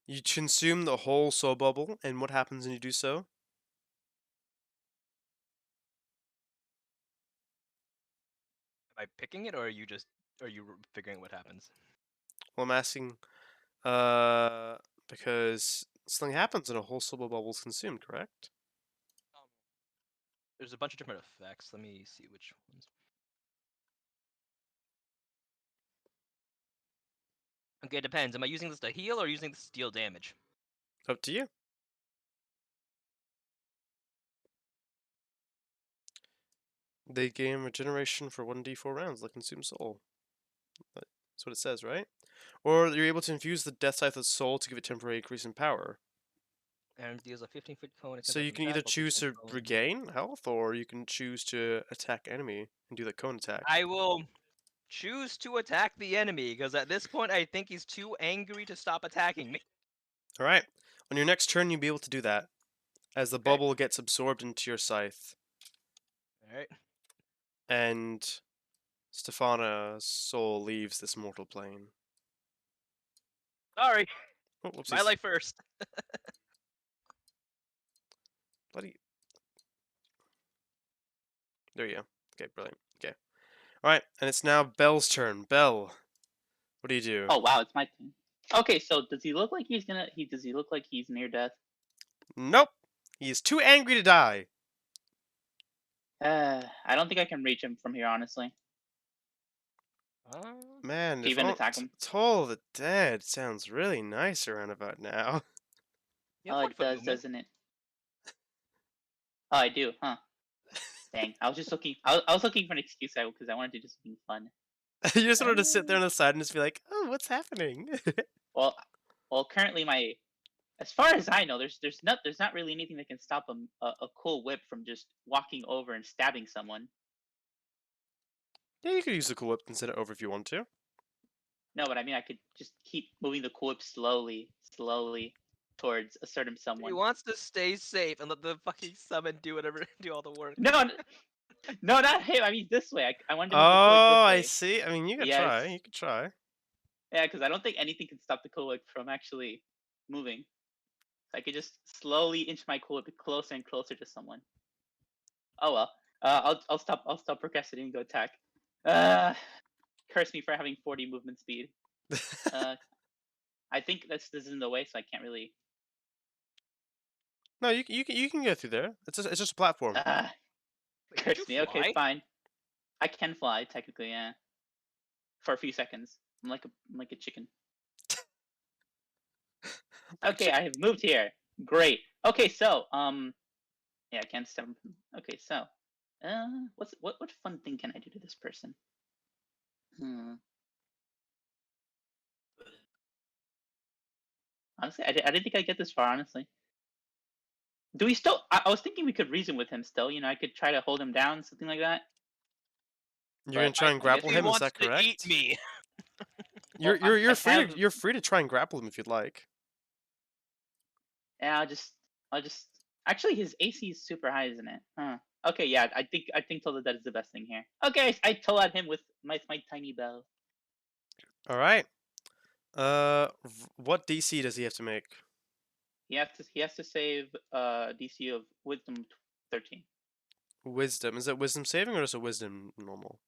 You consume the whole soul bubble, and what happens when you do so? Am I picking it, or are you figuring what happens? Well, I'm asking, because something happens when a whole soul bubble is consumed, correct? There's a bunch of different effects. Let me see which ones. Okay, it depends. Am I using this to heal or using this to deal damage? Up to you. They gain regeneration for 1d4 rounds, like consume soul. That's what it says, right? Or you're able to infuse the death scythe with soul to give it temporary increase in power. And deals a 15-foot cone. So you can either choose to regain health, or you can choose to attack enemy and do the cone attack. I will choose to attack the enemy, because at this point I think he's too angry to stop attacking me. Alright. On your next turn, you'll be able to do that, as the bubble gets absorbed into your scythe. Alright. And Stefana's soul leaves this mortal plane. Sorry. Oh, whoopsies. My life first. Bloody. There you go. Okay, brilliant. Okay. Alright, and it's now Belle's turn. Belle, what do you do? Oh wow, it's my turn. Okay, so does he look like does he look like he's near death? Nope. He is too angry to die. I don't think I can reach him from here, honestly. Man, To even attack him. Toll of the Dead sounds really nice around about now. You Oh, have it 1 foot does, movement. doesn't it? Oh, I do, huh? Dang, I was just looking. I was looking for an excuse because I wanted to do something fun. You just wanted to sit there on the side and just be like, "Oh, what's happening?" Well, currently as far as I know, there's not really anything that can stop a cool whip from just walking over and stabbing someone. Yeah, you could use the Cool Whip and send it over if you want to. No, but I mean, I could just keep moving the cool whip slowly towards a certain He someone. wants to stay safe and let the fucking summon do all the work. No, no, not him. I mean this way. I wanted to Oh, move the cool whip this way. I see. I mean, you could Yes. try. You could try. Yeah, because I don't think anything can stop the cool whip from actually moving. So I could just slowly inch my cool whip closer and closer to someone. Oh well. I'll stop procrastinating to attack. Curse me for having 40 movement speed. I think this is in the way, so I can't really. No, you can go through there. It's just a platform. Wait, could Curse you me. Okay, fly? fine. I can fly technically, yeah. For a few seconds, I'm like a chicken. Okay, I have moved here. Great. Okay, so yeah, I can't step. Okay, so what fun thing can I do to this person? Honestly, I didn't think I'd get this far. Honestly, do we still? I was thinking we could reason with him still. You know, I could try to hold him down, something like that. You're gonna But try I and guess grapple he him. Is wants that to correct? eat me. You're Well, you're I free have- to you're free to try and grapple him if you'd like. Yeah, I'll just. Actually, his AC is super high, isn't it? Huh. Okay, yeah, I think Toll the Dead is the best thing here. Okay, I toll at him with my tiny bow. All right. What DC does he have to make? He has to save DC of Wisdom 13. Wisdom. Is it Wisdom saving or just a Wisdom normal?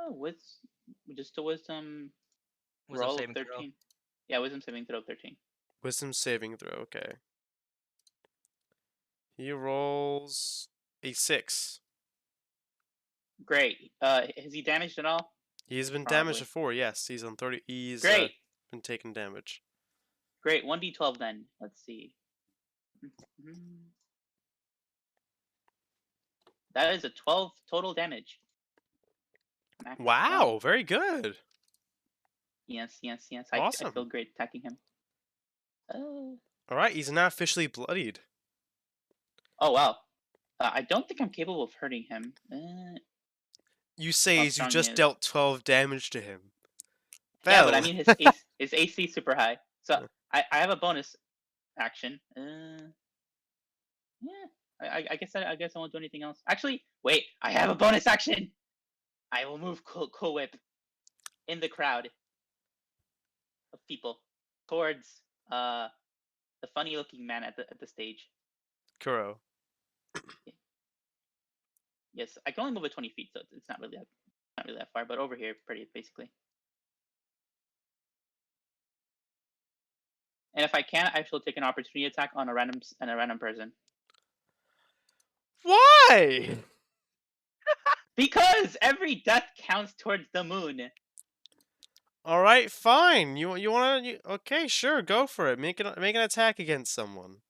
With just a Wisdom Wisdom roll of saving 13. throw. Yeah, Wisdom saving throw of 13. Wisdom saving throw. Okay. He rolls a 6. Great. Has he damaged at all? He's been Probably. damaged before. Yes, he's on 30. He's Great. been taking damage. Great. 1d12 then. Let's see. That is a 12 total damage. Max out. Wow, very good. Yes. I Awesome. feel great attacking him. All right, he's now officially bloodied. Oh wow. I don't think I'm capable of hurting him. You say How as you strong he just is. dealt 12 damage to him. Yeah, but I Well. mean his AC is super high. So I have a bonus action. Yeah. I guess I won't do anything else. Actually, wait. I have a bonus action. I will move Cool Whip in the crowd of people towards the funny looking man at the stage. Kuro. Yes, I can only move it 20 feet, so it's not really that far. But over here, pretty basically. And if I can, I shall take an opportunity attack on a random person. Why? Because every death counts towards the moon. All right, fine. You want to? Okay, sure, go for it. Make an attack against someone.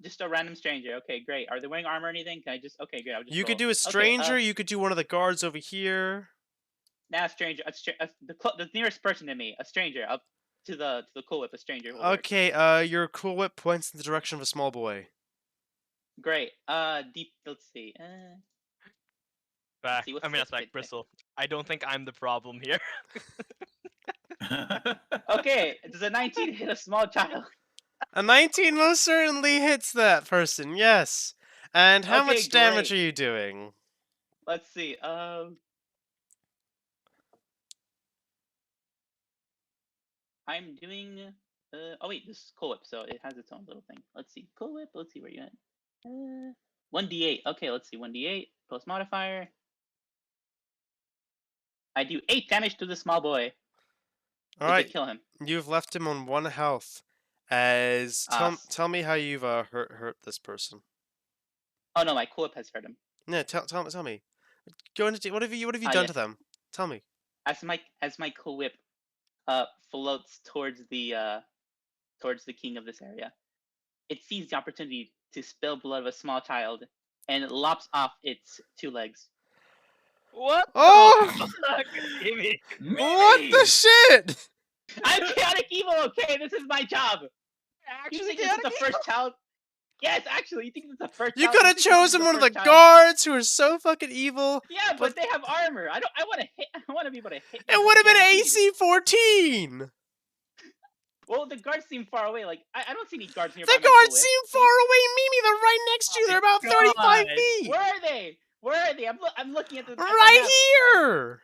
Just a random stranger. Okay, great. Are they wearing armor or anything? Can I just? Okay, great. I'll just. You could roll. do a stranger. Okay, You could do one of the guards over here. now, stranger. The nearest person to me. A stranger. Up to the Cool Whip. A stranger. will work. Okay. Your Cool Whip points in the direction of a small boy. Great. Deep. Let's see. Back. see, what's I mean, that's the- back, Bristle. I don't think I'm the problem here. Okay. Does a 19 hit a small child? A 19 most certainly hits that person. Yes. And how Okay, much damage great. are you doing? Let's see. I'm doing. Oh wait, this is Cool Whip, so it has its own little thing. Let's see. Cool Whip. Let's see where you at. 1d8. Okay, let's see. 1d8 plus modifier. I do 8 damage to the small boy. All Did right. they kill him? You've left him on 1 health. As Ah, tell me how you've hurt this person. Oh no, my Cool Whip has hurt him. No, tell me. Go into what have you done Yeah. to them? Tell me. As my Cool Whip floats towards the king of this area, it sees the opportunity to spill blood of a small child, and it lops off its 2 legs. What? Oh! The fuck? Amy? What the shit? I'm chaotic evil. Okay, this is my job. You Actually, think this is the first child? Yes, actually, you think this is the first? You child? could have think this is chosen one of the first child? guards who are so fucking evil. Yeah, but- but they have armor. I want to hit. I want to be able to hit. It would have been guaranteed. AC-14. Well, the guards seem far away. Like I don't see any guards nearby. The my Cool guards Whip. seem far away, Mimi. They're right next to you. They're about 35 God. feet. Where are they? Where are they? I'm looking at the. at the Right map. here.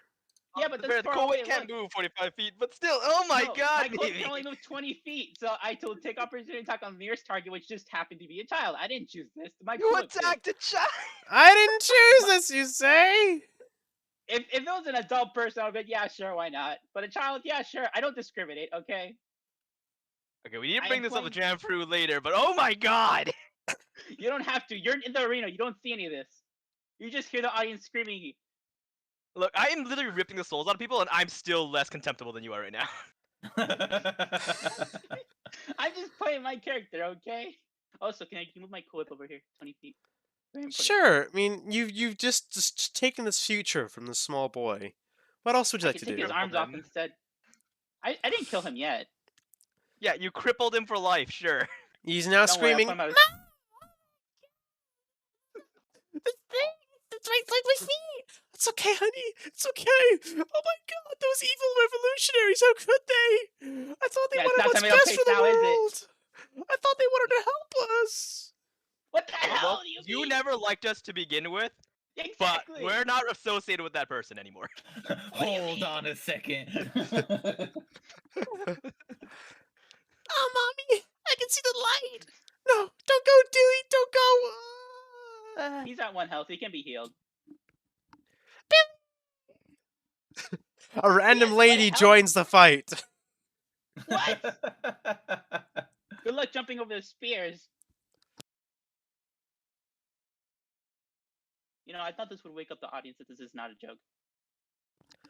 Yeah, but The that's far Cool away. Whip can't look. move 45 feet, but still, oh my No, god, my Cool Whip Amy. can only move 20 feet, so I told take opportunity attack on the nearest target, which just happened to be a child. I didn't choose this. My You Cool Whip did. attacked a child. I didn't choose this, you say? If it was an adult person, I would be like, yeah, sure, why not? But a child, yeah, sure. I don't discriminate, okay? Okay, we need to I bring am this up with playing- Janfru later, but oh my god! You don't have to. You're in the arena. You don't see any of this. You just hear the audience screaming. Look, I am literally ripping the souls out of people, and I'm still less contemptible than you are right now. I'm just playing my character, okay? Also, can I move my Cool Whip over here, 20 feet? Very important. Sure. I mean, you've just taken this future from this small boy. What else would you I like can to take do? his arms off then. instead. I didn't kill him yet. Yeah, you crippled him for life, sure. He's now Don't worry, I'll screaming. put him out- It's right like my feet. It's okay, honey. It's okay. Oh my god, those evil revolutionaries, how could they? I thought they Yeah, it's wanted not what's time to go best face for the now, is it? world. I thought they wanted to help us. What the hell Well, do you you mean? never liked us to begin with, Exactly. but we're not associated with that person anymore. Hold on a second. Oh, mommy, I can see the light. No, don't go, Dewey. Don't go. He's at 1 health. He can be healed. A random Yes, lady what joins the fight. What? Good luck jumping over the spears. You know, I thought this would wake up the audience that this is not a joke.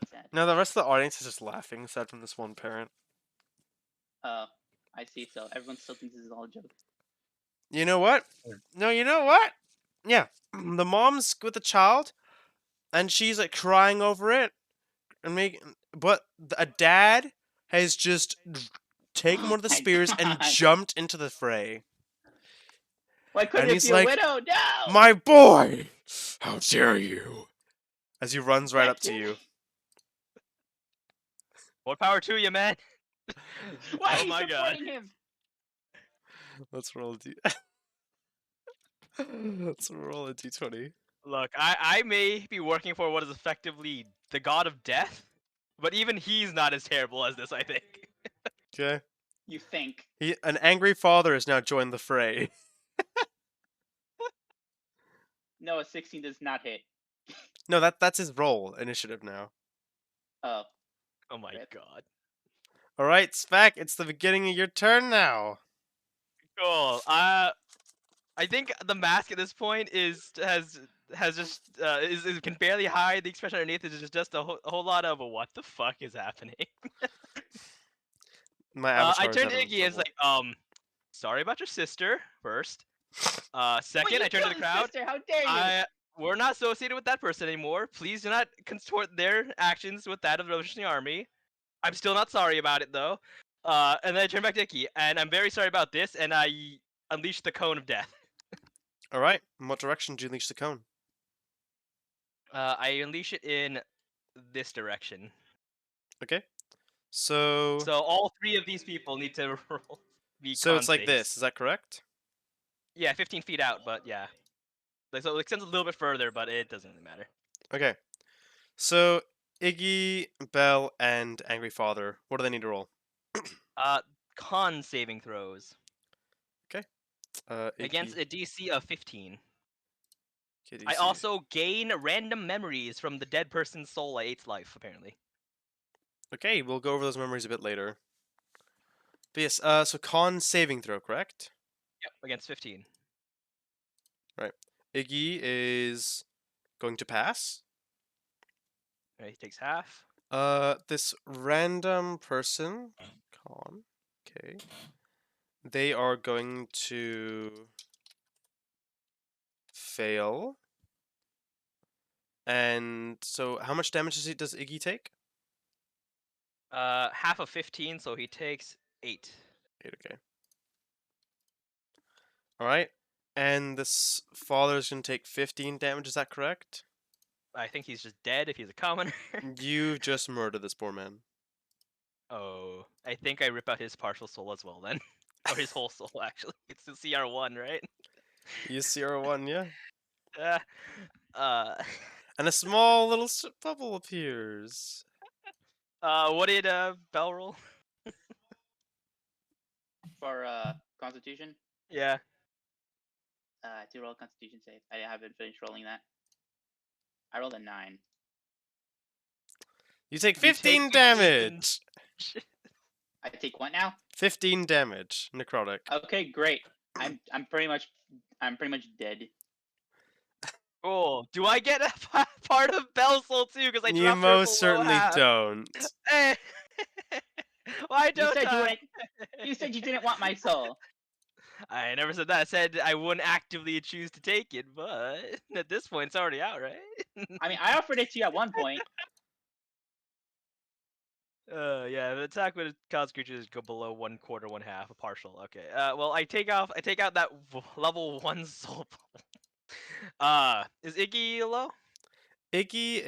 Sad. No, the rest of the audience is just laughing, aside from this one parent. Oh, I see. So everyone still thinks this is all a joke. You know what? No, you know what? Yeah, the mom's with the child, and she's like crying over it, and but a dad has just taken one of the My spears and God. jumped into the fray. Why couldn't And it he's be a like, widow? No. My boy, how dare you? As he runs right up to you. More power to you, man. Why are Oh you my God. supporting him? Let's roll a d. Let's roll a d20. Look, I may be working for what is effectively the god of death, but even he's not as terrible as this, I think. Okay. You think? An angry father has now joined the fray. No, a 16 does not hit. No, that's his role initiative now. Oh, Oh my Rip. god. All right, Spec, it's the beginning of your turn now. Cool. I think the mask at this point has just can barely hide the expression underneath. It's just a whole lot of what the fuck is happening. My I avatar is turned to having Iggy as trouble. like, sorry about your sister first. Wait, Second, you I turned to killed the his crowd. Sister. How dare you? We're not associated with that person anymore. Please do not contort their actions with that of the Revolutionary Army. I'm still not sorry about it though. And then I turned back to Iggy, and I'm very sorry about this, and I unleashed the cone of death. All right, in what direction do you unleash the cone? I unleash it in this direction. Okay. So So all 3 of these people need to roll. so it's like con this, saves. is that correct? Yeah, 15 feet out, but yeah. Like, so it extends a little bit further, but it doesn't really matter. Okay. So Iggy, Belle, and Angry Father, what do they need to roll? Con saving throws against Iggy, a DC of 15. okay, I DC. also gain random memories from the dead person's soul I ate's life, apparently. Okay, we'll go over those memories a bit later. But yes, so con saving throw, correct? Yep, against 15. Iggy is going to pass. Alright, he takes half. This random person, con, okay, they are going to fail. And so, how much damage does Iggy take? Half of 15, so he takes 8. 8, okay. Alright. And this father's gonna take 15 damage, is that correct? I think he's just dead if he's a commoner. You just murdered this poor man. Oh, I think I rip out his partial soul as well then. Or his whole soul, actually. It's the CR1, right? You CR1, yeah? Uh, And a small little bubble appears. what did Bell roll? For Constitution, Yeah. to roll a Constitution save. I haven't finished rolling that. I rolled a 9. You take You take 15 15 damage! I take what now? 15 damage, necrotic. Okay, great. I'm pretty much dead. Cool. Do I get a part of Bell's soul too? Because I You dropped her most below certainly half. don't. Eh. Why You don't said you I? wouldn't. You said you didn't want my soul. I never said that. I said I wouldn't actively choose to take it, but at this point, it's already out, right? I mean, I offered it to you at one point. Yeah, the attack would cause creatures to go below 1/4, 1/2, a partial. Okay. Well, I take out that level 1 soul bubble. Is Iggy low? Iggy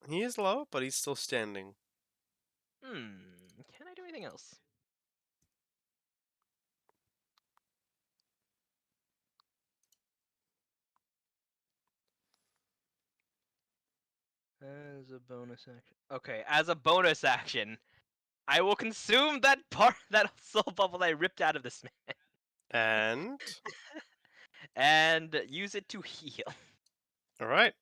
he is low, but he's still standing. Can I do anything else? As a bonus action. Okay, as a bonus action, I will consume that soul bubble I ripped out of this man And and use it to heal. alright.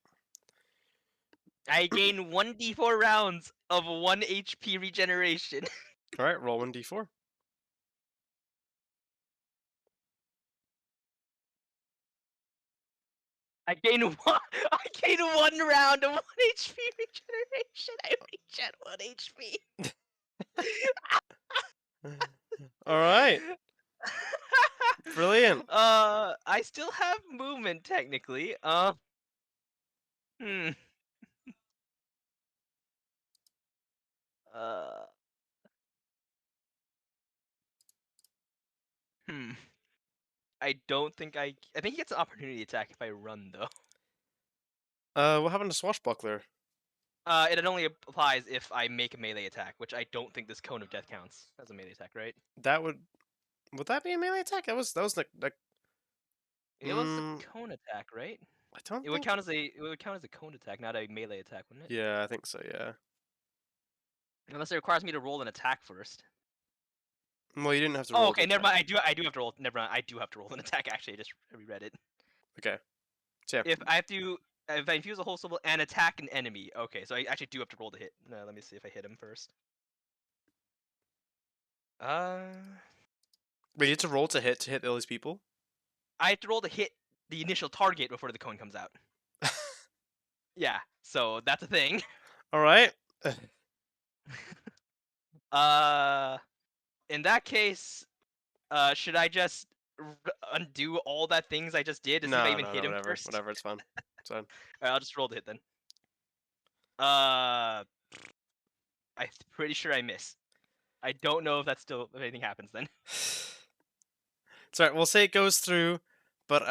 I gain 1d4 rounds of 1 HP regeneration. Alright, roll 1d4. I gain 1 round of 1 HP regeneration. I regen 1 HP. Alright. Brilliant. I still have movement technically. Hmm. Hmm. I don't think I think he gets an opportunity attack if I run though. What happened to Swashbuckler? It only applies if I make a melee attack, which I don't think this Cone of Death counts as a melee attack, right? That would that be a melee attack? That was like It was a cone attack, right? I don't It would think... count as a cone attack, not a melee attack, wouldn't it? Yeah, I think so, yeah. Unless it requires me to roll an attack first. Well, you didn't have to Oh, roll okay, the never mind. attack. I do have to roll. Never mind. I do have to roll an attack. Actually, I just reread it. Okay. So yeah, If I infuse a whole symbol and attack an enemy, okay, so I actually do have to roll to hit. No, let me see if I hit him first. wait, you have to roll to hit all these people? I have to roll to hit the initial target before the cone comes out. Yeah, so that's a thing. Alright. In that case, should I just undo all that things I just did to see if I even hit him whatever. first? Whatever, it's fine. It's fine. Alright, I'll just roll to hit then. I'm pretty sure I miss. I don't know if if anything happens then. Sorry, we'll say it goes through, but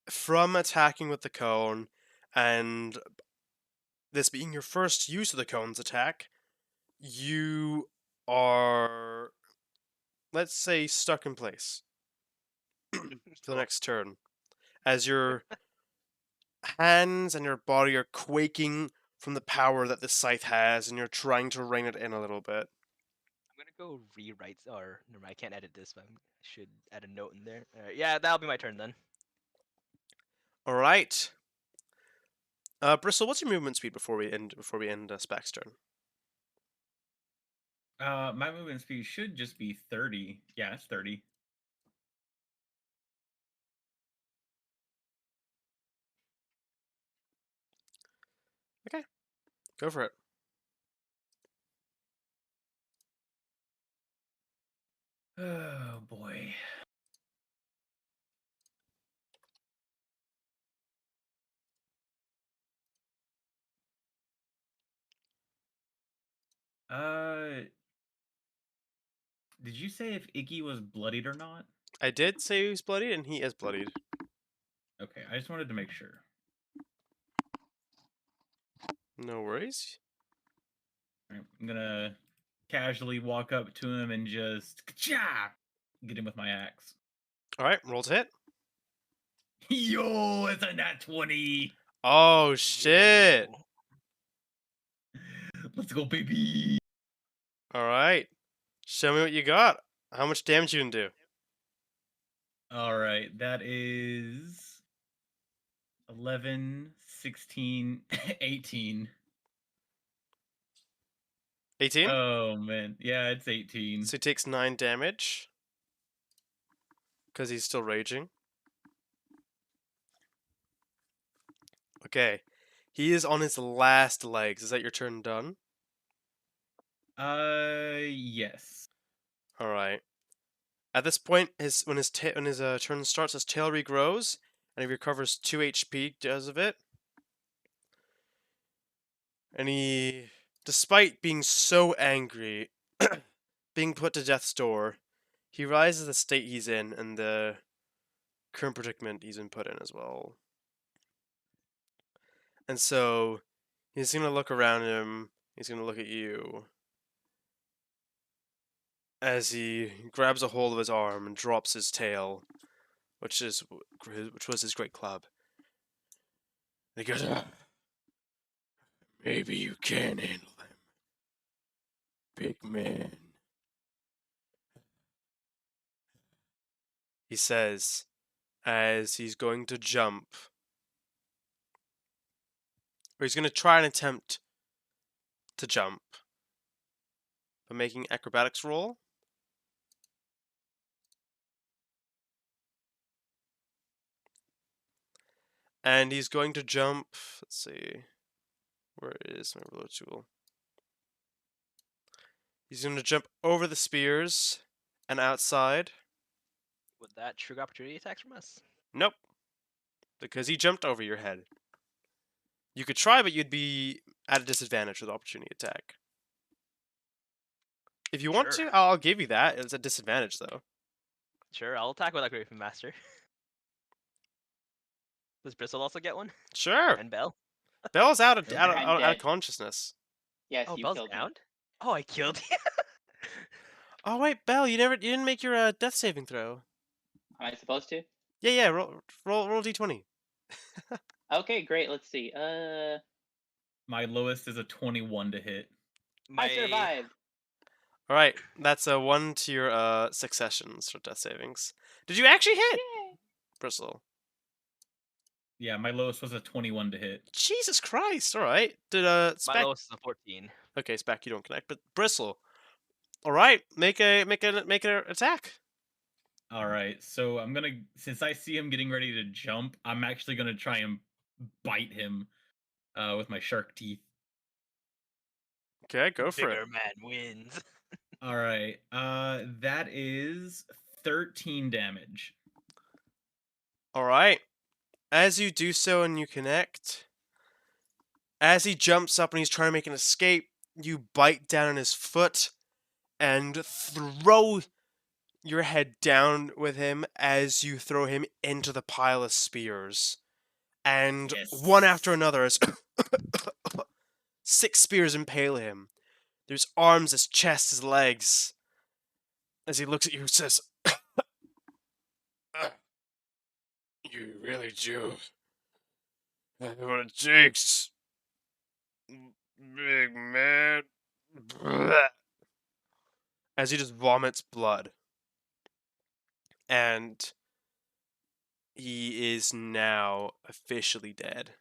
from attacking with the cone and this being your first use of the cone's attack, you are, let's say, stuck in place for the next turn. As your hands and your body are quaking from the power that the scythe has, and you're trying to rein it in a little bit. I'm gonna go rewrite, or never mind, I can't edit this, but I should add a note in there. Alright, yeah, that'll be my turn then. Alright. Bristle, what's your movement speed before we end Spac's turn? My movement speed should just be 30. Yeah, it's 30. Go for it. Oh boy. Did you say if Iggy was bloodied or not? I did say he was bloodied, and he is bloodied. Okay, I just wanted to make sure. No worries. Alright, I'm gonna casually walk up to him and just ka-cha! Get him with my axe. All right, roll to hit. Yo, it's a nat 20. Oh shit! Yo. Let's go, baby. All right, show me what you got. How much damage you can do? All right, that is 11, 16, 18. 18. Oh man, yeah, it's 18. So he takes 9 damage because he's still raging. Okay, he is on his last legs. Is that your turn done? Yes. All right. At this point, when his turn starts, his tail regrows, and he recovers 2 HP because of it. And he, despite being so angry, being put to death's door, he realizes the state he's in and the current predicament he's been put in as well. And so he's gonna look around him. He's gonna look at you as he grabs a hold of his arm and drops his tail, which was his great club. And he goes, "Maybe you can handle them, big man," he says as he's going to jump. Or he's going to try and attempt to jump by making acrobatics roll. And he's going to jump, let's see, where is my reload tool? He's going to jump over the spears and outside. Would that trigger opportunity attacks from us? Nope, because he jumped over your head. You could try, but you'd be at a disadvantage with opportunity attack. If you want Sure. to, I'll give you that. It's a disadvantage, though. Sure, I'll attack with that Griffin Master. Does Bristle also get one? Sure. And Bell? Bell's out of, Okay. out, of, I'm out, out of dead. consciousness. Yes, Oh, you Bell's killed him. downed? Oh, I killed you. Oh wait, Bell, you didn't make your death saving throw. Am I supposed to? Yeah, roll d20. Okay, great. Let's see. My lowest is a 21 to hit. I survived. All right, that's a 1 to your successions for death savings. Did you actually hit, Yay. Bristle? Yeah, my lowest was a 21 to hit. Jesus Christ! All right, did My Spec? lowest is a 14. Okay, Spec, you don't connect, but Bristle. All right, make an attack. All right, so I'm gonna, since I see him getting ready to jump, I'm actually gonna try and bite him with my shark teeth. Okay, go for Bigger it. man wins. All right, that is 13 damage. All right, as you do so and you connect, as he jumps up and he's trying to make an escape, you bite down on his foot and throw your head down with him as you throw him into the pile of spears. And one after another, as 6 spears impale him. There's arms, his chest, his legs. As he looks at you, says, "You really do have what it takes, big man." As he just vomits blood. And he is now officially dead.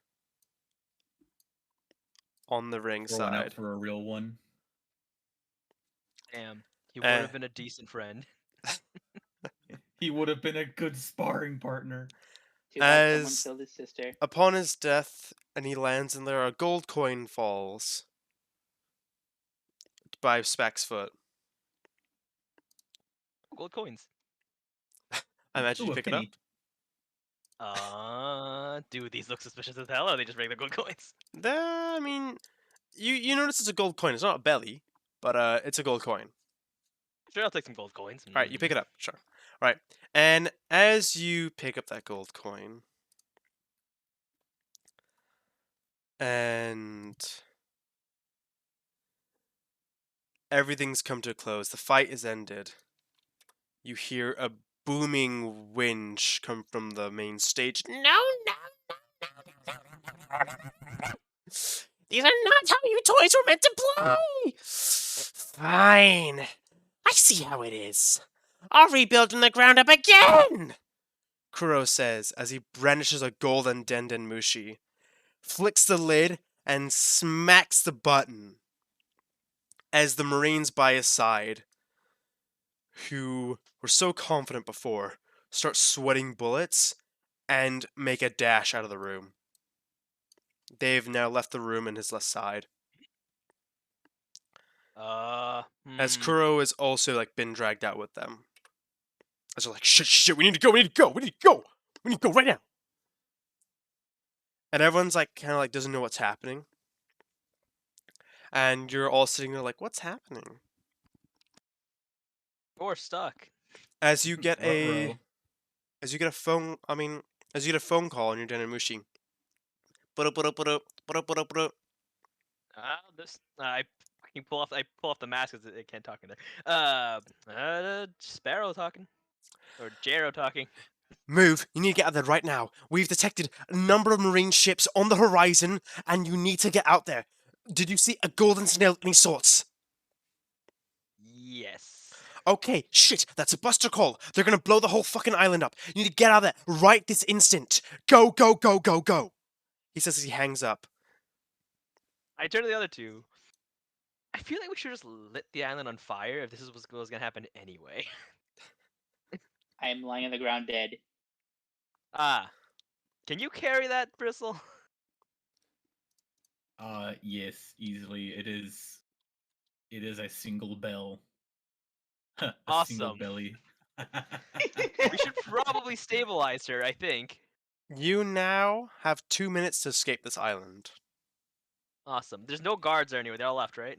On the ring Throwing out side. for a real one. Damn, he would have been a decent friend. He would have been a good sparring partner. Too bad someone As killed his sister. upon his death, and he lands, and there a gold coin falls by Speck's foot. Gold coins. I imagine Ooh, you a pick it up. penny. Dude, these look suspicious as hell, or are they just regular gold coins? I mean, you notice it's a gold coin. It's not a belly, but it's a gold coin. Sure, I'll take some gold coins. All right, you pick it up. Sure. All right, and as you pick up that gold coin, and everything's come to a close. The fight is ended. You hear a booming whinge come from the main stage. No, no, no, no, no, no, no, no, no. These are not how you toys were meant to play! Fine. I see how it is. I'll rebuild from the ground up again! Kuro says as he brandishes a golden Denden Mushi, flicks the lid, and smacks the button as the Marines by his side, who were so confident before, start sweating bullets and make a dash out of the room. They've now left the room in his left side. As Kuro is also like been dragged out with them. As they're like, shit, we need to go, we need to go right now. And everyone's like kind of like doesn't know what's happening. And you're all sitting there like, what's happening? Or stuck. As you get Ruh-roh. as you get a phone call on your Denamushi. I pull off the mask because it can't talk in there. Sparrow talking. Or Jero talking. Move, you need to get out there right now. We've detected a number of marine ships on the horizon, and you need to get out there. Did you see a golden snail of any sorts? Yes. Okay, shit, that's a buster call. They're gonna blow the whole fucking island up. You need to get out of there right this instant. Go, go, go, go, go. He says as he hangs up. I turn to the other two. I feel like we should just lit the island on fire if this is what was gonna happen anyway. I am lying on the ground dead. Can you carry that, Bristle? Yes, easily. It is a single bell. A single Awesome. belly. We should probably stabilize her, I think. You now have 2 minutes to escape this island. Awesome. There's no guards there anyway. They're all left, right?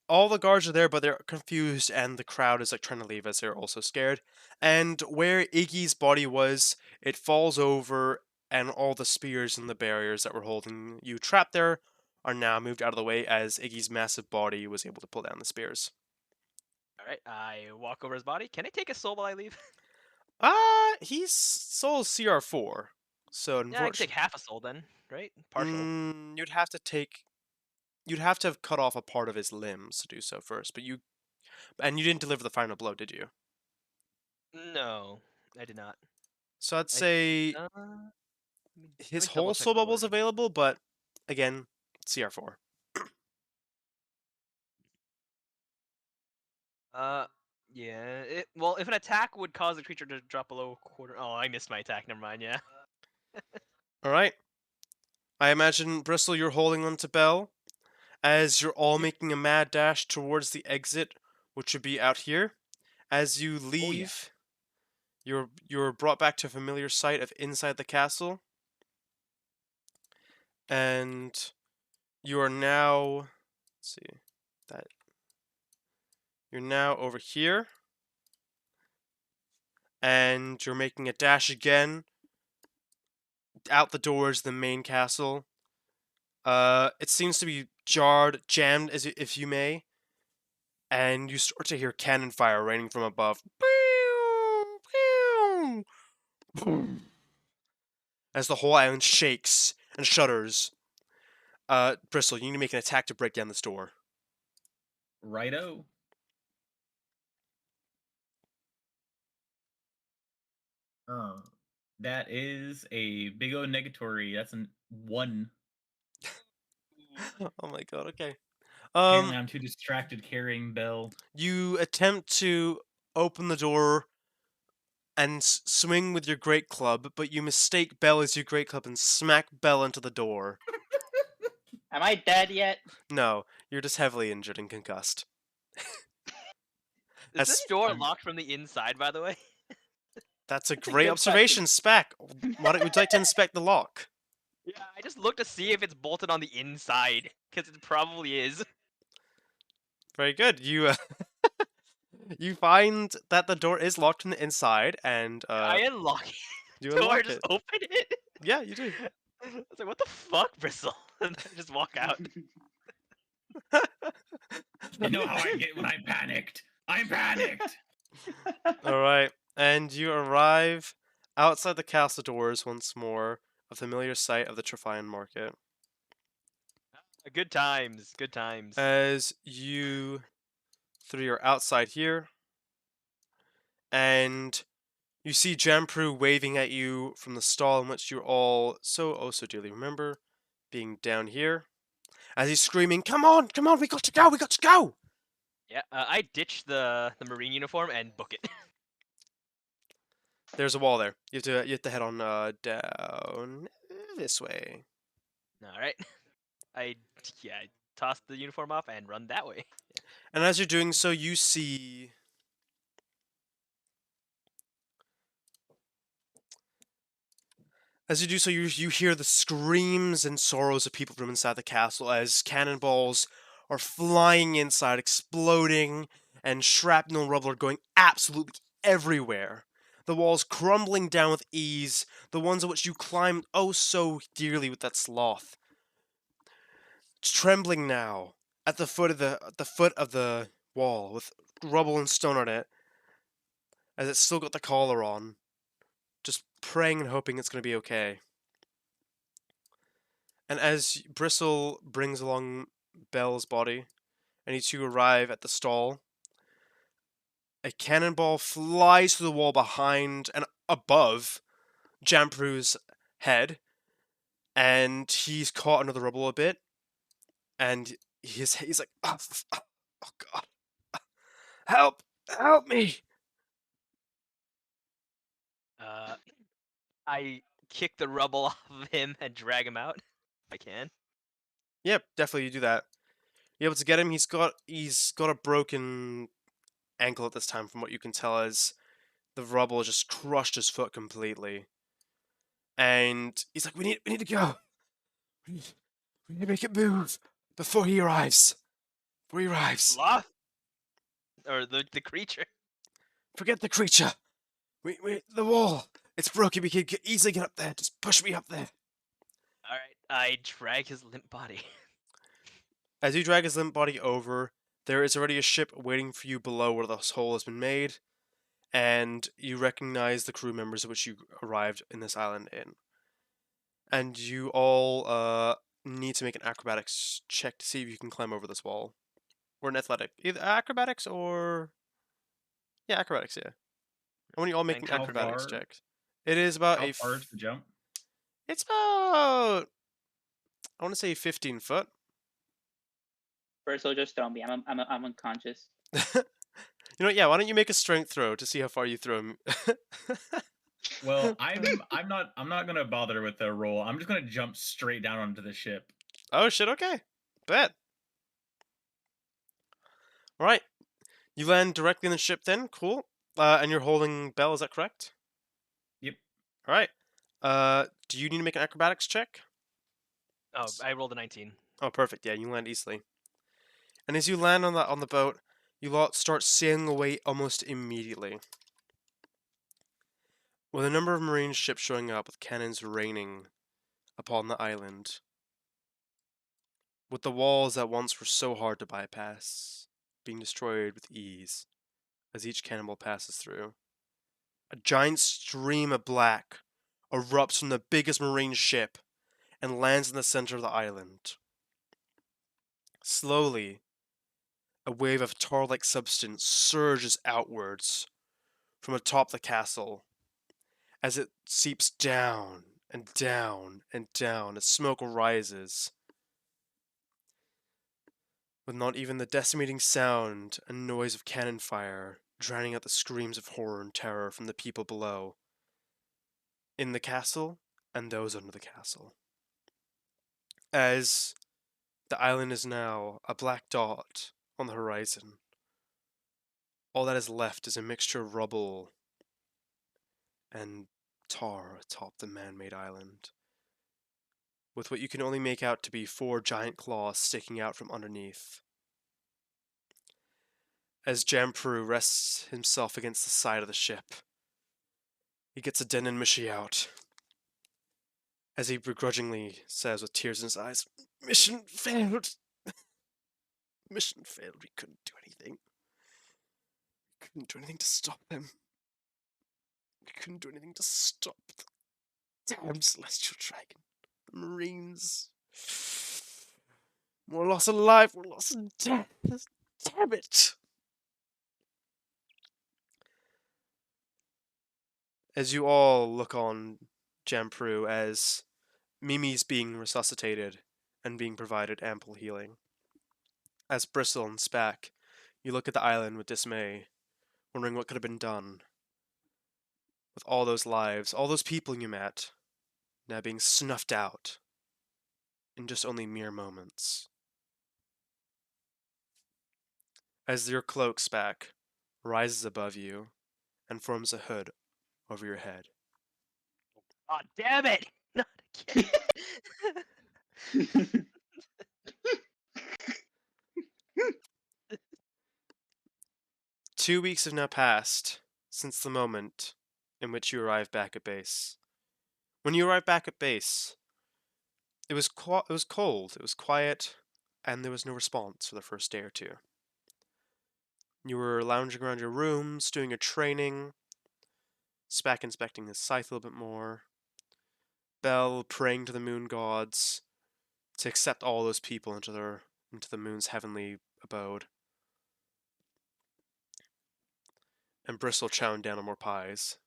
All the guards are there, but they're confused, and the crowd is like trying to leave as they're also scared. And where Iggy's body was, it falls over, and all the spears and the barriers that were holding you trapped there are now moved out of the way as Iggy's massive body was able to pull down the spears. Alright, I walk over his body. Can I take a soul while I leave? He's soul CR4, so Yeah, I can take unfortunately, half a soul then, right? Partial. you'd have to have cut off a part of his limbs to do so first, but you didn't deliver the final blow, did you? No, I did not. So I'd say Let me his double whole check soul the bubble's wording. available, but again, CR4. Yeah. Well, if an attack would cause the creature to drop below a quarter. Oh, I missed my attack. Never mind. Yeah. All right. I imagine, Bristle, you're holding on to Bell as you're all making a mad dash towards the exit, which would be out here. As you leave, you're brought back to a familiar sight of inside the castle, and you are now. Let's see that. You're now over here, and you're making a dash again out the doors, the main castle. It seems to be jammed, as if you may, and you start to hear cannon fire raining from above. As the whole island shakes and shudders. Bristle, you need to make an attack to break down this door. Righto. That is a big O negatory. That's an 1. Oh my god, okay. Apparently I'm too distracted carrying Bell. You attempt to open the door and swing with your great club, but you mistake Bell as your great club and smack Bell into the door. Am I dead yet? No, you're just heavily injured and concussed. Is this That's- door I'm- locked from the inside, by the way? That's a That's a great good observation, Spec. Why don't would you like to inspect the lock? Yeah, I just looked to see if it's bolted on the inside, because it probably is. Very good. You you find that the door is locked from the inside, and I unlock it. you So I unlock just it. open it. Yeah, you do. I was like, what the fuck, Bristle? And I just walk out. You know how I get when I'm panicked. I'm panicked. All right, and you arrive outside the castle doors once more, a familiar sight of the Trophian Market. Good times, good times. As you three are outside here, and you see Jamproo waving at you from the stall in which you all so dearly remember, being down here, as he's screaming, "Come on, come on, we got to go, we got to go!" Yeah, I ditch the marine uniform and book it. There's a wall there. You have to head on down this way. All right. I toss the uniform off and run that way. And as you're doing so, you see as you do so, you hear the screams and sorrows of people from inside the castle as cannonballs are flying inside, exploding, and shrapnel and rubble are going absolutely everywhere. The walls crumbling down with ease, the ones on which you climbed oh so dearly with that sloth. Trembling now at the foot of the wall with rubble and stone on it, as it's still got the collar on, just praying and hoping it's going to be okay. And as Bristle brings along Bell's body, and you two arrive at the stall, a cannonball flies through the wall behind and above Jamproo's head, and he's caught under the rubble a bit, and he's like, oh God, help me! I kick the rubble off of him and drag him out. If I can. Yep, definitely you do that. You're able to get him. He's got a broken ankle at this time, from what you can tell, as the rubble just crushed his foot completely. And he's like, we need to go. We need to make it move before he arrives. Before he arrives. Sloth? Or the creature. Forget the creature. The wall. It's broken. We can easily get up there. Just push me up there. Alright, I drag his limp body. As you drag his limp body over, there is already a ship waiting for you below where this hole has been made, and you recognize the crew members of which you arrived in this island in. And you all need to make an acrobatics check to see if you can climb over this wall. Or an athletic. Either acrobatics or... Yeah, acrobatics, yeah. I want you all make an And how acrobatics far- check. It is about How far is the jump? It's about... I want to say 15 foot. Bristle, just throw me. I'm unconscious. You know what, yeah, why don't you make a strength throw to see how far you throw him? Well, I'm not gonna bother with the roll. I'm just gonna jump straight down onto the ship. Oh shit, okay. Bet. Alright. You land directly in the ship then, cool. And you're holding Bell, is that correct? Yep. Alright. Do you need to make an acrobatics check? Oh, I rolled a 19. Oh, perfect, yeah, you land easily. And as you land on the boat, you lot start sailing away almost immediately. With a number of marine ships showing up with cannons raining upon the island. With the walls that once were so hard to bypass, being destroyed with ease as each cannonball passes through. A giant stream of black erupts from the biggest marine ship and lands in the center of the island. Slowly, a wave of tar-like substance surges outwards from atop the castle as it seeps down and down and down as smoke rises, with not even the decimating sound and noise of cannon fire drowning out the screams of horror and terror from the people below, in the castle and those under the castle. As the island is now a black dot on the horizon, all that is left is a mixture of rubble and tar atop the man-made island, with what you can only make out to be 4 giant claws sticking out from underneath. As Jamproo rests himself against the side of the ship, he gets a Denon Mishi out, as he begrudgingly says with tears in his eyes, "Mission failed. Mission failed. We couldn't do anything. We couldn't do anything to stop them. We couldn't do anything to stop the damn Celestial Dragon. The Marines. More loss of life, more loss of death. Damn it." As you all look on Jamproo as Mimi's being resuscitated and being provided ample healing. As Bristle and Spack, you look at the island with dismay, wondering what could have been done with all those lives, all those people you met, now being snuffed out in just only mere moments. As your cloak, Spack, rises above you and forms a hood over your head. Oh, damn it! Not again. 2 weeks have now passed since the moment in which you arrived back at base. When you arrived back at base, it was cold, it was quiet, and there was no response for the first day or two. You were lounging around your rooms, doing your training, Spack inspecting his scythe a little bit more, Bell praying to the moon gods to accept all those people into the moon's heavenly abode, and Bristle chowing down on more pies.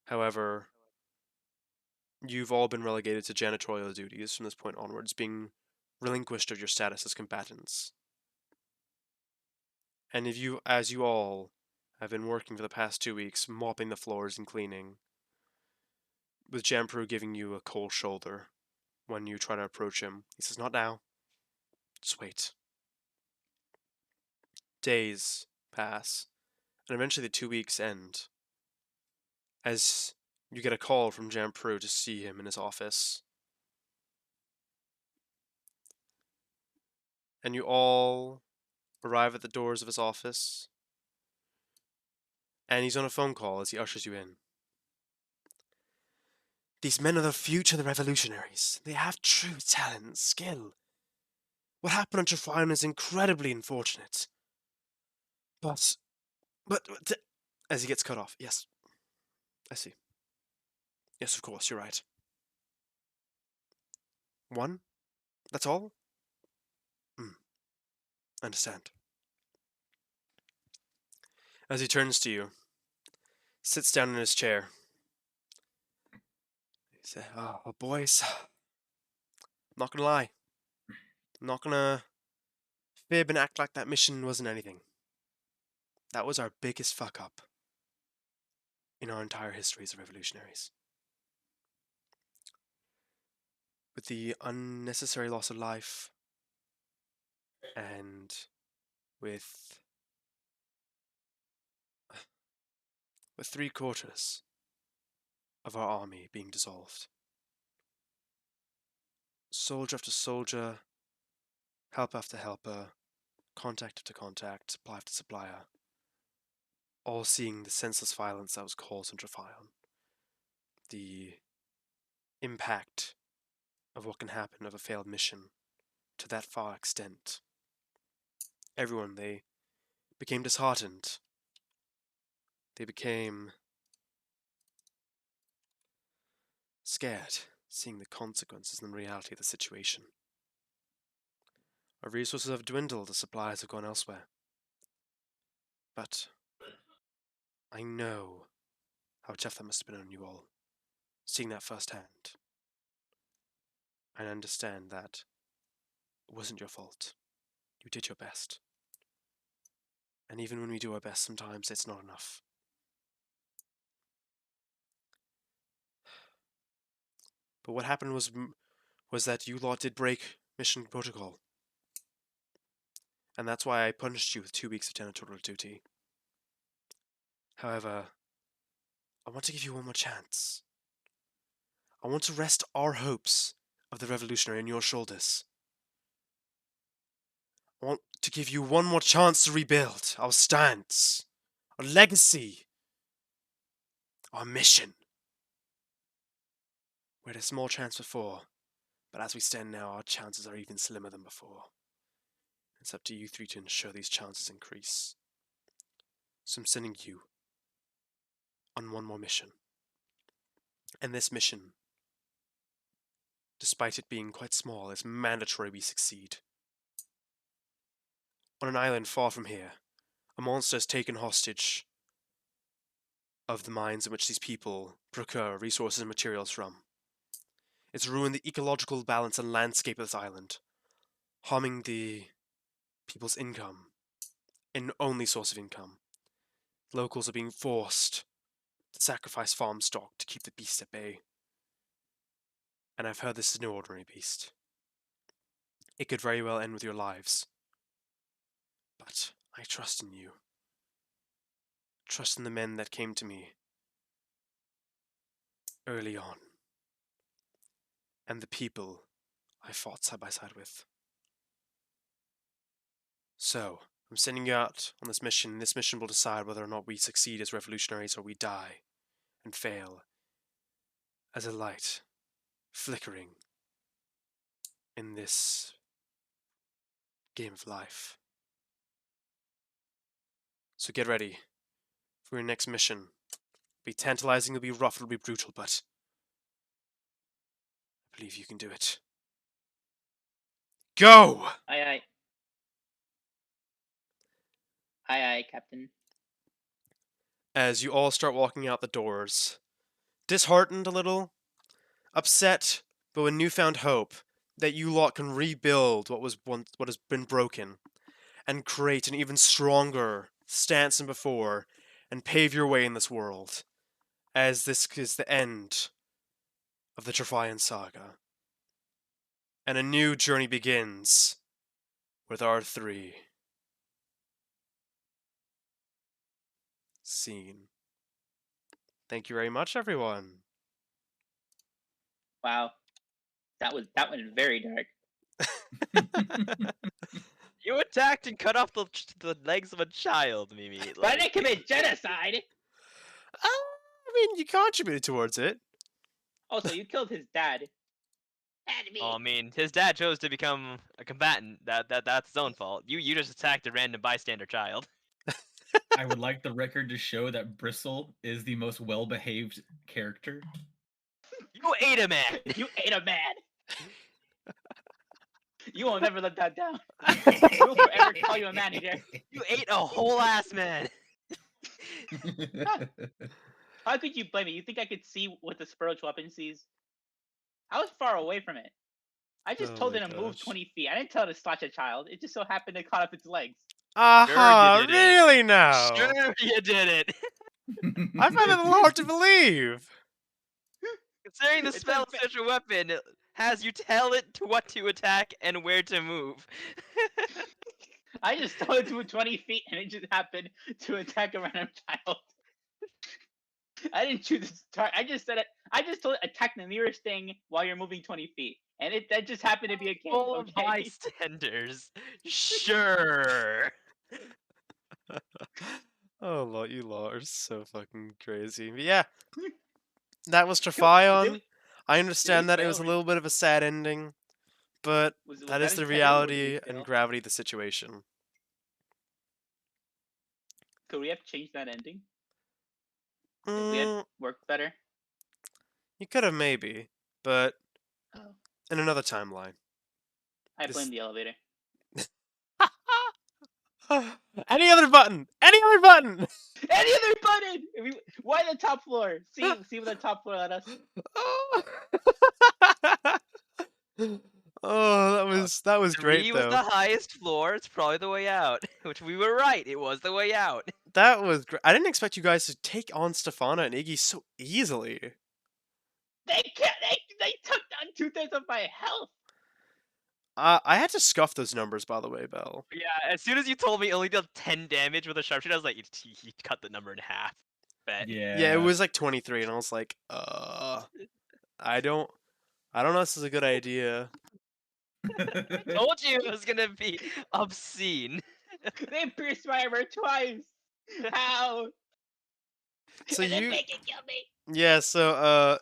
However, you've all been relegated to janitorial duties from this point onwards, being relinquished of your status as combatants. And as you all have been working for the past 2 weeks, mopping the floors and cleaning, with Jamproo giving you a cold shoulder when you try to approach him. He says, "Not now. Just wait." Days pass, and eventually the 2 weeks end, as you get a call from Jamproo to see him in his office. And you all arrive at the doors of his office, and he's on a phone call as he ushers you in. "These men are the future of the revolutionaries. They have true talent and skill. What happened on Trafalgar is incredibly unfortunate. But, as he gets cut off, "Yes, I see. Yes, of course, you're right. One? That's all? I understand." As he turns to you, sits down in his chair. He says, "Oh, boys, I'm not gonna lie. I'm not gonna fib and act like that mission wasn't anything. That was our biggest fuck up in our entire history as revolutionaries. With the unnecessary loss of life, and with 3/4 of our army being dissolved. Soldier after soldier, helper after helper, contact after contact, supply after supplier, all seeing the senseless violence that was caused in Trafalgar. The impact of what can happen of a failed mission to that far extent. Everyone, they became disheartened. They became scared, seeing the consequences and the reality of the situation. Our resources have dwindled, the supplies have gone elsewhere. But I know how tough that must have been on you all, seeing that firsthand. I understand that it wasn't your fault. You did your best. And even when we do our best, sometimes it's not enough. But what happened was that you lot did break mission protocol. And that's why I punished you with 2 weeks of janitorial duty. However, I want to give you one more chance. I want to rest our hopes of the revolutionary on your shoulders. I want to give you one more chance to rebuild our stance, our legacy, our mission. We had a small chance before, but as we stand now, our chances are even slimmer than before. It's up to you three to ensure these chances increase. So I'm sending you on one more mission. And this mission, despite it being quite small, is mandatory we succeed. On an island far from here, a monster has taken hostage of the mines in which these people procure resources and materials from. It's ruined the ecological balance and landscape of this island, harming the people's income, and only source of income. Locals are being forced to sacrifice farm stock to keep the beast at bay. And I've heard this is no ordinary beast. It could very well end with your lives. But I trust in you. Trust in the men that came to me early on. And the people I fought side by side with. So, I'm sending you out on this mission. This mission will decide whether or not we succeed as revolutionaries or we die and fail as a light flickering in this game of life. So get ready for your next mission. It'll be tantalizing, it'll be rough, it'll be brutal, but I believe you can do it. Go! Aye, aye, Captain. As you all start walking out the doors, disheartened a little, upset, but with newfound hope that you lot can rebuild what has been broken, and create an even stronger stance than before, and pave your way in this world, as this is the end of the Trophian saga, and a new journey begins with R3. Scene. Thank you very much, everyone. Wow, that went very dark. You attacked and cut off the legs of a child, Mimi. But I didn't commit genocide. I mean, you contributed towards it. Also, you killed his dad. And me. Oh, I mean, his dad chose to become a combatant. That's his own fault. You just attacked a random bystander child. I would like the record to show that Bristle is the most well-behaved character. You ate a man. You ate a man. You will never let that down. We will forever call you a manager. You ate a whole ass man. How could you blame me? You think I could see what the spiritual weapon sees? I was far away from it. I just Oh told my it to move gosh. 20 feet. I didn't tell it to slash a child. It just so happened to caught up its legs. Aha, you did it. really now? Sure, you did it. I find it a little hard to believe. Considering the It's spell of unfair. such a weapon, it has you tell it to what to attack and where to move. I just told it to move 20 feet and it just happened to attack a random child. I didn't choose this target. I just said it. I just told it attack the nearest thing while you're moving 20 feet. And that just happened to be a kid. Full of Okay? bystanders. Sure. Oh, you lot are so fucking crazy. But yeah, that was Cool. Trophion. I understand that it was a failed. little bit of a sad ending, but Was that that is the intended or was reality it and fail? gravity of the situation. Could we have changed that ending? If we had Mm, worked better? you could have maybe, but Oh. in another timeline. I This- blame the elevator. Any other button! Any other button! Any other button! Why the top floor? See what the top floor let us. Oh, that was great 3 was though. the highest floor. It's probably the way out. Which we were right. It was the way out. That was great. I didn't expect you guys to take on Stefana and Iggy so easily. They can't. They took down 2/3 of my health. I had to scuff those numbers, by the way, Bell. Yeah, as soon as you told me it only dealt 10 damage with a sharpshooter, I was like, he cut the number in half. Bet. Yeah, it was like 23, and I was like, I don't know if this is a good idea. Told you it was gonna be obscene. They pierced my armor twice. How? So And then you, they can kill me. yeah, so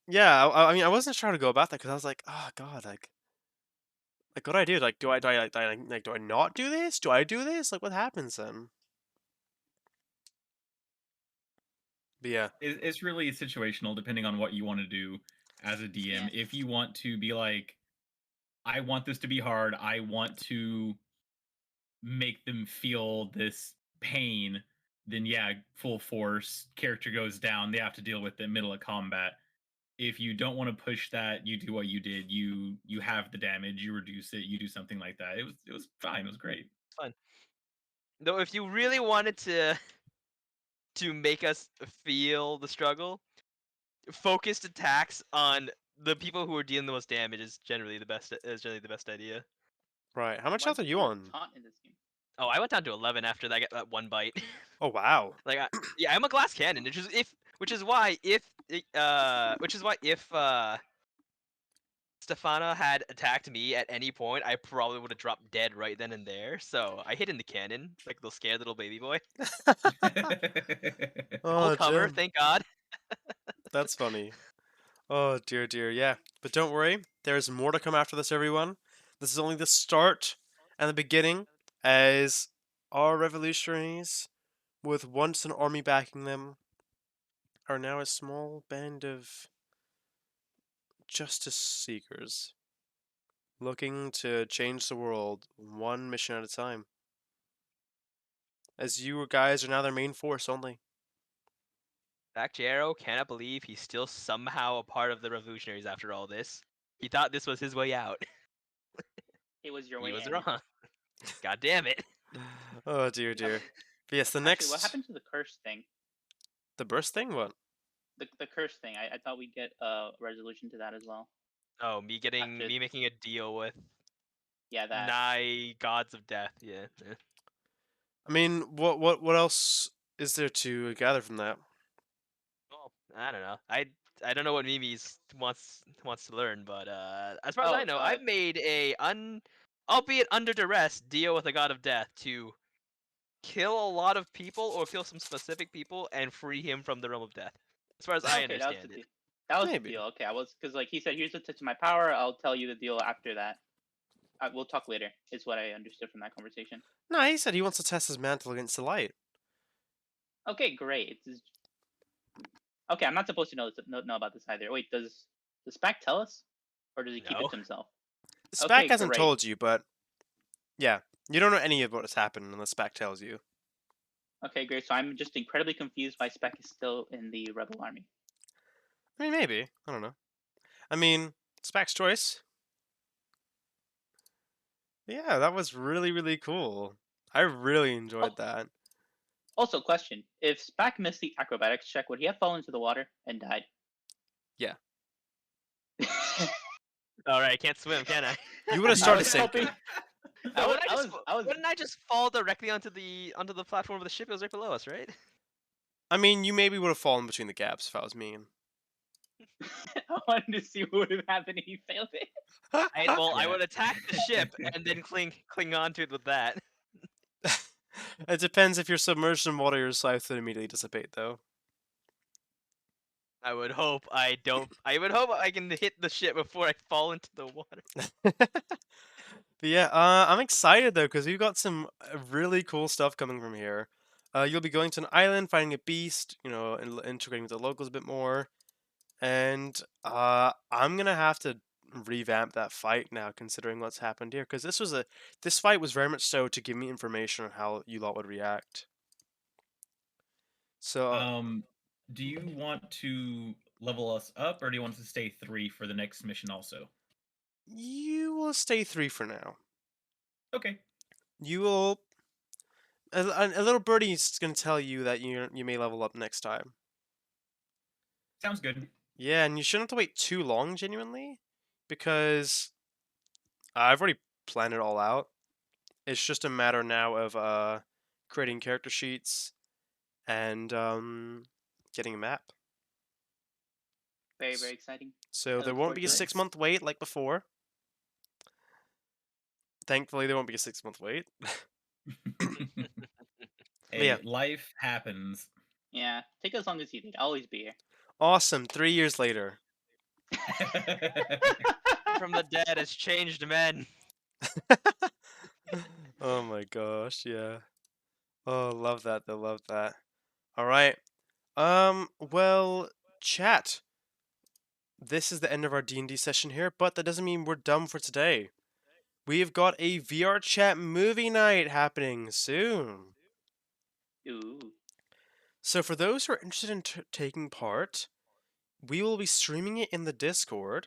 yeah, I mean, I wasn't sure how to go about that because I was like, oh god, like what do I do? Like, do I not do this? Do I do this? Like, what happens then? But yeah, It's really situational depending on what you want to do as a DM. Yeah. If you want to be like, I want this to be hard, I want to make them feel this pain, then yeah, full force, character goes down, they have to deal with it middle of combat. If you don't want to push that, you do what you did. You have the damage, you reduce it, you do something like that. It was fine, it was great. Though if you really wanted to make us feel the struggle, focused attacks on the people who are dealing the most damage is generally the best idea. right. How much Why health are do you have on? taunt in this game? Oh, I went down to 11 after that one bite. Oh wow. Like, yeah, I'm a glass cannon, which is why if Stefana had attacked me at any point, I probably would have dropped dead right then and there. So I hid in the cannon, like the scared little baby boy. Oh, Full cover, Jim, thank God. that's funny. Oh dear, dear, yeah. But don't worry, there's more to come after this, everyone. This is only the start and the beginning, as our revolutionaries, with once an army backing them, are now a small band of justice seekers, looking to change the world one mission at a time. As you guys are now their main force only. Jack Jarrow cannot believe he's still somehow a part of the revolutionaries after all this. He thought this was his way out. It was your way. He was in. wrong. God damn it. Oh dear, dear. But yes, the Actually, next what happened to the curse thing? the burst thing. What? The curse thing. I thought we'd get a resolution to that as well. Oh, me making a deal with Yeah, that. nigh gods of death. Yeah. I mean, what else is there to gather from that? Well, I don't know. I don't know what Mimi's wants to learn, but as far as I know, I've made a albeit under duress deal with the god of death to kill a lot of people or kill some specific people and free him from the realm of death. As far as I Okay, understand it. That was Maybe. the deal. Okay, I was because like he said, here's the tip to my power. I'll tell you the deal after that. We'll talk later. Is what I understood from that conversation. No, he said he wants to test his mantle against the light. Okay, great. Okay, I'm not supposed to know about this either. Wait, does Spack tell us, or does he keep No. it to himself? Spack hasn't great. told you, but yeah, you don't know any of what's happened unless Spack tells you. Okay, great. So I'm just incredibly confused why Spack is still in the rebel army. I mean, maybe. I don't know. I mean, Spack's choice. Yeah, that was really, really cool. I really enjoyed that. Also, question: if Spack missed the acrobatics check, would he have fallen into the water and died? Yeah. All right, I can't swim, can I? You would have I started was sinking. hoping- Wouldn't I just fall directly onto the platform of the ship? It was right below us, right? I mean, you maybe would have fallen between the gaps if I was mean. I wanted to see what would have happened if he failed it. I Yeah. would attack the ship and then cling onto it with that. It depends if you're submerged in water, your life would immediately dissipate, though. I would hope I don't. I would hope I can hit the ship before I fall into the water. But yeah, I'm excited though because we've got some really cool stuff coming from here. You'll be going to an island, finding a beast, you know, and integrating with the locals a bit more. And I'm gonna have to revamp that fight now, considering what's happened here, because this fight was very much so to give me information on how you lot would react. So Do you want to level us up, or do you want us to stay 3 for the next mission also? You will stay 3 for now. Okay. You will. A little birdie's gonna tell you that you may level up next time. Sounds good. Yeah, and you shouldn't have to wait too long, genuinely, because I've already planned it all out. It's just a matter now of creating character sheets and getting a map. Very, very exciting. So I there look won't forward be a to it. 6-month wait like before. Thankfully, there won't be a 6-month wait. Hey, yeah. life happens. Yeah, take as long as you need. I'll always be here. Awesome. 3 years later. From the dead has changed men. Oh my gosh, yeah. Oh, love that. They love that. All right. Well, chat. This is the end of our D&D session here, but that doesn't mean we're done for today. We've got a VR chat movie night happening soon. Ooh. So for those who are interested in taking part, we will be streaming it in the Discord,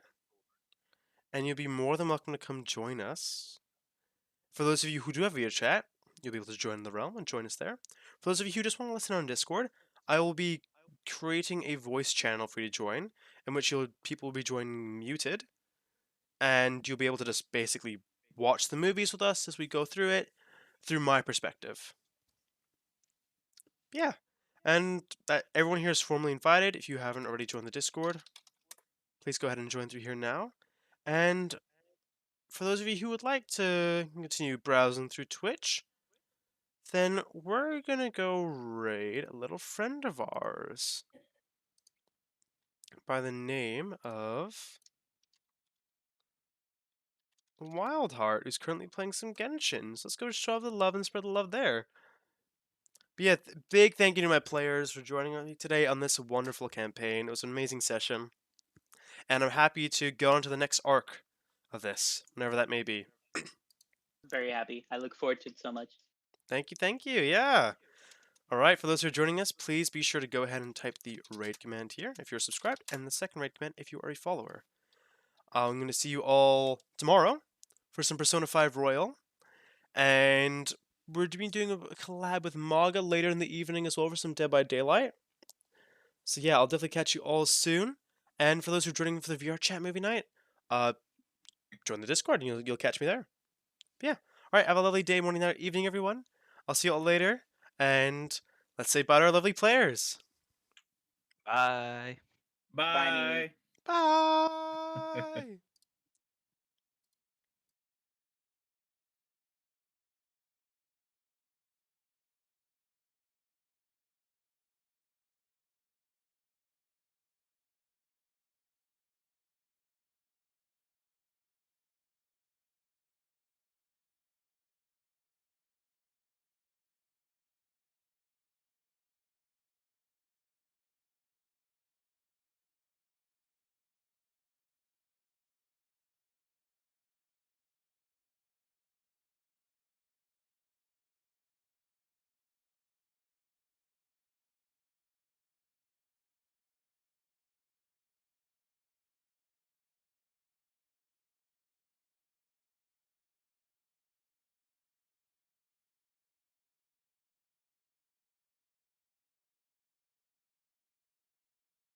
and you'll be more than welcome to come join us. For those of you who do have VR chat, you'll be able to join the realm and join us there. For those of you who just want to listen on Discord, I will be creating a voice channel for you to join, in which people will be joining muted, and you'll be able to just basically watch the movies with us as we go through it, through my perspective. Yeah, and everyone here is formally invited. If you haven't already joined the Discord, please go ahead and join through here now. And for those of you who would like to continue browsing through Twitch, then we're gonna go raid a little friend of ours by the name of Wildheart, who's currently playing some Genshin. So let's go show the love and spread the love there. But yeah, big thank you to my players for joining me today on this wonderful campaign. It was an amazing session. And I'm happy to go on to the next arc of this, whenever that may be. Very happy. I look forward to it so much. Thank you, yeah. Alright, for those who are joining us, please be sure to go ahead and type the raid command here if you're subscribed, and the second raid command if you are a follower. I'm going to see you all tomorrow for some Persona 5 Royal, and we're doing a collab with Maga later in the evening as well for some Dead by Daylight. So yeah, I'll definitely catch you all soon. And for those who are joining for the VR chat movie night, join the Discord and you'll catch me there. But yeah. Alright, have a lovely day, morning, night, evening, everyone. I'll see you all later. And let's say bye to our lovely players. Bye. Bye. Bye, me. Bye.